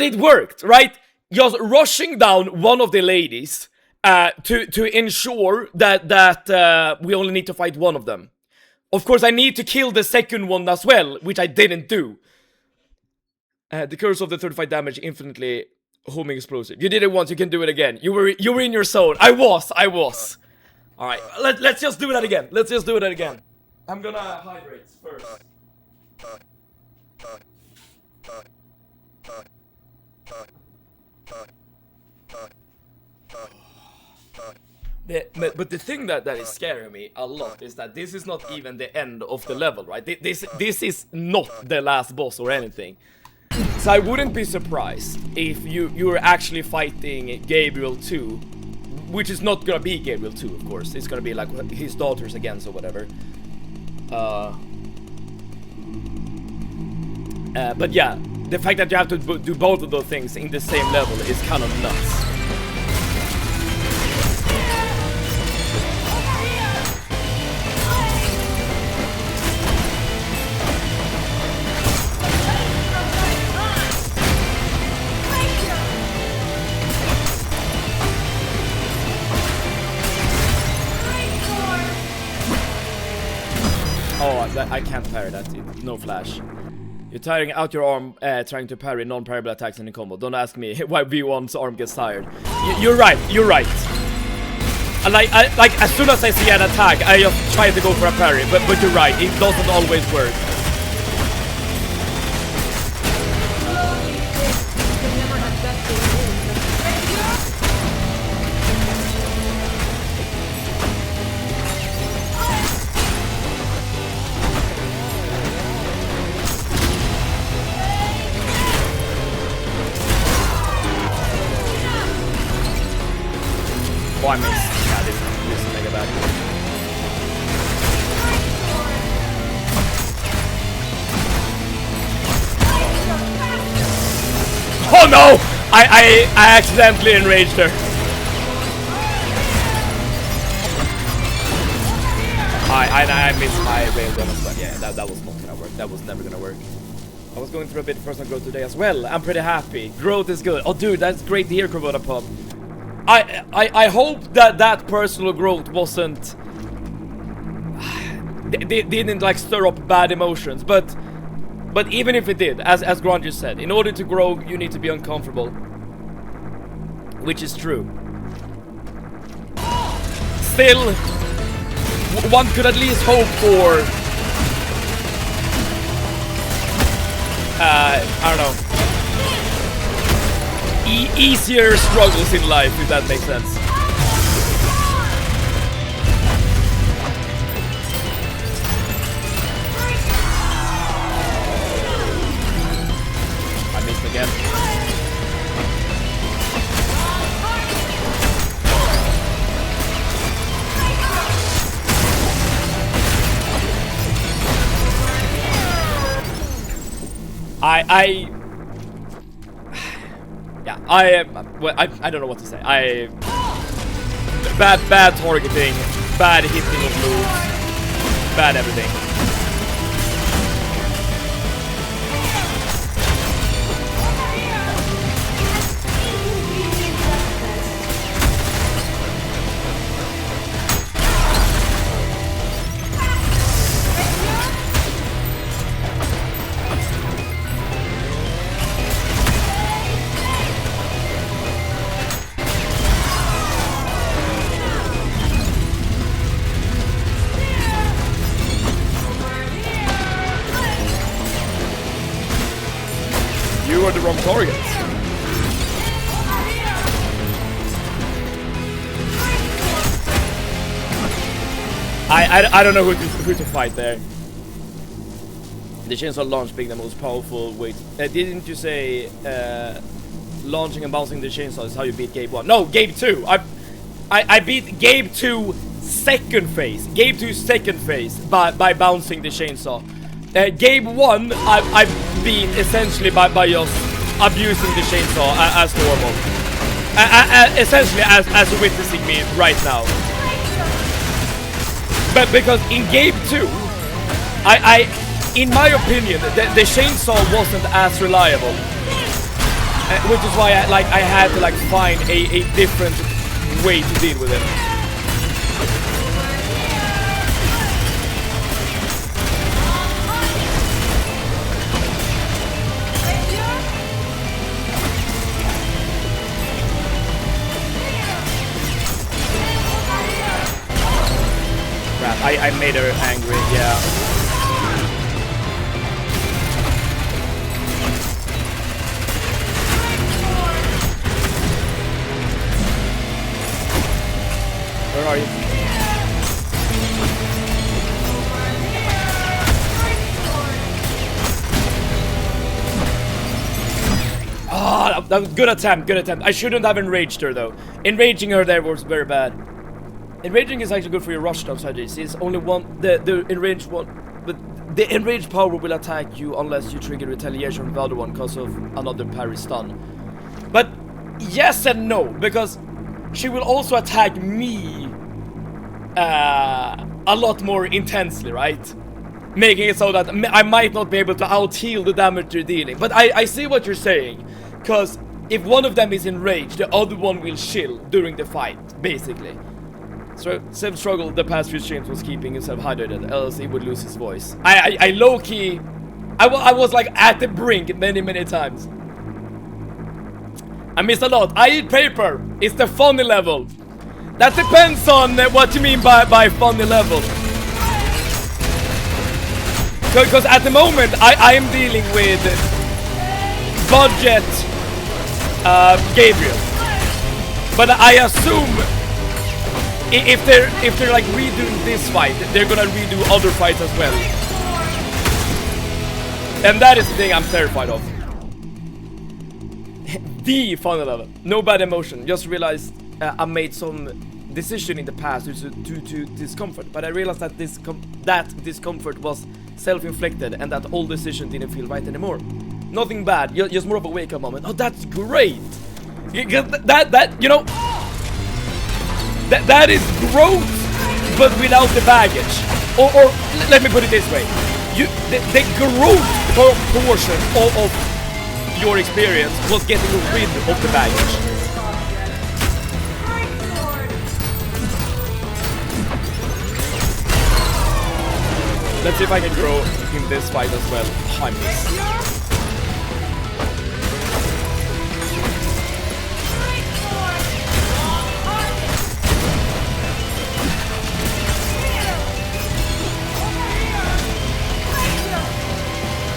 it worked, right? Just rushing down one of the ladies to ensure that we only need to fight one of them. Of course, I need to kill the second one as well, which I didn't do. The curse of the 35 damage, infinitely homing explosive. You did it once, you can do it again. You were in your zone. I was. Alright, let's just do that again. I'm gonna hydrate first. But the thing that is scaring me a lot is that this is not even the end of the level, right? This is not the last boss or anything. So I wouldn't be surprised if you're actually fighting Gabriel 2, which is not gonna be Gabriel 2, of course. It's gonna be like his daughters again, or whatever. But yeah, the fact that you have to do both of those things in the same level is kind of nuts. Oh, I can't parry that. No flash. You're tiring out your arm, trying to parry non-parryable attacks in the combo. Don't ask me why V1's arm gets tired. You're right. And like as soon as I see an attack, I just try to go for a parry. But you're right. It doesn't always work. Oh, I missed. Yeah, this is mega bad. Oh no! I accidentally enraged her. I missed my railgun as well. Yeah, that was not gonna work. That was never gonna work. I was going through a bit of personal growth today as well. I'm pretty happy. Growth is good. Oh dude, that's great to hear, Corvoda Pub. I hope that personal growth wasn't didn't like stir up bad emotions, but even if it did, as Grant just said, in order to grow you need to be uncomfortable, which is true. Still, one could at least hope for I don't know, easier struggles in life, if that makes sense. I missed again. Yeah, I don't know what to say. Bad targeting, bad hitting of moves, bad everything. You are the wrong target. I don't know who to fight there. The chainsaw launch being the most powerful way. Didn't you say launching and bouncing the chainsaw is how you beat Gabe 1? No, Gabe 2. I beat Gabe 2 second phase. Gabe 2 second phase by bouncing the chainsaw. Gabe 1 I beat essentially by just abusing the chainsaw as normal. Essentially as you're witnessing me right now. But because in game 2, in my opinion, the chainsaw wasn't as reliable, which is why I had to find a different way to deal with it. Crap, I made her angry, yeah. Where are you? Ah, that was good attempt, good attempt. I shouldn't have enraged her though. Enraging her there was very bad. Enraging is actually good for your rush down strategies. It's only one, the enraged one, but the enraged power will attack you unless you trigger retaliation from the other one because of another parry stun. But yes and no, because she will also attack me a lot more intensely, right? Making it so that I might not be able to out-heal the damage you're dealing. But I see what you're saying, because if one of them is enraged, the other one will chill during the fight, basically. So Seb struggled the past few streams was keeping himself hydrated, else he would lose his voice. I low-key, I was like at the brink many times. I missed a lot. I eat paper. It's the funny level. That depends on what you mean by funny level. Because at the moment I am dealing with budget Gabriel, but I assume if they're like redoing this fight, they're gonna redo other fights as well, and that is the thing I'm terrified of. The funny level, no bad emotion. Just realized I made some decision in the past due to discomfort, but I realized that that discomfort was self-inflicted and that all decision didn't feel right anymore. Nothing bad, just more of a wake-up moment. Oh, that's great. That you know, that is growth, but without the baggage. Or let me put it this way: the growth portion of your experience was getting rid of the baggage. Let's see if I can grow in this fight as well. I miss.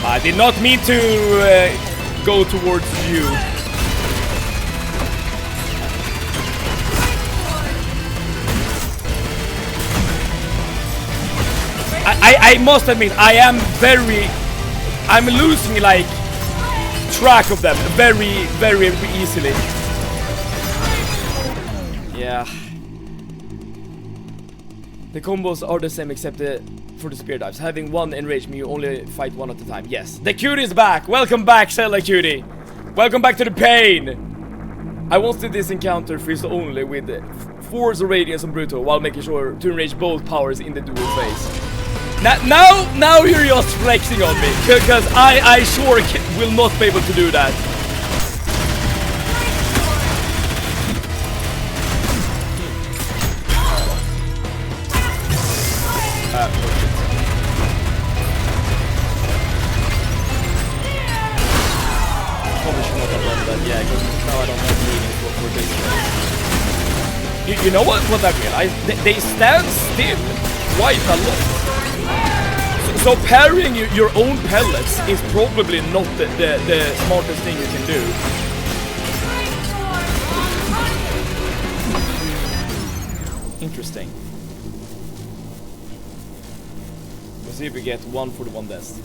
I did not mean to go towards you. I must admit, I'm losing like track of them very easily. Yeah. The combos are the same except for the spear dives. Having one enrage me, you only fight one at a time. Yes. The cutie is back. Welcome back, Zelda cutie. Welcome back to the pain. I once did this encounter freeze only with Force, Radiance, and Brutal while making sure to enrage both powers in the dual phase. Now you're just flexing on me, because I sure will not be able to do that. Probably should not have done that, yeah, because now I don't have meaning for this. You know what I realized? They stand still quite a lot. So parrying your own pellets is probably not the smartest thing you can do. Interesting. Let's see if we get one for the one death.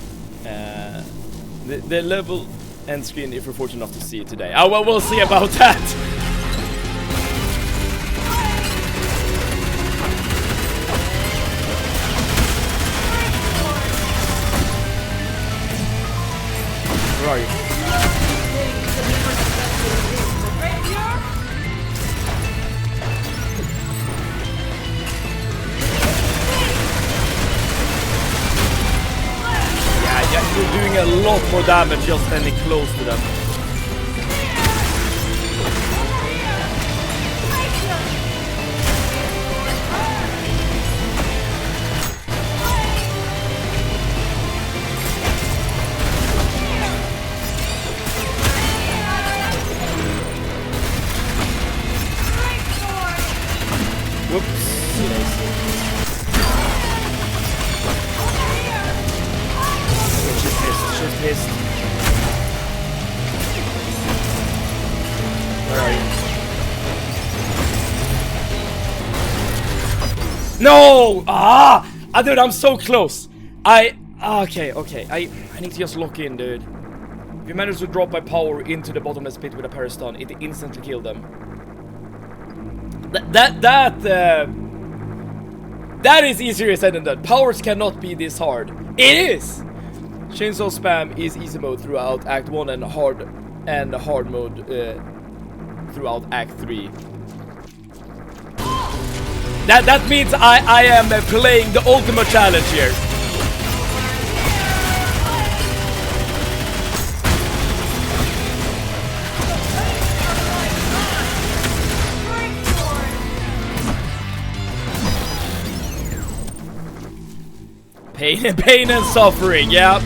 The level end screen, if we're fortunate enough to see it today. Oh, well, we'll see about that. Where are you? you're doing a lot more damage just standing close to them. Whoops. She's pissed. Where are you? No! Ah! Dude, I'm so close. Okay. I need to just lock in, dude. If you manage to drop my power into the bottomless pit with a parastun, it instantly kills them. That is easier said than done. Powers cannot be this hard. It is! Chainsaw spam is easy mode throughout Act 1 and hard mode throughout Act 3. That means I am playing the ultimate challenge here. Pain and suffering, yeah.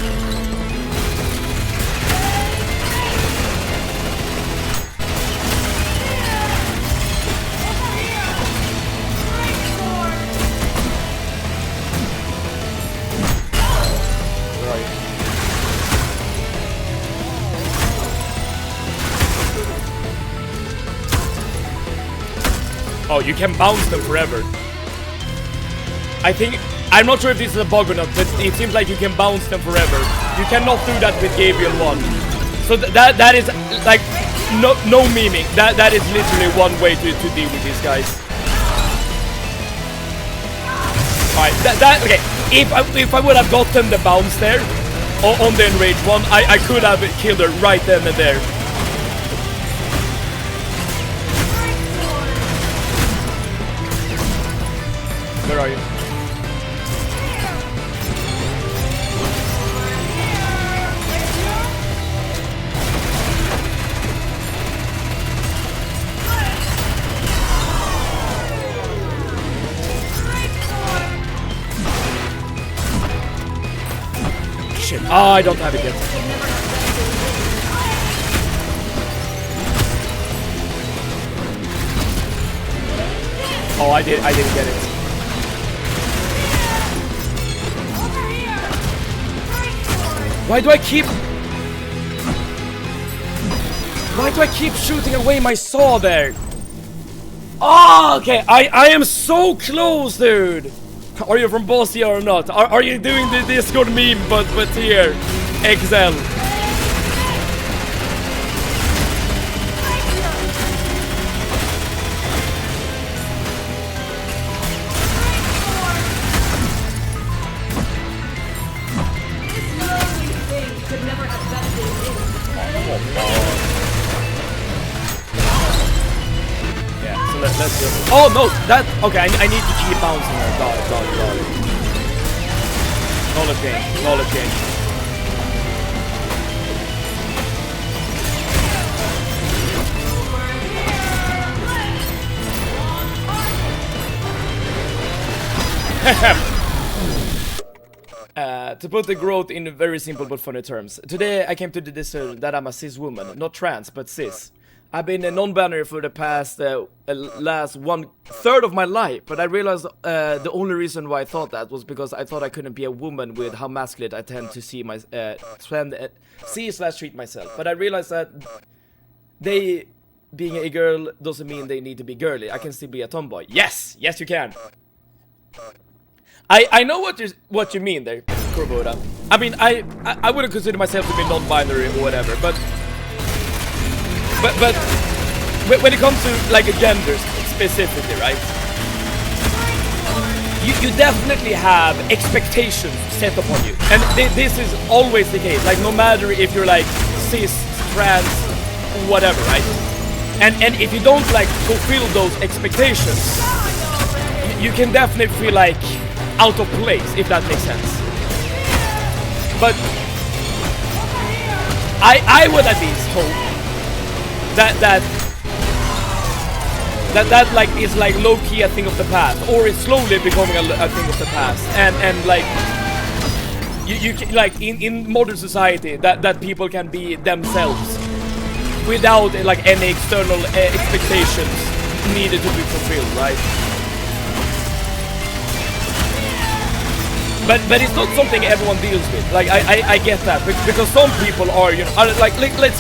Oh, you can bounce them forever. I'm not sure if this is a bug or not, but it seems like you can bounce them forever. You cannot do that with Gabriel 1. So that is like no meaning. That is literally one way to deal with these guys. Alright, okay. If I would have gotten the bounce there on the enraged one, I could have killed her right then and there. Where are you? Shit. Oh, I don't have it yet. Oh, I didn't get it. Why do I keep shooting away my saw there? Oh, okay. I am so close, dude. Are you from Bosnia or not? Are you doing the Discord meme but here? XL. Let's go. Oh no, okay, I need to keep bouncing her. Got it. Knowledge gain. To put the growth in very simple but funny terms. Today I came to the decision that I'm a cis woman, not trans, but cis. I've been a non-binary for the past last 1/3 of my life, but I realized the only reason why I thought that was because I thought I couldn't be a woman with how masculine I tend to see my treat myself. But I realized that being a girl doesn't mean they need to be girly. I can still be a tomboy. Yes, you can. I know what you mean there, Kurboda. I mean, I wouldn't consider myself to be non-binary or whatever, but when it comes to like genders specifically, right? You definitely have expectations set upon you, and this is always the case. Like no matter if you're like cis, trans, whatever, right? And if you don't like fulfill those expectations, you can definitely feel like out of place, if that makes sense. But I would at least hope that like is like low-key a thing of the past, or it's slowly becoming a thing of the past, and like you like in modern society that people can be themselves without like any external expectations needed to be fulfilled, right? But it's not something everyone deals with. Like I get that, because some people are, you know, like let's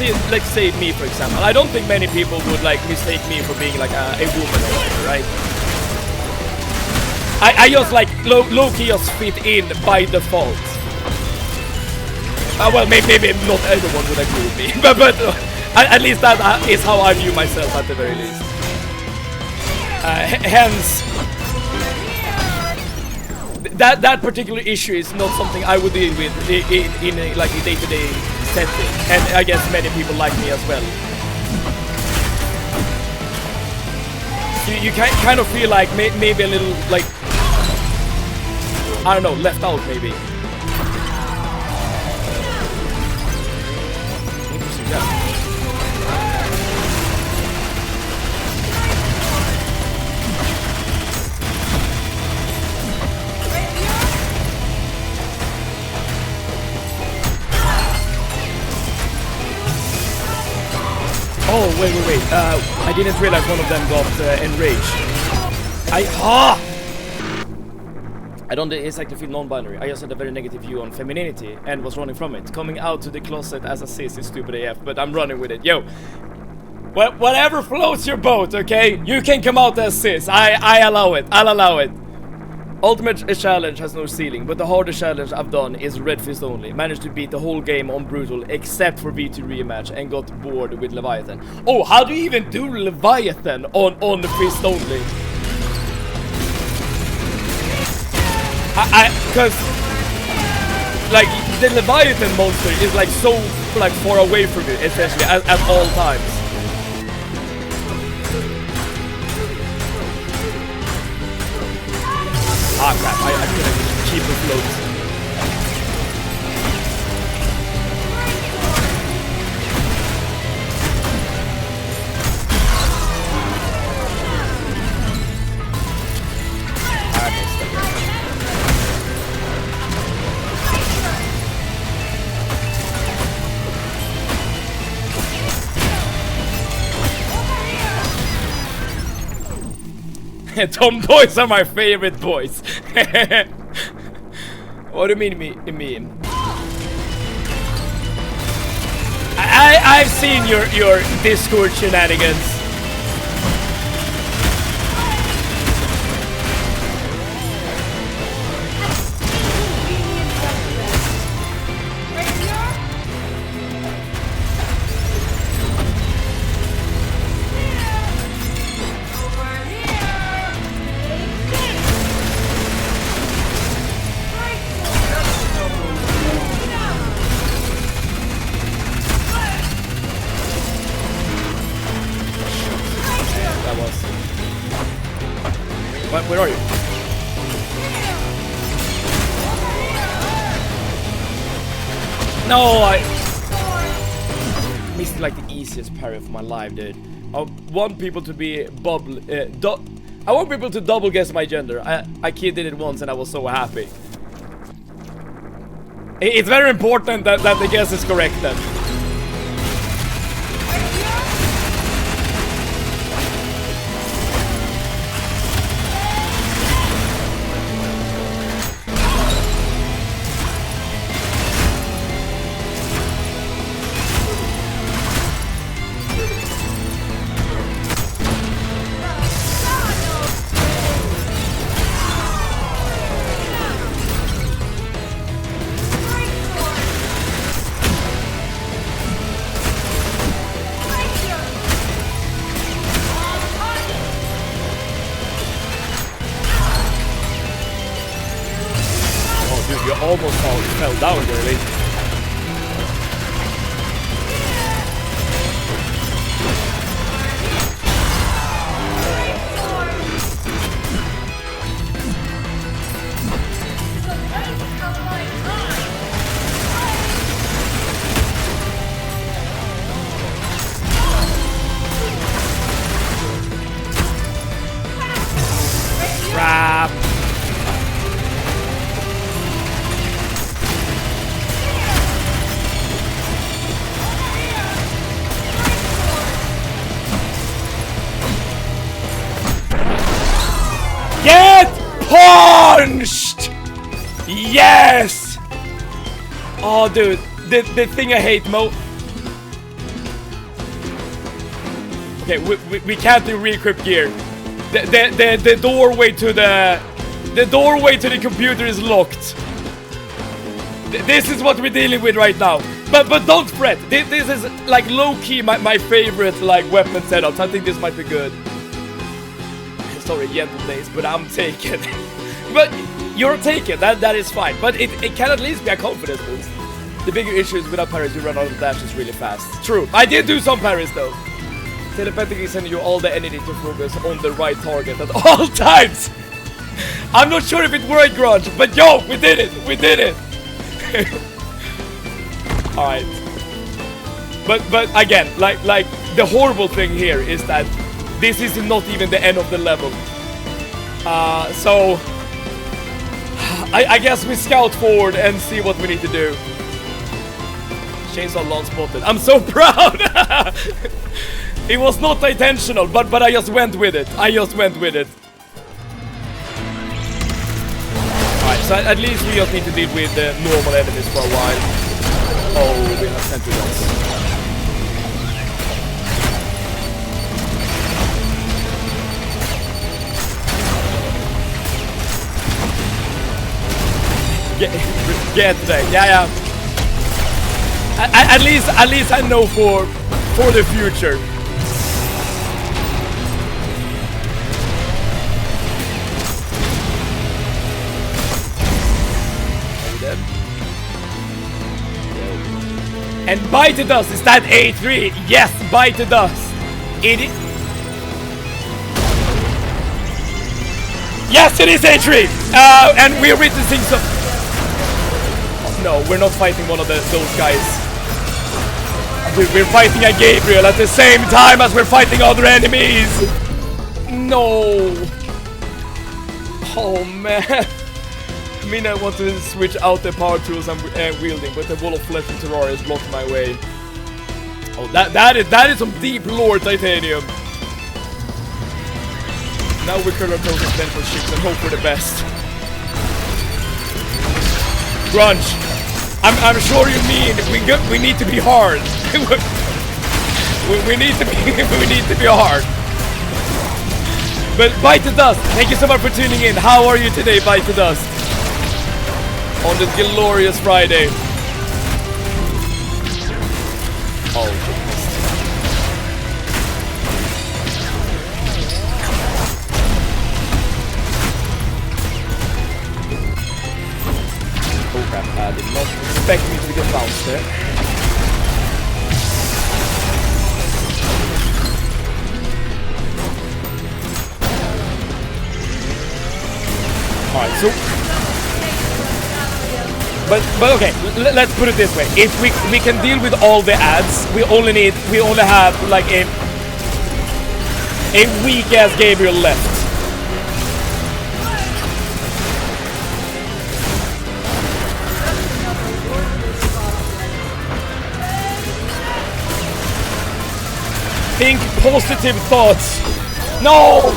say me, for example. I don't think many people would like mistake me for being like a woman or whatever, right? I just like low-key just fit in by default. Well, maybe not everyone would agree with me, but at least that is how I view myself at the very least. Hence, that particular issue is not something I would deal with in a, like a day-to-day setting, and I guess many people like me as well. You kind of feel like maybe a little like, I don't know, left out maybe. Interesting, yeah. Oh, wait. I didn't realize one of them got enraged. I don't exactly feel non-binary. I just had a very negative view on femininity and was running from it. Coming out to the closet as a cis is stupid AF, but I'm running with it. Yo, whatever floats your boat, okay? You can come out as cis. I allow it. I'll allow it. Ultimate challenge has no ceiling, but the hardest challenge I've done is Red Fist only. Managed to beat the whole game on Brutal except for V2 rematch and got bored with Leviathan. Oh, how do you even do Leviathan on the Fist only? Cause like the Leviathan monster is like so like far away from you essentially at all times. Ah crap, I couldn't keep afloat. I missed it. Tomboys are my favorite boys. What do you mean? I've seen your Discord shenanigans. Where are you? No, I missed like the easiest parry of my life, dude. I want people to be I want people to double guess my gender. I did it once and I was so happy. It's very important that the guess is correct then. punched! Yes! Oh, dude, the thing I hate most. Okay, we can't do re-equip gear. The doorway to the computer is locked. This is what we're dealing with right now. But don't fret. This is like low-key my favorite like weapon setups. I think this might be good. Sorry, gentle days, but I'm taken. But you're taken. That is fine. But it can at least be a confidence boost. The bigger issue is without parries, you run out of dashes really fast. True. I did do some parries though. Telepathically sending you all the energy to focus on the right target at all times. I'm not sure if it worked, Grunge, but yo, we did it. We did it. Alright. But again, like the horrible thing here is that this is not even the end of the level. So I guess we scout forward and see what we need to do. Chainsaw long spotted. I'm so proud. It was not intentional, but I just went with it. Alright, so at least we just need to deal with the normal enemies for a while. Oh, we have sentinels. Get today. Yeah. At least I know for the future. And bite the dust, is that A3? Yes, bite the dust. Yes, it is A3! And we're witnessing some... Oh, no, we're not fighting one of those guys. Dude, we're fighting a Gabriel at the same time as we're fighting other enemies! No! Oh, man. I mean, I want to switch out the power tools I'm wielding, but the wall of flesh and Terraria is blocking my way. Oh, that is some deep lore, Titanium. Now we curl our toes and stand for ships and hope for the best. Grunge, I'm sure you mean we need to be hard. we need to be hard. But Bite the Dust, thank you so much for tuning in. How are you today, Bite the Dust? On this glorious Friday. Oh, oh crap, I did not expect me to get bounced there. Alright, so But okay, let's put it this way. If we can deal with all the ads, we only have like a weak ass Gabriel left. Think positive thoughts. No!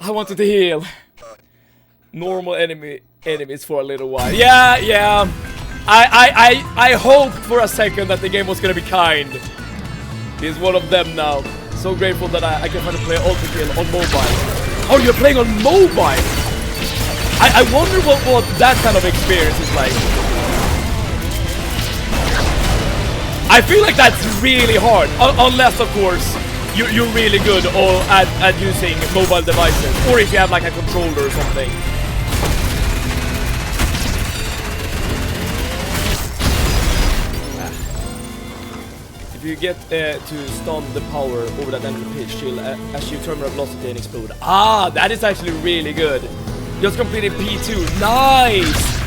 I wanted to heal. Normal enemies for a little while. Yeah. I hoped for a second that the game was gonna be kind. He's one of them now. So grateful that I can finally play ULTRAKILL on mobile. Oh, you're playing on mobile? I wonder what that kind of experience is like. I feel like that's really hard, unless of course you're really good at using mobile devices, or if you have like a controller or something. If you get to stun the power over that enemy page shield as you terminal velocity and explode. Ah, that is actually really good. Just completed P2. Nice!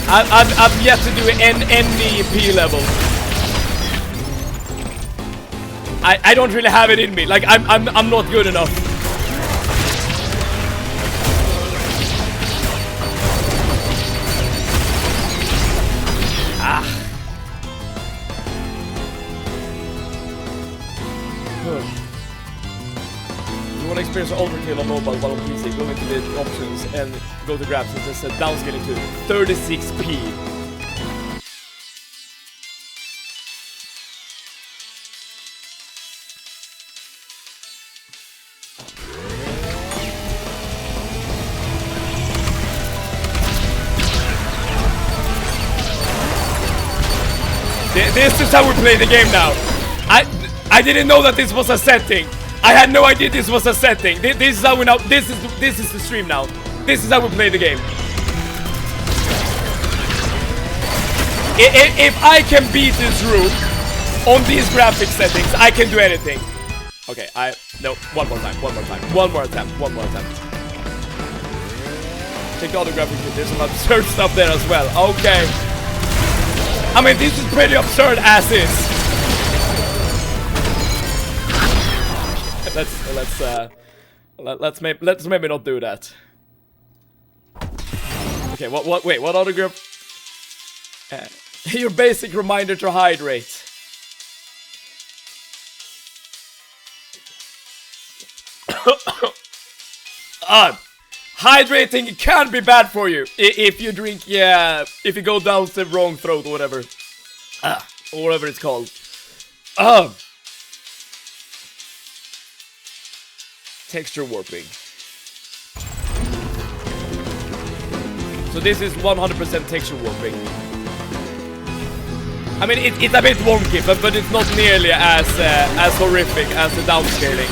I've yet to do any P level. I don't really have it in me. Like I'm not good enough. Ah. You want to experience ULTRAKILL on mobile while on PC. Go into the options and go to graphics and just set downscaling to 36p. This is how we play the game now. I didn't know that this was a setting. I had no idea this was a setting. This is how we now. This is the stream now. This is how we play the game. If I can beat this room on these graphic settings, I can do anything. Okay, no. One more time. One more attempt. Check the other graphic. There's some absurd stuff there as well. Okay. I mean, this is pretty absurd as is. Let's maybe not do that. Okay, wait, what other group? Your basic reminder to hydrate. Hydrating can be bad for you if you drink, if you go down the wrong throat or whatever. Or whatever it's called. Texture warping. So this is 100% texture warping. I mean, it's a bit wonky, but it's not nearly as horrific as the downscaling.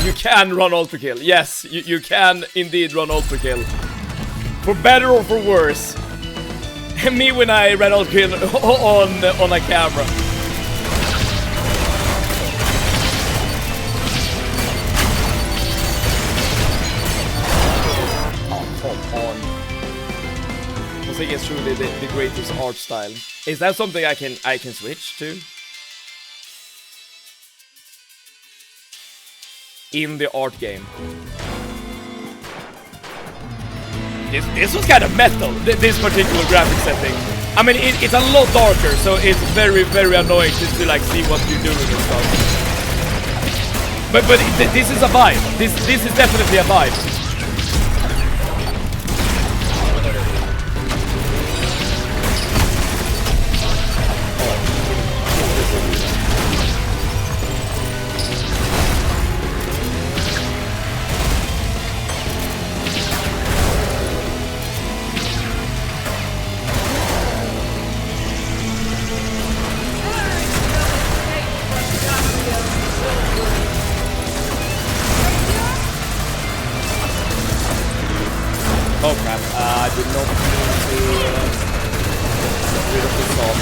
You can run ULTRAKILL. Yes, you can indeed run ULTRAKILL. For better or for worse. Me when I ran ULTRAKILL on a camera. Oh, come on. I think it's truly the greatest art style. Is that something I can switch to? In the art game. This was kind of metal, this particular graphic setting. I mean, it's a lot darker, so it's very, very annoying just to like see what you're doing and stuff. But this is a vibe. This is definitely a vibe. Oh crap, I did not mean to get rid of this off.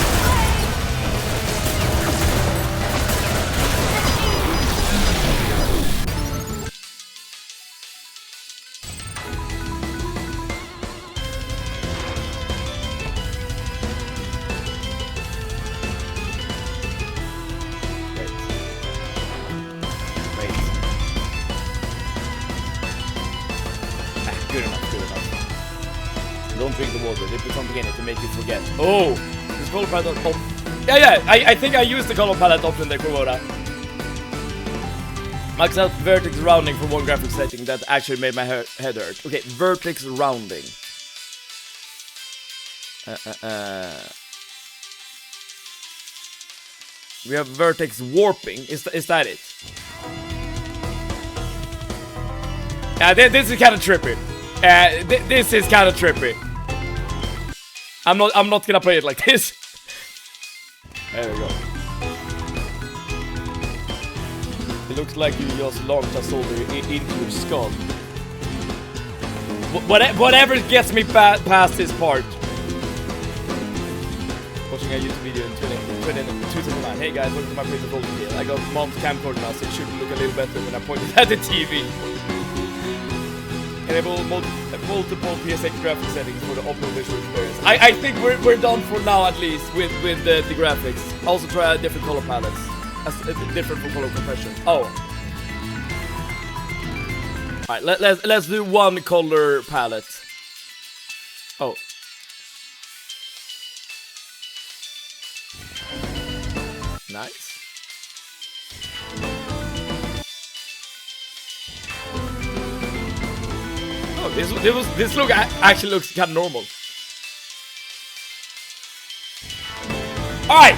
Good enough. Don't drink the water, they put something in it to make you forget. Oh! This color palette option. Yeah, I think I used the color palette option there, Kuroda. Max out vertex rounding for one graphic setting that actually made my head hurt. Okay, vertex rounding. We have vertex warping. Is that it? Yeah, this is kind of trippy. This is kind of trippy. I'm not gonna play it like this. There we go. It looks like you just launched a soldier into your skull. Whatever gets me past this part. Watching a YouTube video in 2009. Hey guys, welcome to my favorite ULTRAKILL. I got mom's camcorder now, so it should look a little better when I pointed at the TV. Enable multiple PSX graphic settings for the optimal visual experience. I think we're done for now, at least with the graphics. Also try different color palettes. different from color compression. Oh. Alright, let's do one color palette. Oh. Nice. Oh, this look actually looks kind of normal. All right.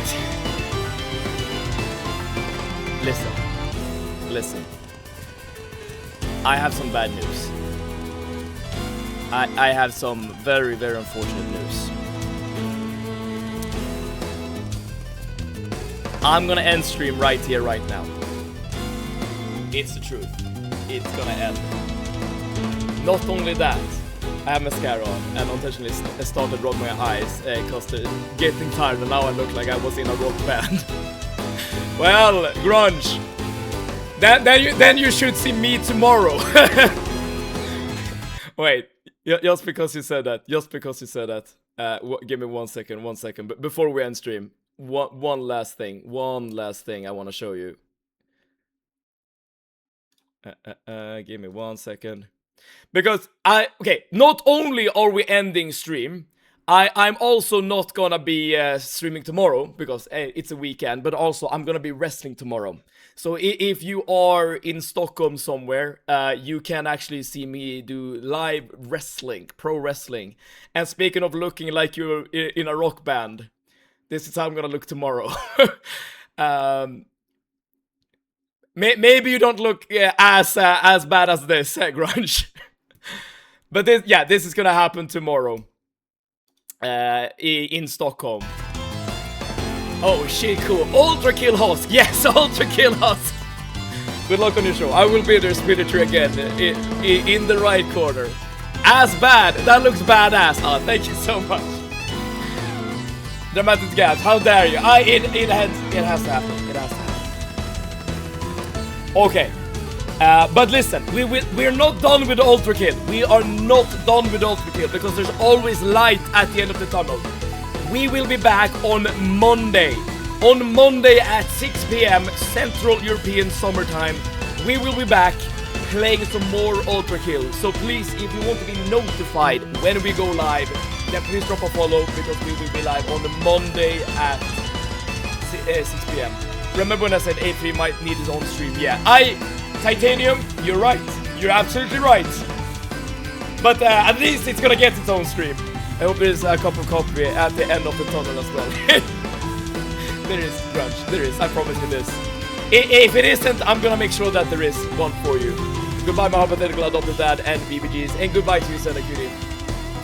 Listen. I have some bad news. I have some very, very unfortunate news. I'm gonna end stream right here, right now. It's the truth. It's gonna end. Not only that, I have mascara on and unintentionally started rubbing my eyes because they're getting tired and now I look like I was in a rock band. Well, grunge. Then you should see me tomorrow. Wait, just because you said that. Give me 1 second. But before we end stream, one last thing I want to show you. Give me 1 second. Because not only are we ending stream, I'm also not gonna be streaming tomorrow because it's a weekend, but also I'm gonna be wrestling tomorrow. So if you are in Stockholm somewhere, you can actually see me do live wrestling, pro wrestling. And speaking of looking like you're in a rock band, this is how I'm gonna look tomorrow. Maybe you don't look as bad as this, grunge. But this is gonna happen tomorrow. In Stockholm. Oh shit, cool. ULTRAKILL host. Yes, ULTRAKILL host. Good luck on your show. I will be there, Spiritory, again in the right corner. As bad. That looks badass. Oh, thank you so much. Dramatic gas. How dare you? It has to happen. It has to happen. Okay. But listen, we're not done with ULTRAKILL. We are not done with ULTRAKILL because there's always light at the end of the tunnel. We will be back on Monday. On Monday at 6 p.m. Central European Summertime. We will be back playing some more ULTRAKILL. So please, if you want to be notified when we go live, then please drop a follow because we will be live on Monday at 6 p.m. Remember when I said A3 might need his own stream? Yeah, Titanium, you're right. You're absolutely right. But at least it's gonna get its own stream. I hope there's a cup of coffee at the end of the tunnel as well. There is, grunge. There is. I promise you this. If it isn't, I'm gonna make sure that there is one for you. Goodbye, my hypothetical adopted dad and BBGs, and goodbye to you, Senna Cutie.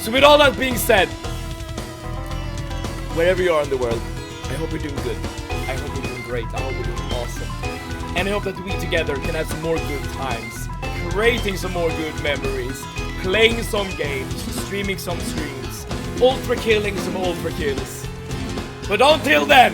So with all that being said, wherever you are in the world, I hope you're doing good. I hope you're doing great. I hope you're doing awesome. And I hope that we together can have some more good times, creating some more good memories, playing some games, streaming some streams, ULTRAKILLing some ULTRAKILLs. But until then,